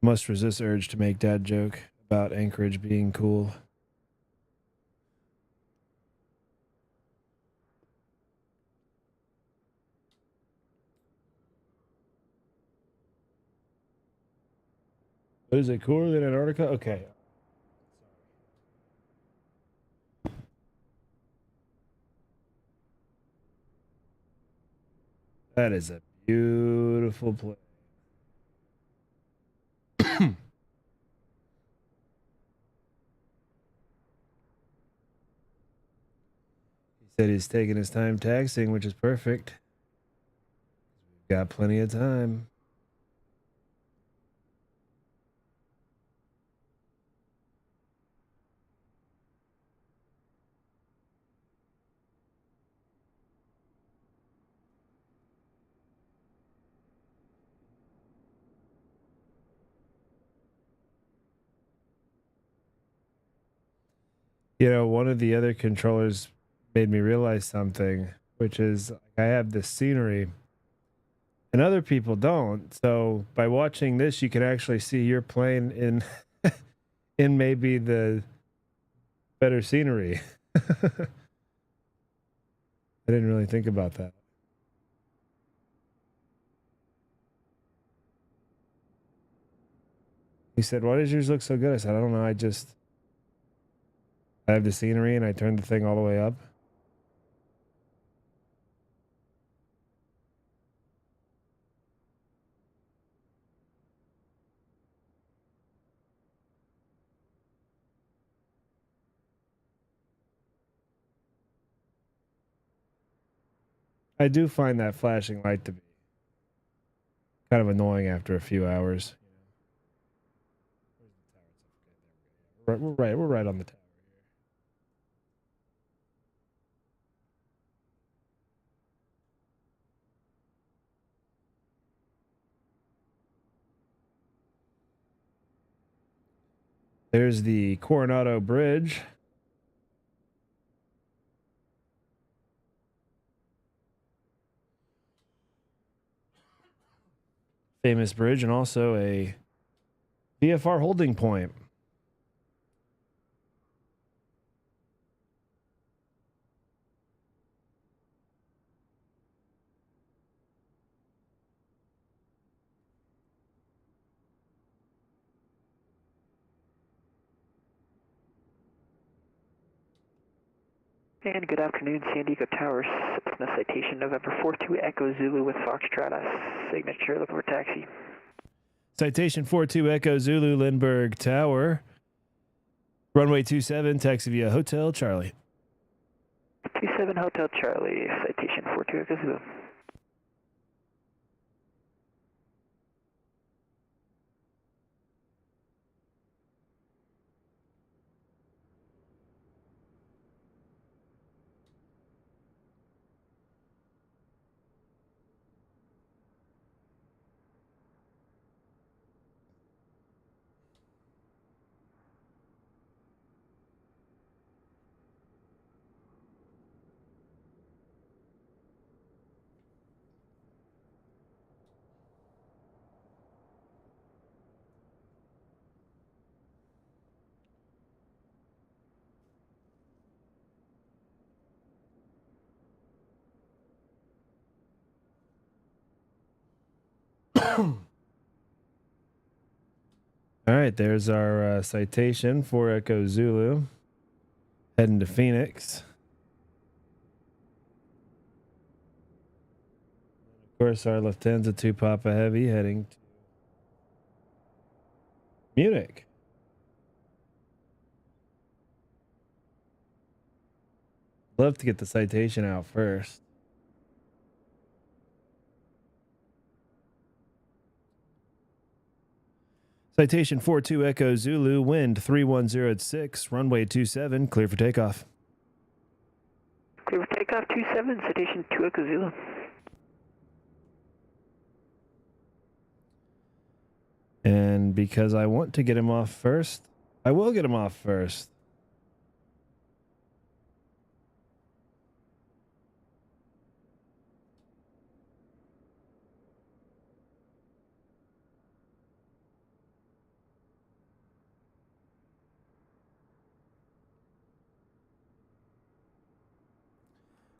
A: must resist urge to make dad joke about Anchorage being cool. What is it, cooler than Antarctica? Okay. That is a beautiful place. He said he's taking his time taxing, which is perfect. We've got plenty of time. You know, one of the other controllers made me realize something, which is I have this scenery and other people don't. So by watching this, you can actually see your plane in in maybe the better scenery. I didn't really think about that. He said, "Why does yours look so good?" I said, "I don't know. I have the scenery and I turned the thing all the way up." I do find that flashing light to be kind of annoying after a few hours. We're right on the tower here. There's the Coronado Bridge. Famous bridge, and also a VFR holding point.
C: And good afternoon, San Diego Towers. It's a citation November 42 Echo Zulu with Foxtrot. Signature, looking for taxi.
A: Citation 42 Echo Zulu Lindbergh Tower. Runway 27, taxi via Hotel Charlie.
C: 27 Hotel Charlie, citation 42 Echo Zulu.
A: All right, there's our citation for Echo Zulu. Heading to Phoenix. Of course, our Lufthansa 2 Papa Heavy heading to Munich. Love to get the citation out first. Citation 42 Echo Zulu, wind 310 at 6, runway 27, clear for takeoff.
C: Clear for takeoff 27, citation 2 Echo Zulu.
A: And because I want to get him off first, I will get him off first.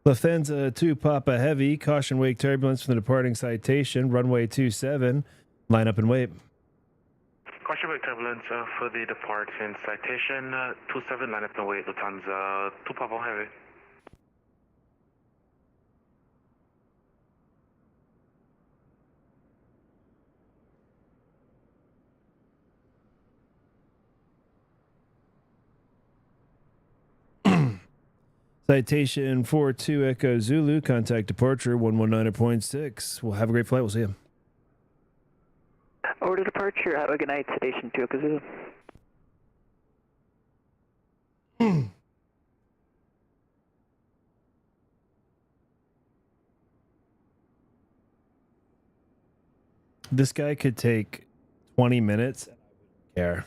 A: Lufthansa 2 Papa Heavy, caution wake turbulence from the departing citation, runway 27, line up and wait.
B: Caution wake turbulence for the departing citation, 27, line up and wait, Lufthansa 2 Papa Heavy.
A: Citation 42 Echo Zulu, contact departure 119.6. We'll have a great flight. We'll see you.
C: Over to departure. Have a good night, citation 2 Echo Zulu.
A: This guy could take 20 minutes. I wouldn't care.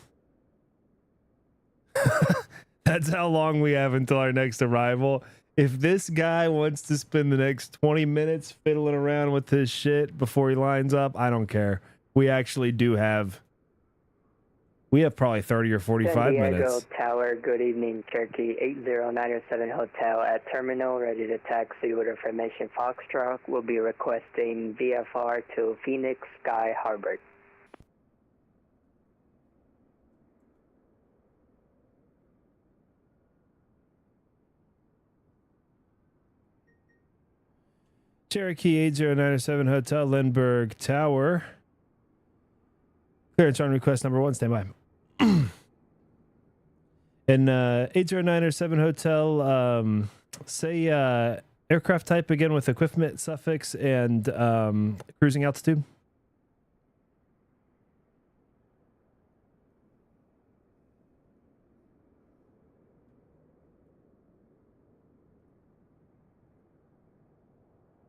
A: That's how long we have until our next arrival. if this guy wants to spend the next 20 minutes fiddling around with his shit before he lines up, I don't care. We actually do have. We have probably 30 or 45
C: San Diego
A: minutes.
C: Tower, good evening, Turkey 8097 Hotel at Terminal, ready to taxi with information Foxtrot. Will be requesting VFR to Phoenix Sky Harbor.
A: Cherokee 8097 Hotel, Lindbergh Tower. Clearance on request number 1, stand by. And 8097 Hotel, say aircraft type again with equipment suffix and cruising altitude.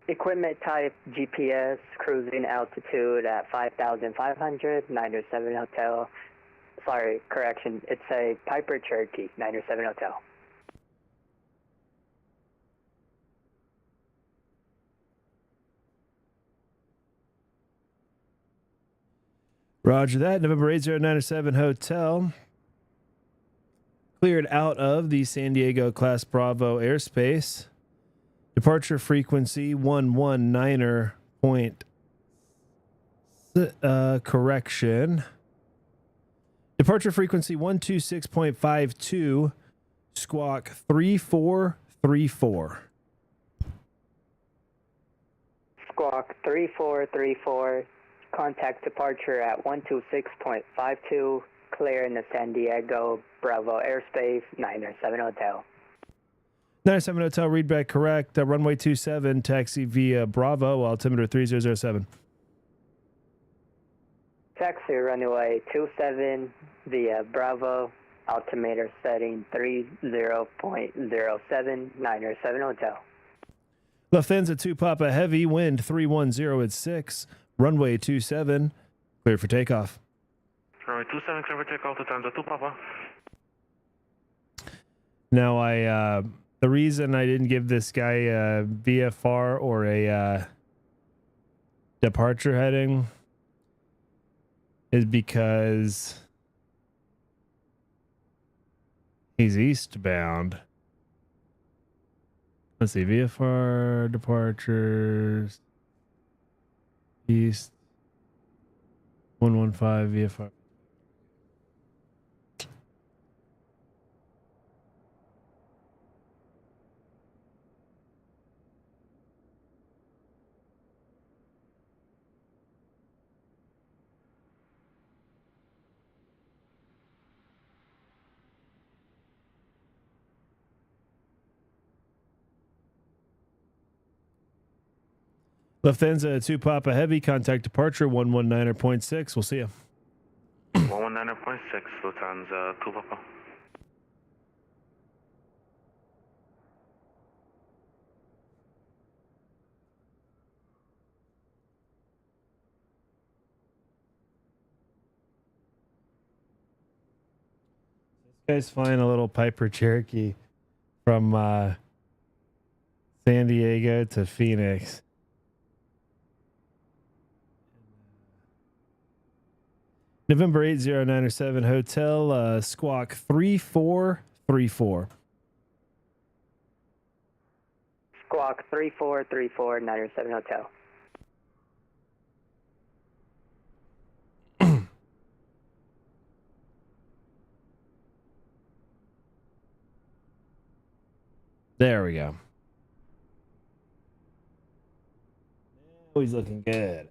C: Equipment type GPS, cruising altitude at 5,500, 907 Hotel. Sorry, correction, it's a Piper Cherokee, 907 Hotel.
A: Roger that. November 8097 Hotel. Cleared out of the San Diego Class Bravo airspace. Departure frequency 119er point. Correction. Departure frequency 126.52. Squawk 3434.
C: Squawk 3434. Contact departure at 126.52. Clear in the San Diego Bravo airspace, 907 Hotel.
A: 97 Hotel, readback correct. Runway 27, taxi via Bravo, altimeter 3007.
C: Taxi runway 27 via Bravo, altimeter setting 30.07, 907 Hotel.
A: Lufthansa 2 Papa Heavy, wind 310 at 6, runway 27, clear for takeoff.
B: Runway 27, clear for takeoff, Lufthansa 2 Papa.
A: Now, the reason I didn't give this guy a VFR or a departure heading is because he's eastbound. Let's see, VFR departures east 115 VFR. Lufthansa 2 Papa Heavy, contact departure 119.6. We'll see you.
B: 119.6, Lufthansa 2 Papa.
A: This guy's flying a little Piper Cherokee from San Diego to Phoenix. November 8097 Hotel, squawk 3434.
C: Squawk 3434, 907 Hotel.
A: There we go. Oh, he's looking good.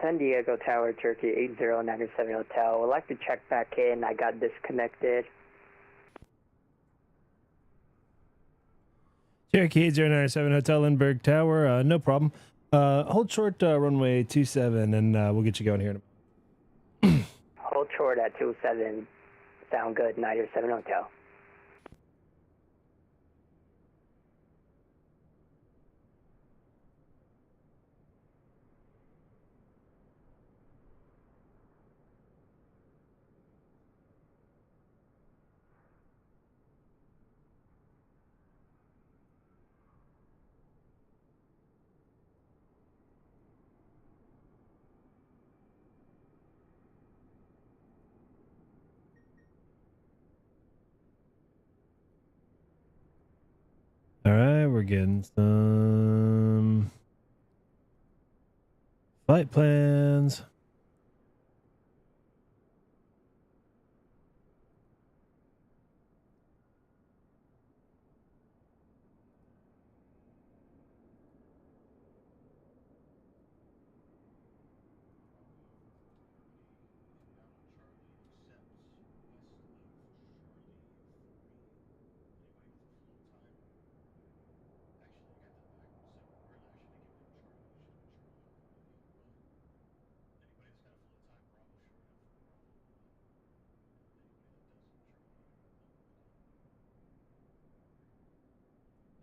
C: San Diego Tower, Turkey 8097 Hotel. Would like to check back in. I got disconnected.
A: Cherokee 8097 Hotel Lindbergh Tower. No problem. Hold short runway 27 and we'll get you going here in a moment.
C: Hold short at 27. Sound good, 97 Hotel.
A: All right, we're getting some flight plans.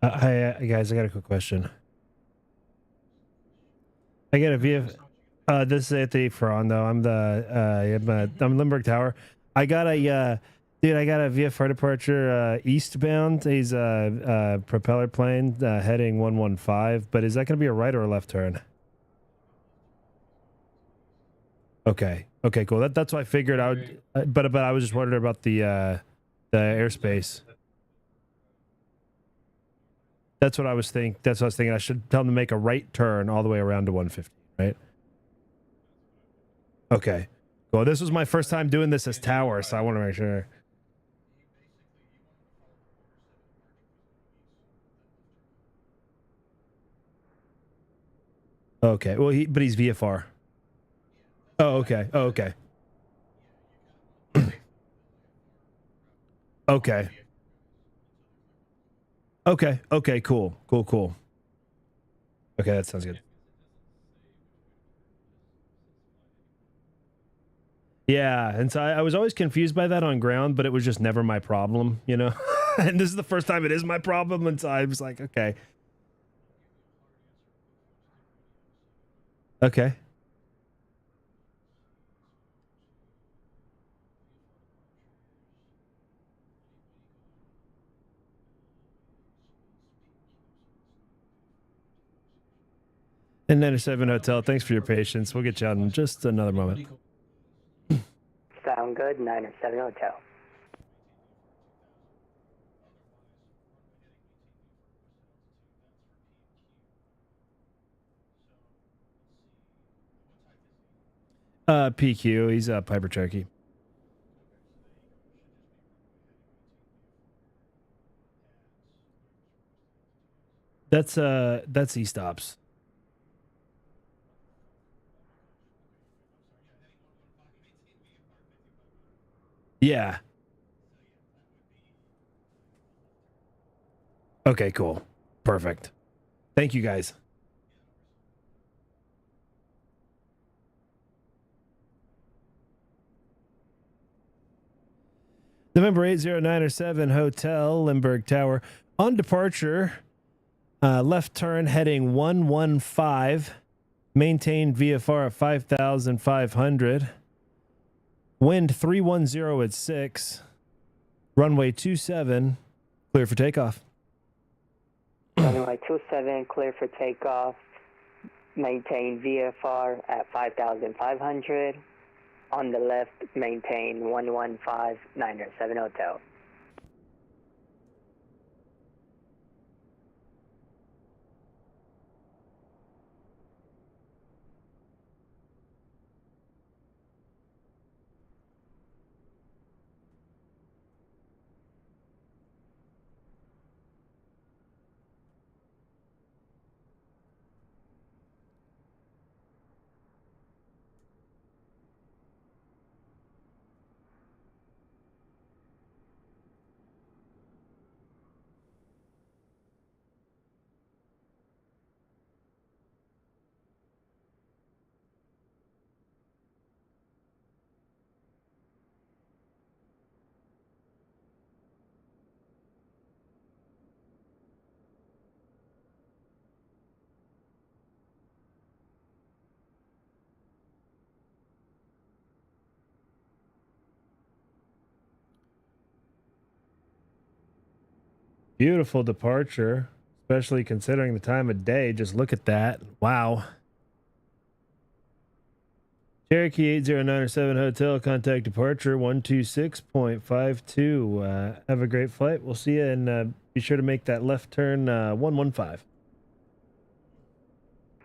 A: Hi, guys, I got a quick question. I got a VF. This is Anthony Ferron, though. I'm I'm Lindbergh Tower. I got a dude. I got a VFR departure eastbound. He's a propeller plane heading 115. But is that going to be a right or a left turn? Okay. Okay. Cool. That's what I figured. I would. But I was just wondering about the airspace. That's what I was thinking. That's what I was thinking. I should tell them to make a right turn all the way around to 150, right? Okay. Well, this was my first time doing this as tower, so I want to make sure. Okay. Well, but he's VFR. Oh, okay. Oh, okay. Okay. Okay. Okay. Cool. Cool. Cool. Okay, that sounds good. Yeah, and so I was always confused by that on ground, but it was just never my problem, you know? And this is the first time it is my problem, and so I was like, okay. Okay. And 97 Hotel, thanks for your patience. We'll get you out in just another moment.
C: Sound good, 97 Hotel.
A: PQ, he's Piper Cherokee. That's E-stops. Yeah. Okay, cool. Perfect. Thank you, guys. November 8097 Hotel, Lindbergh Tower. On departure, left turn heading 115. Maintain VFR at 5,500. Wind 310 at 6. Runway 27. Clear for takeoff.
C: Runway 27, clear for takeoff. Maintain VFR at 5,500. On the left, maintain 11597 Hotel.
A: Beautiful departure, especially considering the time of day. Just look at that. Wow. Cherokee 8097 Hotel, contact departure 126.52. Have a great flight. We'll see you, and be sure to make that left turn 115.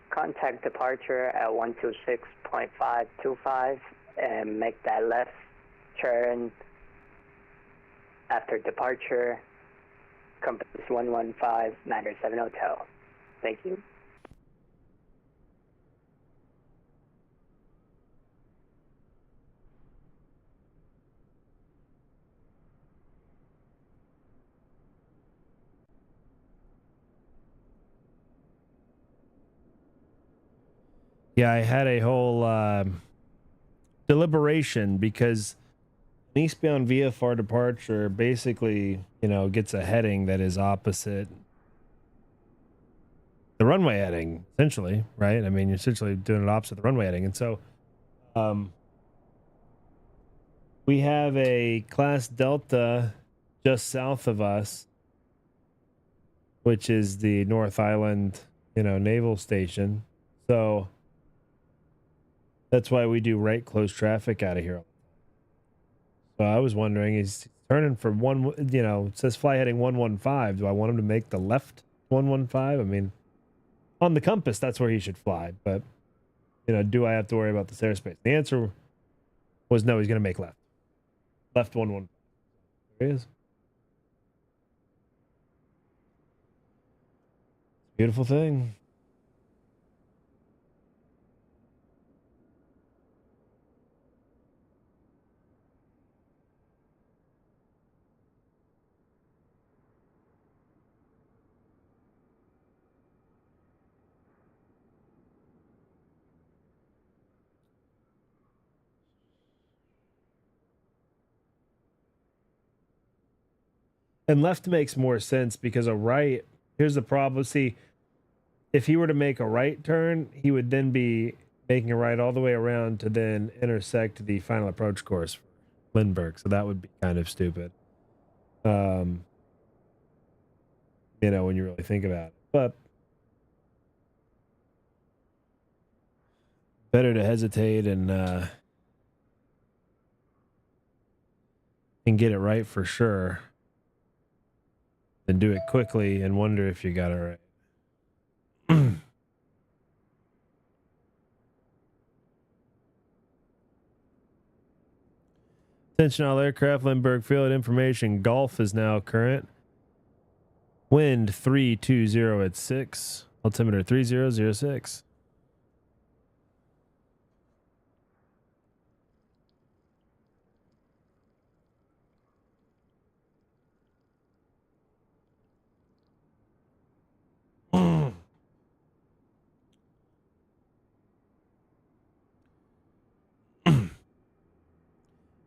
C: Contact departure at 126.525 and make that left turn after departure. Compass 115-907 Hotel. Thank you.
A: Yeah, I had a whole deliberation because an eastbound VFR departure basically, you know, gets a heading that is opposite the runway heading, essentially, right? I mean, you're essentially doing it opposite the runway heading. And so we have a Class Delta just south of us, which is the North Island, you know, Naval Station. So that's why we do right close traffic out of here. So I was wondering, he's turning for one, you know, it says fly heading 115. Do I want him to make the left 115? I mean, on the compass, that's where he should fly. But, you know, do I have to worry about this airspace? The answer was no, he's going to make left. Left 115. There he is. Beautiful thing. And left makes more sense because a right, here's the problem. See, if he were to make a right turn, he would then be making a right all the way around to then intersect the final approach course for Lindbergh. So that would be kind of stupid. You know, when you really think about it. But better to hesitate and get it right for sure than do it quickly and wonder if you got it right. Attention all aircraft, Lindbergh field information. Golf is now current. Wind 320 at 6. Altimeter 3006.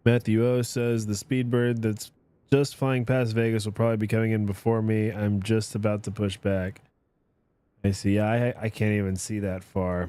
A: Matthew O says the Speedbird that's just flying past Vegas will probably be coming in before me. I'm just about to push back. I see. Yeah, I can't even see that far.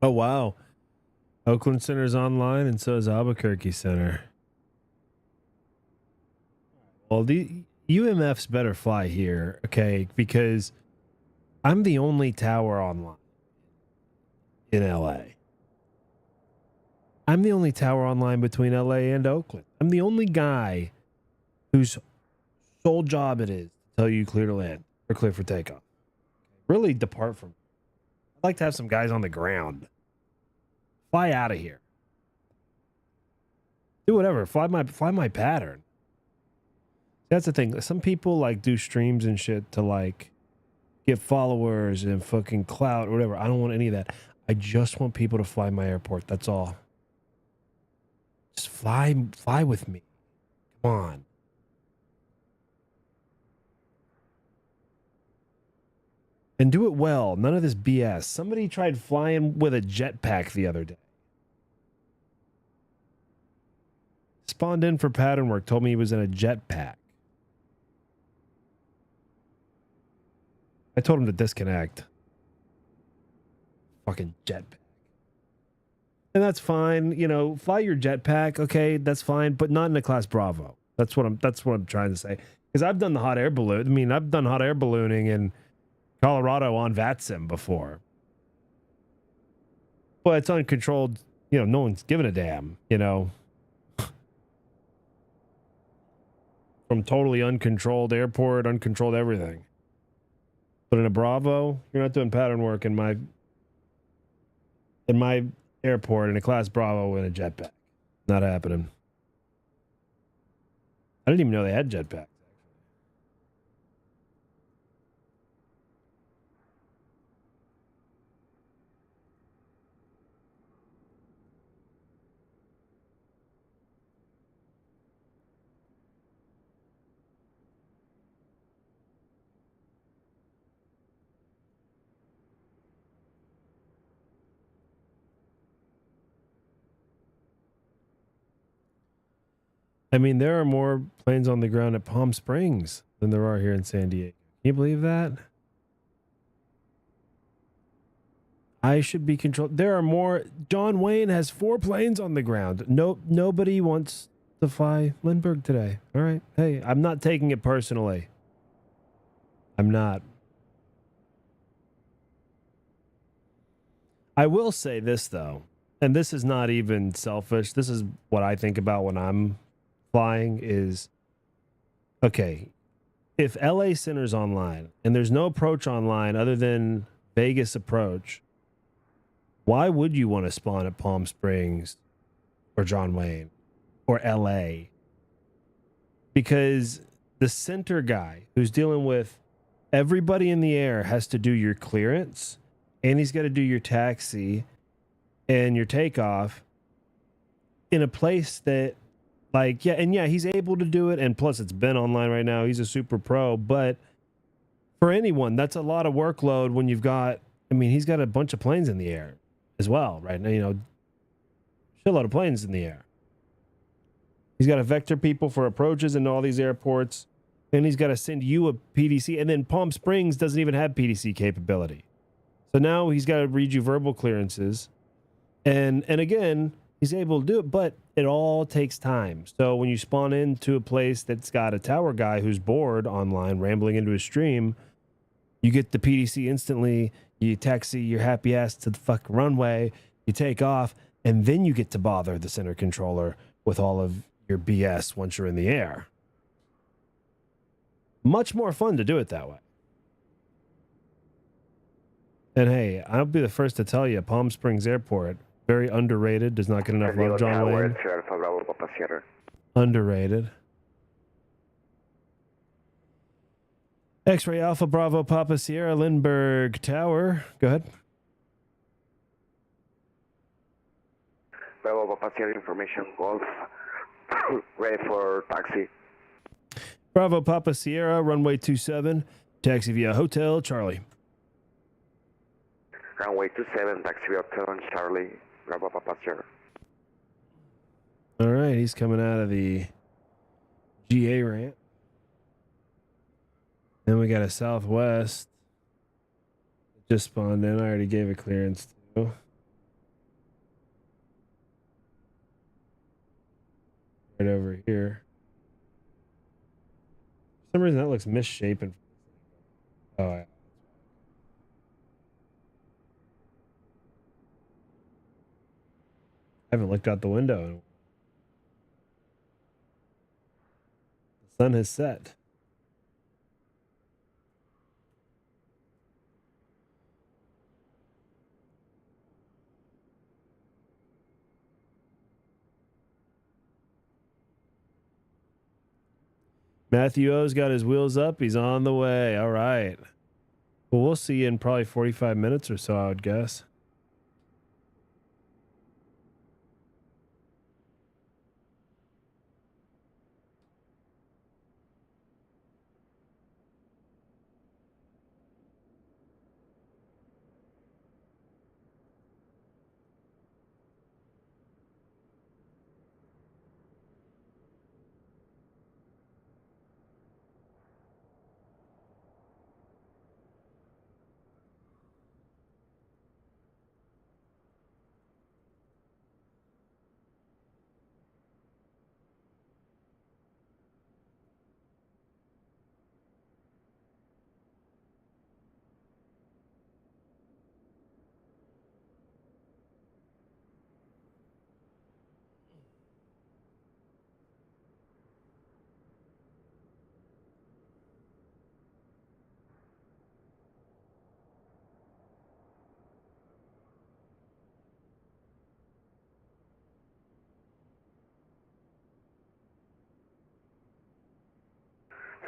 A: Oh, wow. Oakland Center's online, and so is Albuquerque Center. Well, the UMFs better fly here, okay? Because I'm the only tower online in LA. I'm the only tower online between LA and Oakland. I'm the only guy whose sole job it is to tell you clear to land or clear for takeoff. Really depart from. I'd like to have some guys on the ground. Fly out of here. Do whatever. Fly my pattern. That's the thing. Some people like do streams and shit to like get followers and fucking clout or whatever. I don't want any of that. I just want people to fly my airport. That's all. Just fly with me. Come on. And do it well. None of this BS. Somebody tried flying with a jetpack the other day. Spawned in for pattern work. Told me he was in a jetpack. I told him to disconnect. Fucking jetpack. And that's fine. You know, fly your jetpack. Okay, that's fine. But not in a class Bravo. That's what I'm trying to say. Because I've done the hot air balloon. I mean, I've done hot air ballooning in Colorado on VATSIM before. But it's uncontrolled. You know, no one's giving a damn, you know. From totally uncontrolled airport, uncontrolled everything. But in a Bravo, you're not doing pattern work in my airport in a class Bravo in a jetpack. Not happening. I didn't even know they had jetpacks. I mean, there are more planes on the ground at Palm Springs than there are here in San Diego. Can you believe that? I should be controlled. There are more. John Wayne has 4 planes on the ground. Nobody wants to fly Lindbergh today. All right. Hey, I'm not taking it personally. I'm not. I will say this, though, and this is not even selfish. This is what I think about when I'm flying is, okay, if LA Center's online and there's no approach online other than Vegas approach, why would you want to spawn at Palm Springs or John Wayne or LA? Because the center guy who's dealing with everybody in the air has to do your clearance, and he's got to do your taxi and your takeoff in a place that, like, yeah, he's able to do it, and plus it's been online right now. He's a super pro, but for anyone, that's a lot of workload when you've got, I mean, he's got a bunch of planes in the air as well, right now, you know, shitload of planes in the air. He's got to vector people for approaches into all these airports, and he's got to send you a PDC, and then Palm Springs doesn't even have PDC capability. So now he's got to read you verbal clearances, and again, he's able to do it, but it all takes time. So when you spawn into a place that's got a tower guy who's bored online, rambling into a stream, you get the PDC instantly, you taxi your happy ass to the fucking runway, you take off, and then you get to bother the center controller with all of your BS once you're in the air. Much more fun to do it that way. And hey, I'll be the first to tell you, Palm Springs Airport, very underrated, does not get enough love, John Wayne. Underrated. X-Ray Alpha Bravo Papa Sierra Lindbergh Tower. Go ahead.
G: Bravo Papa Sierra information, Golf. Ready for taxi.
A: Bravo Papa Sierra, runway 27, taxi via Hotel Charlie.
G: Runway 27, taxi via Hotel Charlie. Bravo Papa Sierra.
A: All right, he's coming out of the GA ramp. Then we got a Southwest. Just spawned in. I already gave a clearance to. Right over here. For some reason that looks misshapen. Oh, yeah. I haven't looked out the window. The sun has set. Matthew O's got his wheels up. He's on the way. All right. Well, we'll see you in probably 45 minutes or so, I would guess.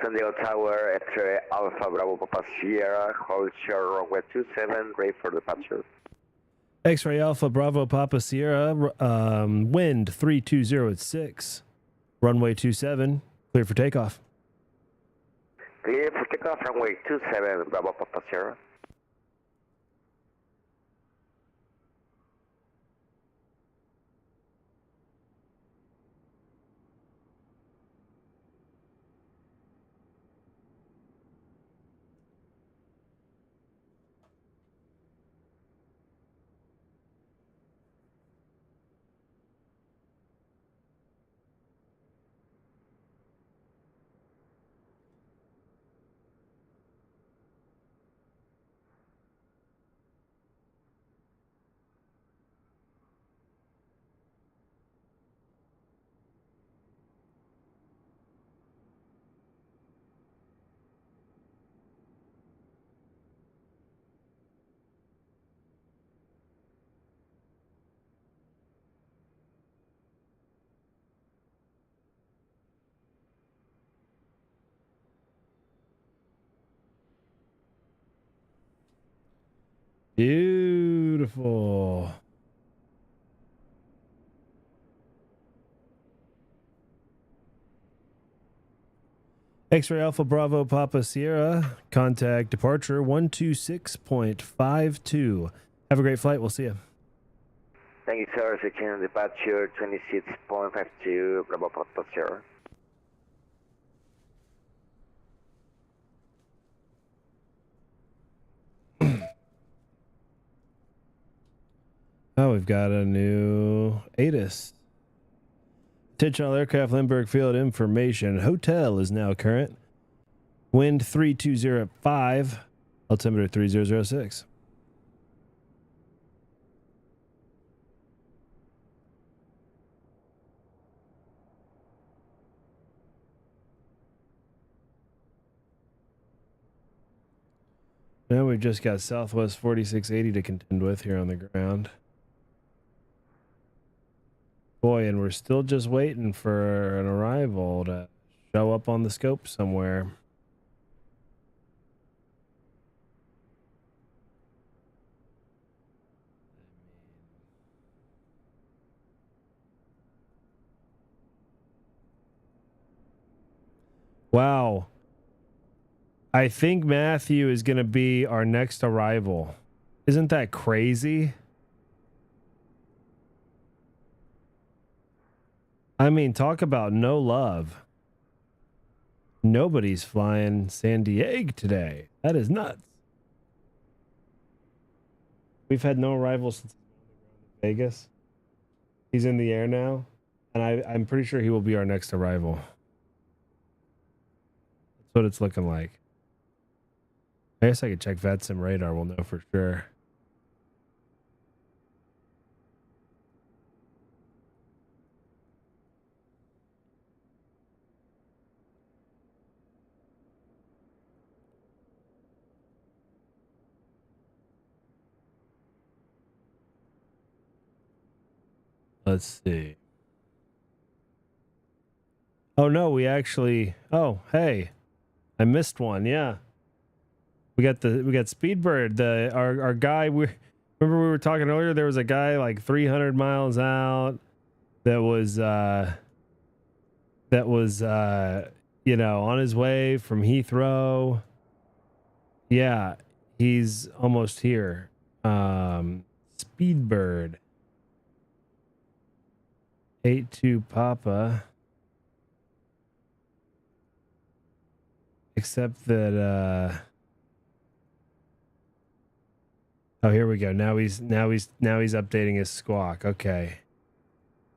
G: San Diego Tower, X-ray Alpha Bravo Papa Sierra, hold short runway 27, ready for departure.
A: X-ray Alpha Bravo Papa Sierra, wind 320 at 6, runway 27, clear for takeoff.
G: Clear for takeoff, runway 27, Bravo Papa Sierra.
A: Beautiful. X-ray Alpha Bravo Papa Sierra, contact departure 126.52. Have a great flight. We'll see you.
G: Thank you, sir. Section departure 26.52, Bravo Papa Sierra.
A: Oh, we've got a new ATIS. Attention all aircraft, Lindbergh field information. Hotel is now current. Wind 320 at 5, altimeter 3006. Now we've just got Southwest 4680 to contend with here on the ground. Boy, and we're still just waiting for an arrival to show up on the scope somewhere. Wow. I think Matthew is going to be our next arrival. Isn't that crazy? I mean, talk about no love. Nobody's flying San Diego today. That is nuts. We've had no arrivals since Vegas. He's in the air now, and I'm pretty sure he will be our next arrival. That's what it's looking like. I guess I could check VATSIM radar. We'll know for sure. Let's see. Oh no, we actually. Oh hey, I missed one. Yeah, we got Speedbird. Our guy. Remember we were talking earlier. There was a guy like 300 miles out that was you know, on his way from Heathrow. Yeah, he's almost here. Speedbird. 82 Papa. Except that oh, here we go. Now he's updating his squawk. Okay.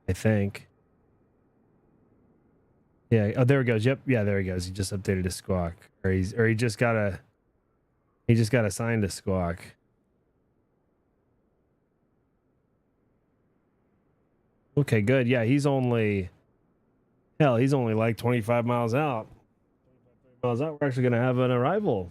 A: I think. Yeah, oh there he goes. Yep, yeah, there he goes. He just updated his squawk. Or he just got assigned a squawk. Okay, good. Yeah, he's only like 25 miles out. 25 miles out. We're actually going to have an arrival.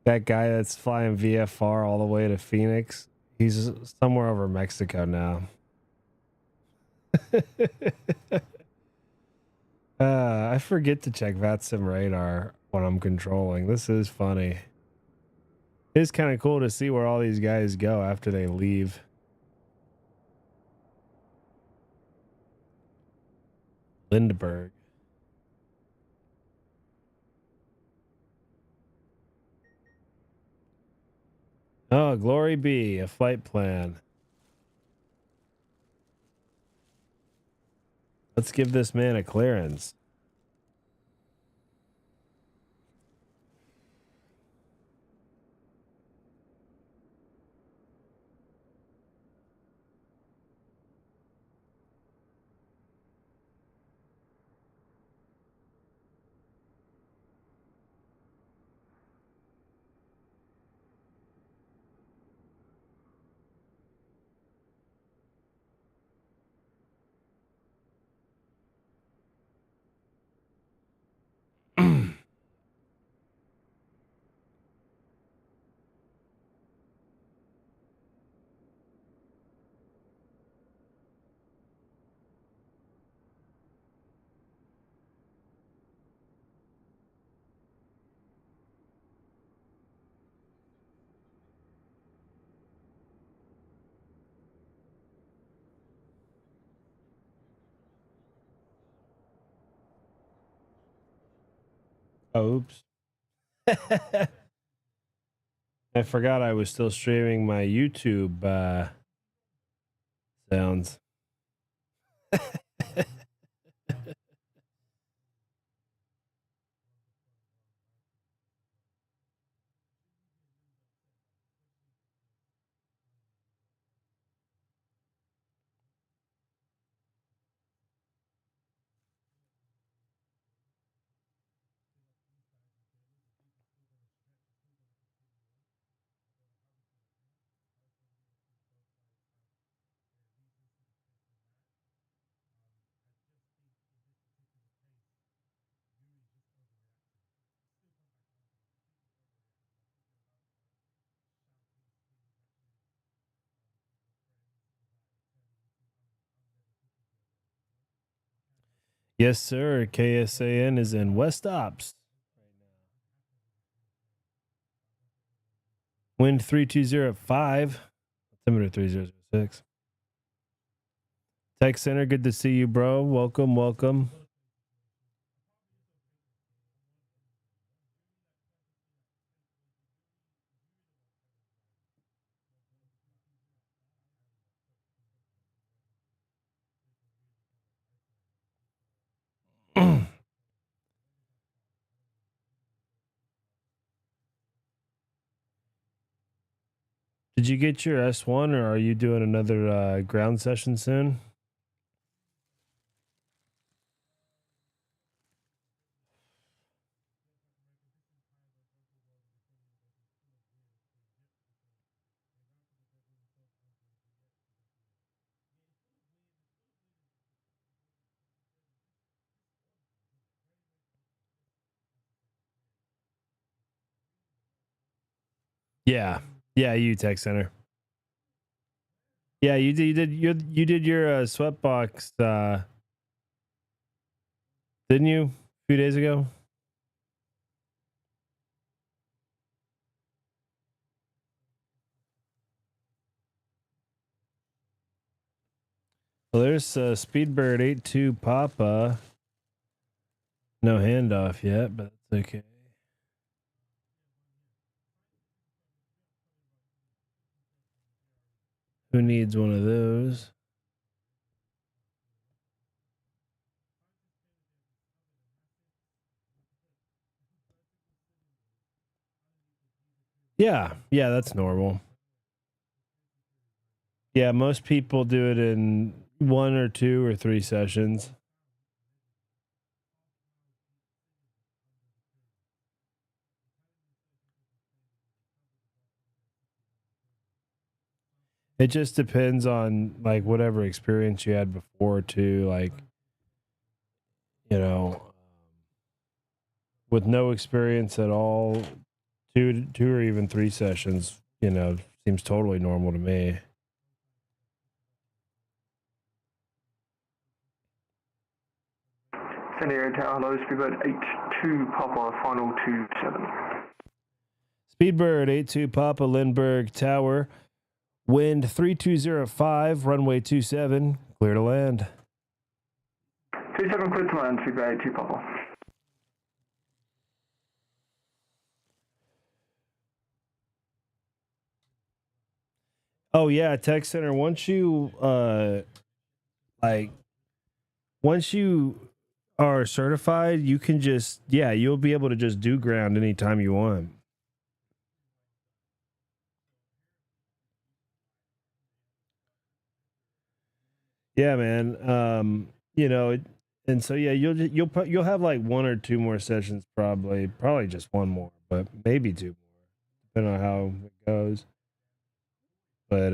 A: That guy that's flying VFR all the way to Phoenix, he's somewhere over Mexico now. I forget to check VATSIM radar when I'm controlling. This is funny. It's kind of cool to see where all these guys go after they leave. Lindbergh. Oh, glory be, a flight plan. Let's give this man a clearance. Oops. I forgot I was still streaming my YouTube sounds. Yes, sir. KSAN is in West Ops. Wind 3205. Altimeter 3006. Tech Center, good to see you, bro. Welcome, welcome. Did you get your S1 or are you doing another ground session soon? Yeah. Yeah, you Tech Center. Yeah, you did your sweatbox didn't you? A few days ago? Well, there's Speedbird 82 Papa. No handoff yet, but that's okay. Who needs one of those? Yeah, that's normal. Yeah, most people do it in 1 or 2 or 3 sessions. It just depends on like whatever experience you had before too. Like, you know, with no experience at all, two or even 3 sessions, you know, seems totally normal to me.
D: San Diego Tower, hello, Speedbird 82 Papa, final 27.
A: Speedbird 82 Papa Lindbergh Tower, wind 3205, runway 27, clear to land.
D: 27 clear to land, Speedbird 82 Papa.
A: Oh yeah, tech center. Once you once you are certified, you can just you'll be able to just do ground anytime you want. Yeah, man. You know, and so yeah, you'll have like 1 or 2 more sessions probably just 1 more, but maybe 2 more, depending on how it goes. But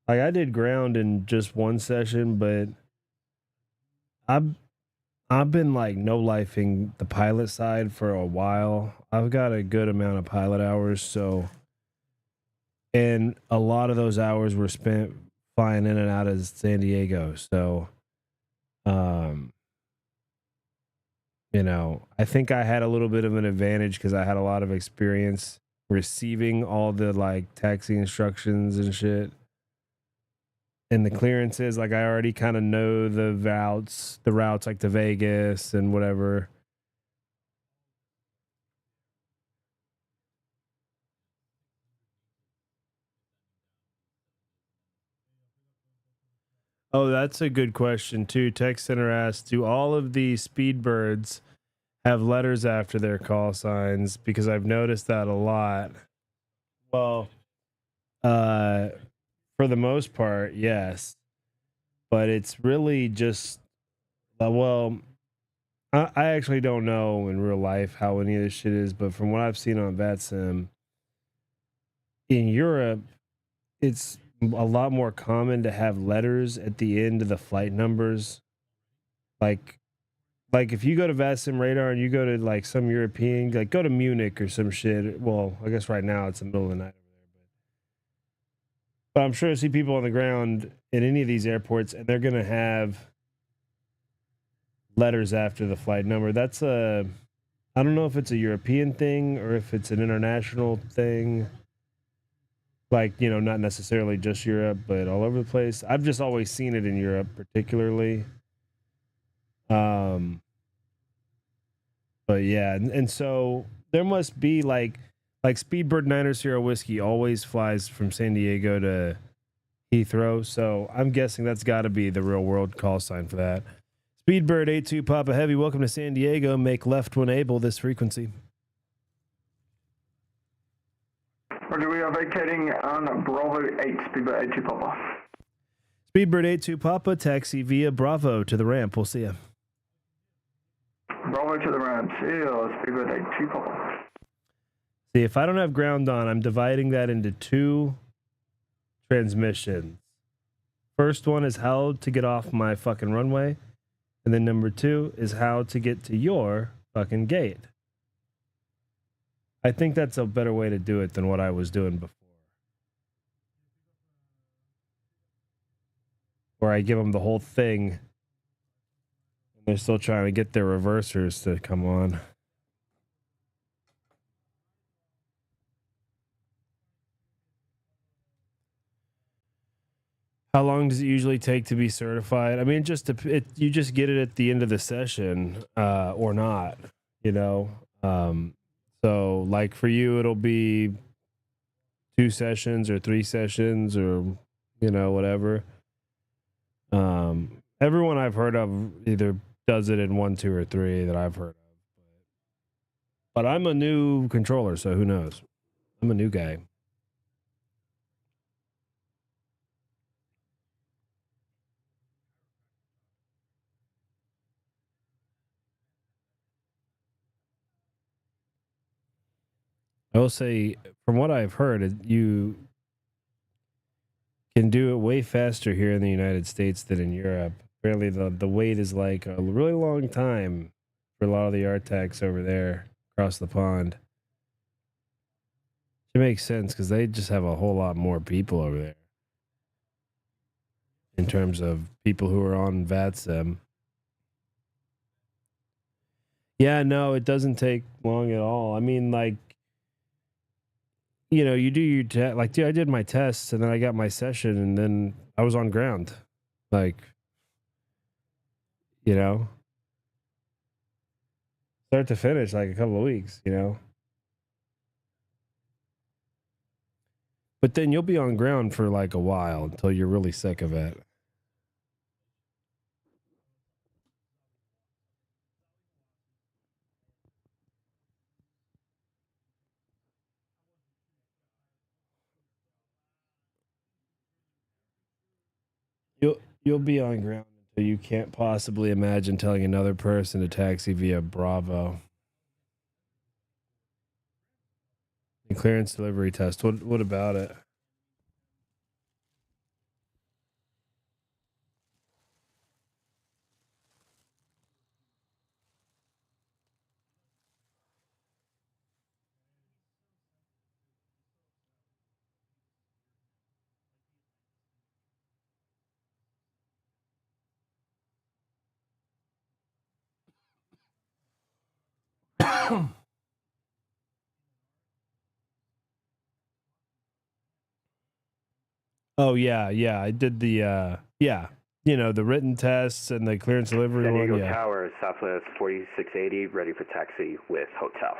A: like I did ground in just 1 session, but I've been like no lifing the pilot side for a while. I've got a good amount of pilot hours, so and a lot of those hours were spent flying in and out of San Diego. So you know, I think I had a little bit of an advantage because I had a lot of experience receiving all the like taxi instructions and shit. And the clearances, like I already kind of know the routes like to Vegas and whatever. Oh, that's a good question too. Tech Center asked, do all of the Speedbirds have letters after their call signs? Because I've noticed that a lot. Well, for the most part, yes. But it's really just, well, I actually don't know in real life how any of this shit is, but from what I've seen on VATSIM, in Europe, it's a lot more common to have letters at the end of the flight numbers. Like if you go to VATSIM radar and you go to like some European, like go to Munich or some shit. Well, I guess right now it's the middle of the night over there, but I'm sure I see people on the ground in any of these airports, and they're gonna have letters after the flight number. That's I don't know if it's a European thing or if it's an international thing. Like, you know, not necessarily just Europe, but all over the place. I've just always seen it in Europe, particularly. But yeah, and so there must be like Speedbird 9 Whiskey always flies from San Diego to Heathrow. So I'm guessing that's got to be the real world call sign for that. Speedbird 82 Papa Heavy, welcome to San Diego. Make left when able this frequency.
D: Roger, we are vacating on Bravo 8, Speedbird 82 Papa.
A: Speedbird 82 Papa, taxi via Bravo to the ramp. We'll see you.
D: Bravo to the ramp, see you, Speedbird 82 Papa.
A: See, if I don't have ground on, I'm dividing that into 2 transmissions. First one is how to get off my fucking runway. And then number 2 is how to get to your fucking gate. I think that's a better way to do it than what I was doing before. Where I give them the whole thing, and they're still trying to get their reversers to come on. How long does it usually take to be certified? I mean, you just get it at the end of the session, or not, you know. So like for you, it'll be 2 sessions or 3 sessions or, you know, whatever. Everyone I've heard of either does it in 1, 2, or 3 that I've heard of. But I'm a new controller, so who knows? I'm a new guy. I will say, from what I've heard, you can do it way faster here in the United States than in Europe. apparently the wait is like a really long time for a lot of the RTACs over there across the pond. It makes sense because they just have a whole lot more people over there in terms of people who are on VATSIM. Yeah, no, it doesn't take long at all. I mean, like, you know, you do your like, dude, I did my tests and then I got my session and then I was on ground, like, you know, start to finish, like a couple of weeks, you know. But then you'll be on ground for like a while until you're really sick of it. You'll be on ground until you can't possibly imagine telling another person to taxi via Bravo. The clearance delivery test. What about it? Oh yeah, yeah. I did the yeah, you know, the written tests and the clearance delivery
G: San Diego
A: one. Yeah.
G: Tower, Southwest 4680, ready for taxi with hotel.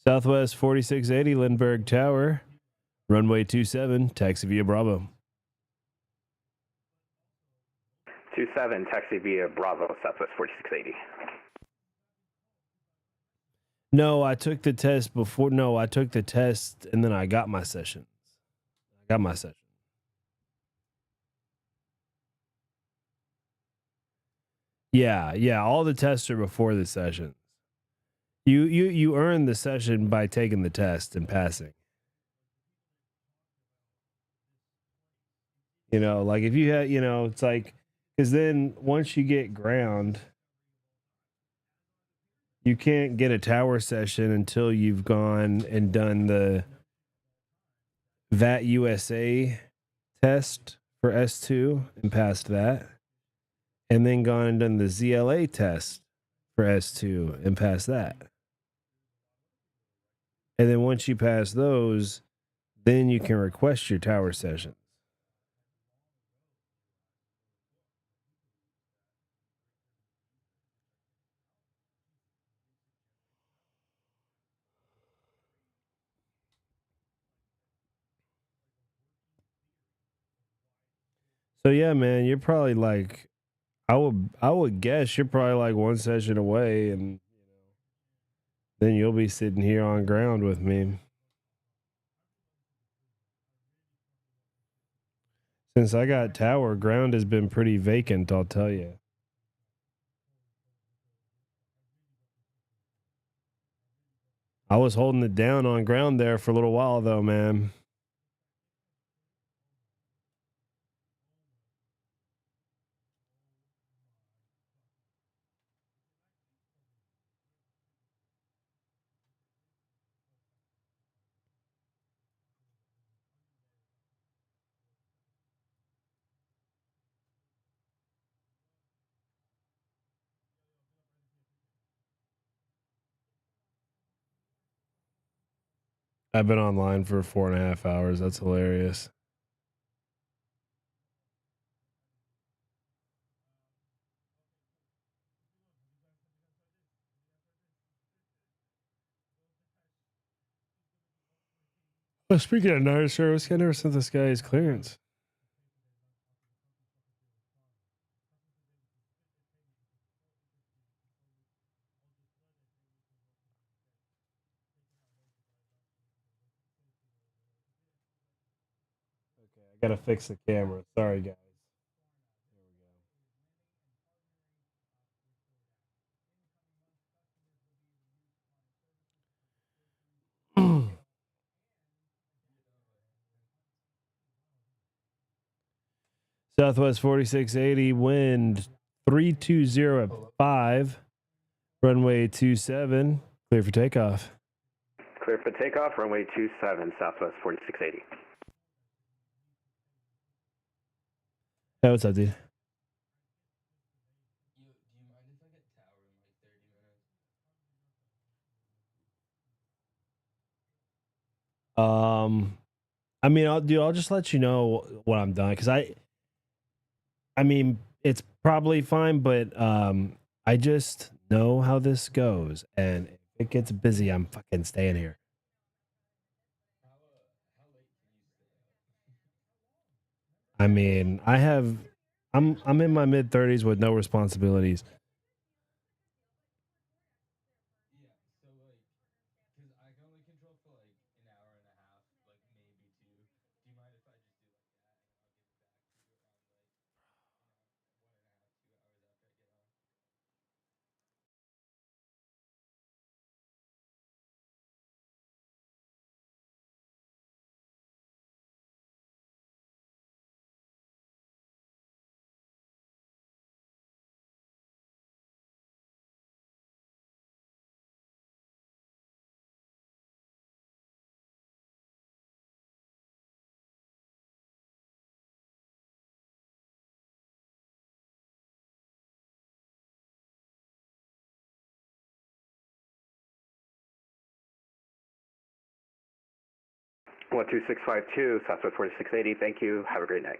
A: Southwest 4680 Lindbergh Tower, runway 27, taxi via Bravo.
G: 27, taxi via Bravo, Southwest 4680.
A: No, I took the test before. No, I took the test and then I got my session. I got my session. Yeah, yeah. All the tests are before the sessions. You earn the session by taking the test and passing. You know, like if you had, you know, it's like, because then once you get ground, you can't get a tower session until you've gone and done the VAT USA test for S2 and passed that, and then gone and done the ZLA test for S2 and passed that. And then once you pass those, then you can request your tower sessions. So yeah, man, you're probably like, I would guess you're probably like one session away, and then you'll be sitting here on ground with me. Since I got tower, ground has been pretty vacant, I'll tell you. I was holding it down on ground there for a little while though, man. I've been online for 4.5 hours. That's hilarious. Well, speaking of night service, I never sent this guy his clearance. Okay, I gotta fix the camera. Sorry, guys. Southwest 4680, wind 320 at 5, runway 27, clear for takeoff.
G: Clear for takeoff, runway 27, Southwest 4680.
A: Hey, what's up, dude? I mean, I'll just let you know when I'm done, because I mean, it's probably fine, but I just know how this goes, and if it gets busy, I'm fucking staying here. I mean, I'm in my mid-30s with no responsibilities.
G: One 2652, Southwest 4680. Thank you. Have a great night.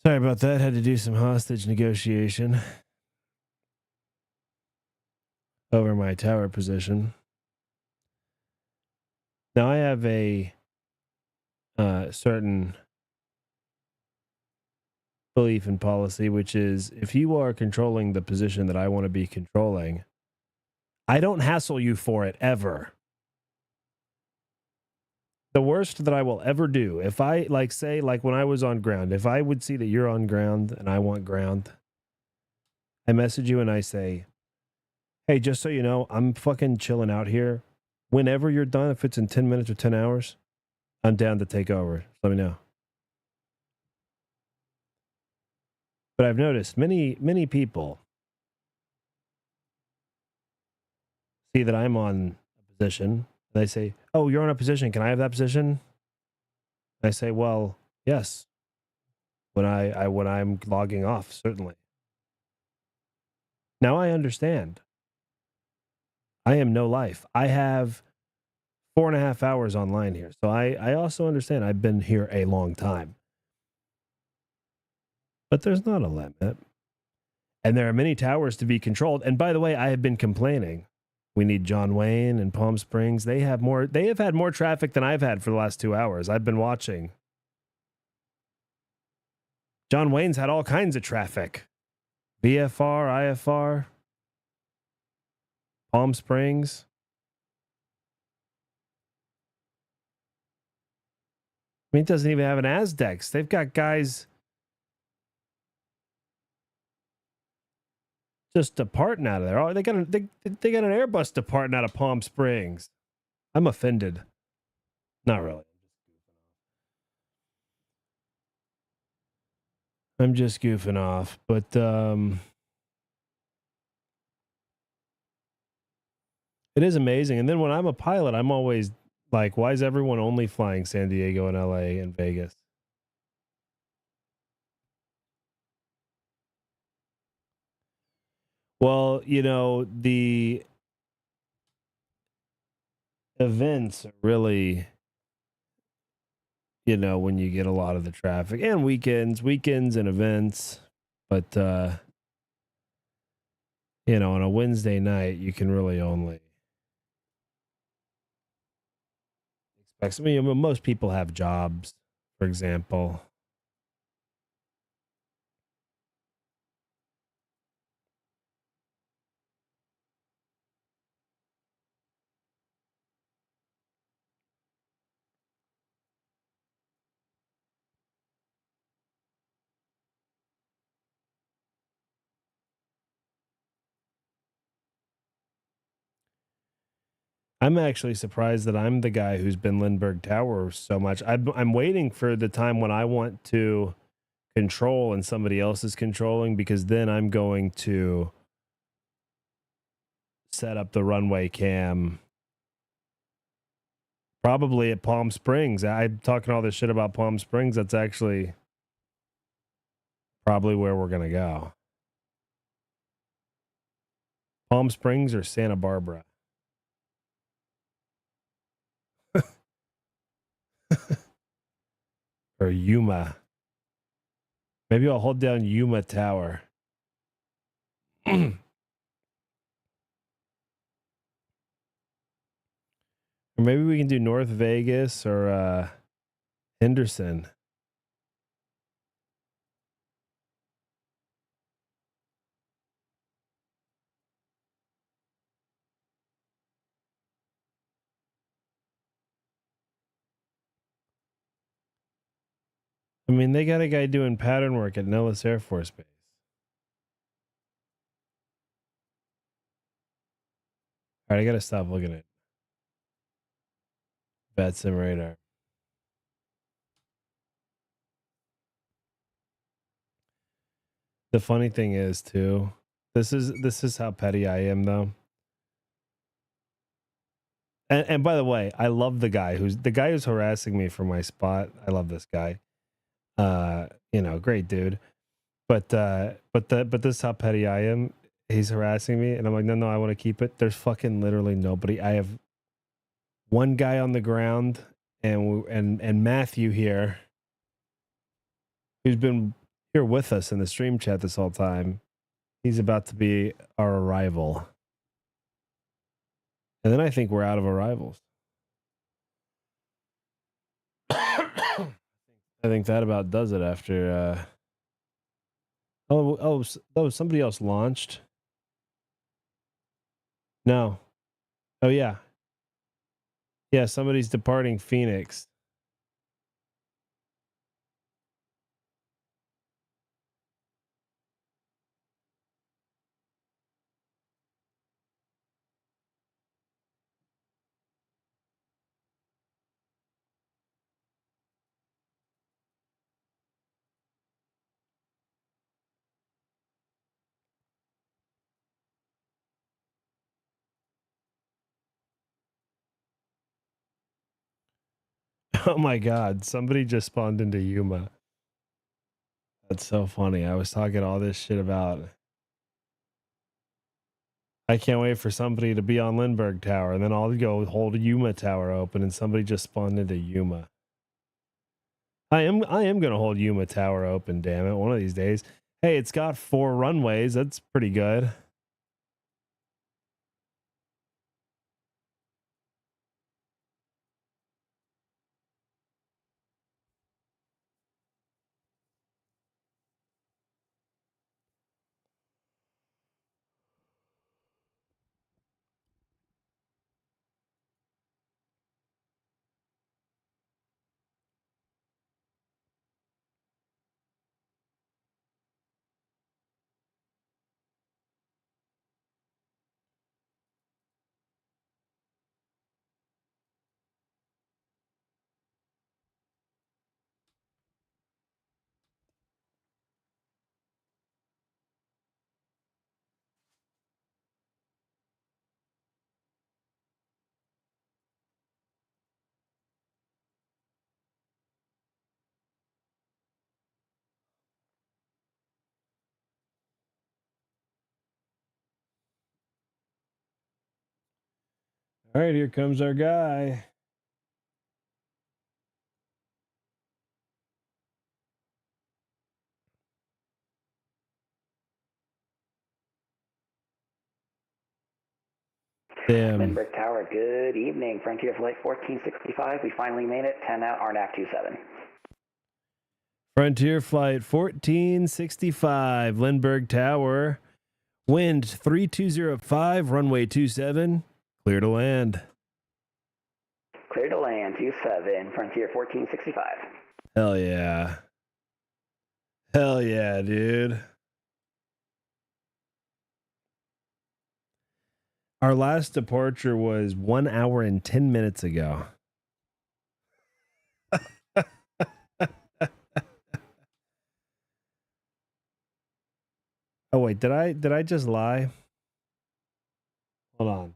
A: Sorry about that. Had to do some hostage negotiation over my tower position. Now I have a certain belief and policy, which is if you are controlling the position that I want to be controlling, I don't hassle you for it ever. The worst that I will ever do, if I say when I was on ground, if I would see that you're on ground and I want ground, I message you and I say, hey, just so you know, I'm fucking chilling out here. Whenever you're done, if it's in 10 minutes or 10 hours, I'm down to take over. Let me know. But I've noticed many people see that I'm on a position. And they say, oh, you're on a position. Can I have that position? And I say, well, yes. When I'm logging off, certainly. Now I understand. I am no life. I have 4.5 hours online here. So I also understand I've been here a long time. But there's not a limit. And there are many towers to be controlled. And by the way, I have been complaining. We need John Wayne and Palm Springs. They have had more traffic than I've had for the last 2 hours. I've been watching. John Wayne's had all kinds of traffic. VFR, IFR, Palm Springs. I mean, it doesn't even have an Azdex. They've got guys just departing out of there. Oh, they got an Airbus departing out of Palm Springs. I'm offended. Not really. I'm just goofing off, but it is amazing. And then when I'm a pilot, I'm always like, why is everyone only flying San Diego and LA and Vegas? Well, you know, the events are really, you know, when you get a lot of the traffic, and weekends and events. But you know, on a Wednesday night, you can really only expect. I mean, most people have jobs, for example. I'm actually surprised that I'm the guy who's been Lindbergh Tower so much. I'm waiting for the time when I want to control and somebody else is controlling, because then I'm going to set up the runway cam probably at Palm Springs. I'm talking all this shit about Palm Springs. That's actually probably where we're going to go. Palm Springs or Santa Barbara? Or Yuma. Maybe I'll hold down Yuma Tower. Or maybe we can do North Vegas or Henderson. I mean, they got a guy doing pattern work at Nellis Air Force Base. All right, I got to stop looking at VATSIM radar. The funny thing is, too, this is how petty I am, though. And by the way, I love the guy who's harassing me for my spot. I love this guy. You know, great dude. But this is how petty I am. He's harassing me, and I'm like, no, I want to keep it. There's fucking literally nobody. I have one guy on the ground, and Matthew here, who's been here with us in the stream chat this whole time. He's about to be our arrival. And then I think we're out of arrivals. I think that about does it after oh, somebody else launched. No. Oh yeah. Yeah, somebody's departing Phoenix. Oh my god, somebody just spawned into Yuma. That's so funny. I was talking all this shit about I can't wait for somebody to be on Lindbergh Tower, and then I'll go hold Yuma Tower open, and somebody just spawned into Yuma. I am gonna hold Yuma Tower open, damn it, one of these days. Hey, it's got 4 runways. That's pretty good. All right, here comes our guy. Damn.
K: Lindbergh Tower, good evening. Frontier Flight 1465. We finally made it. 10 out, RNAV 27.
A: Frontier Flight 1465, Lindbergh Tower. Wind 3205, runway 27. Clear to land.
K: Clear to land, 27, Frontier 1465.
A: Hell yeah. Hell yeah, dude. Our last departure was 1 hour and 10 minutes ago. Oh wait, did I just lie? Hold on.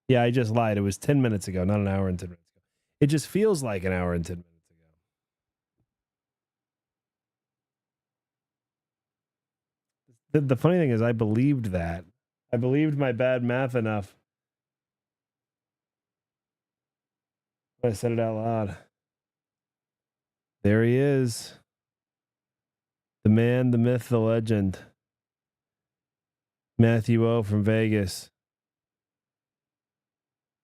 A: Yeah, I just lied. It was 10 minutes ago, not an hour and 10 minutes ago. It just feels like an hour and 10 minutes ago. The funny thing is I believed that. I believed my bad math enough. I said it out loud. There he is. The man, the myth, the legend. Matthew O from Vegas.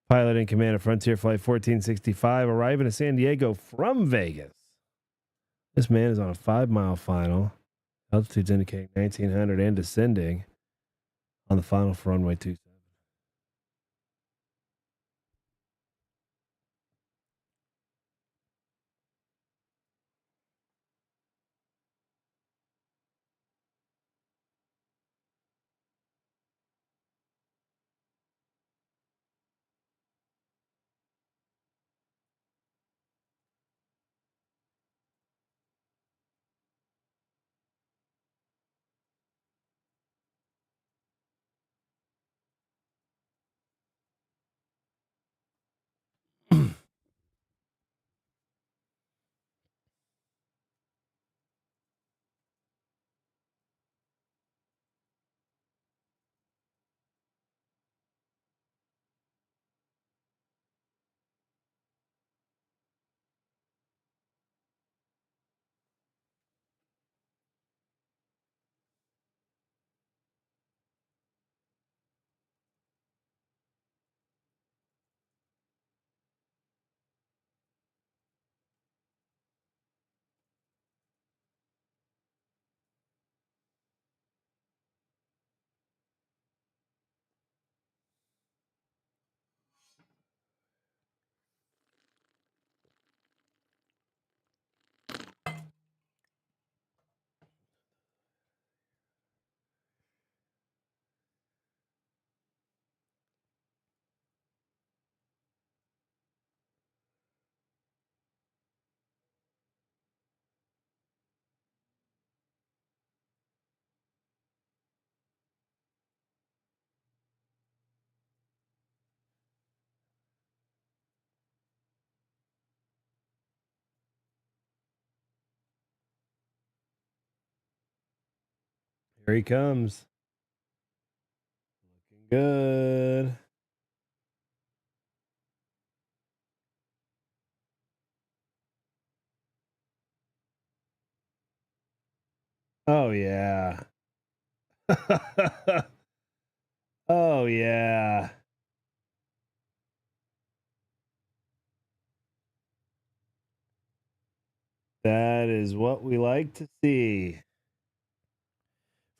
A: Pilot in command of Frontier Flight 1465, arriving to San Diego from Vegas. This man is on a 5-mile final. Altitude's indicating 1900 and descending on the final for runway 27. Here he comes. good. Oh yeah. Oh yeah. That is what we like to see.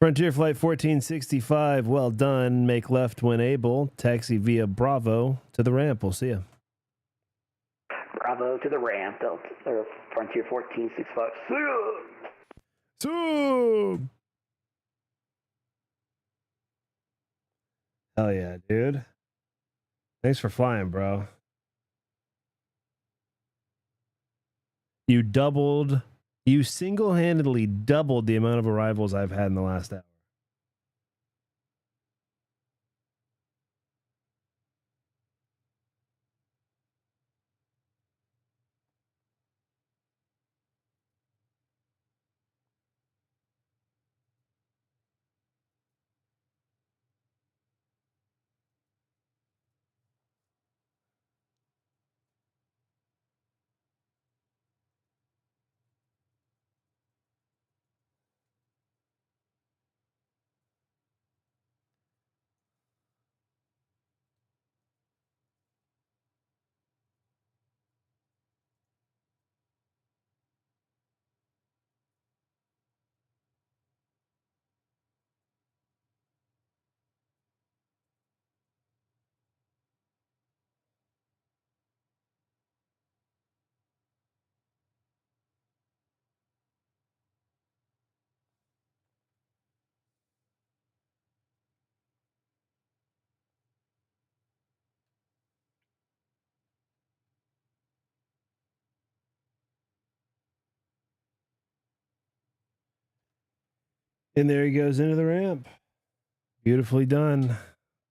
A: Frontier Flight 1465, well done. Make left when able. Taxi via Bravo to the ramp. We'll see you.
K: Bravo to the ramp, Delta, or Frontier 1465.
A: Zoom! Hell yeah, dude. Thanks for flying, bro. You single-handedly doubled the amount of arrivals I've had in the last hour. And there he goes into the ramp. Beautifully done.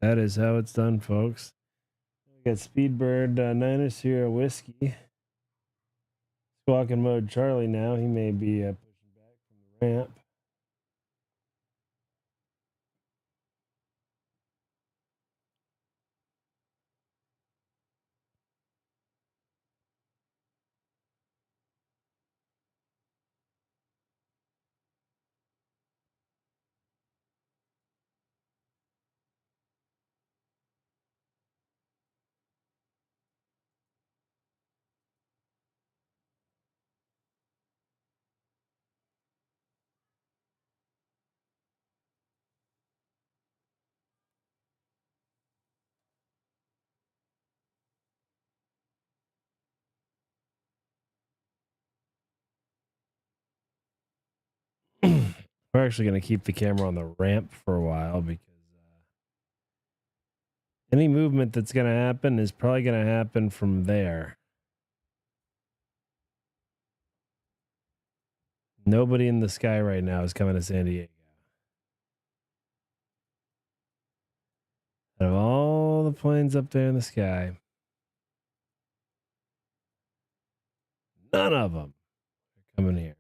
A: That is how it's done, folks. We got Speedbird, Niner Sierra Whiskey. Squawking mode Charlie now. He may be pushing back from the ramp. We're actually going to keep the camera on the ramp for a while because any movement that's going to happen is probably going to happen from there. Nobody in the sky right now is coming to San Diego. Out of all the planes up there in the sky, none of them are coming here.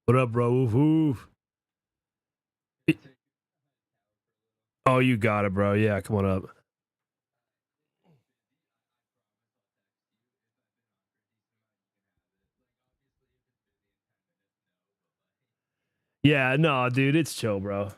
A: What up, bro? Woof, woof. Oh, you got it, bro. Yeah, come on up. Yeah, no, dude, it's chill, bro.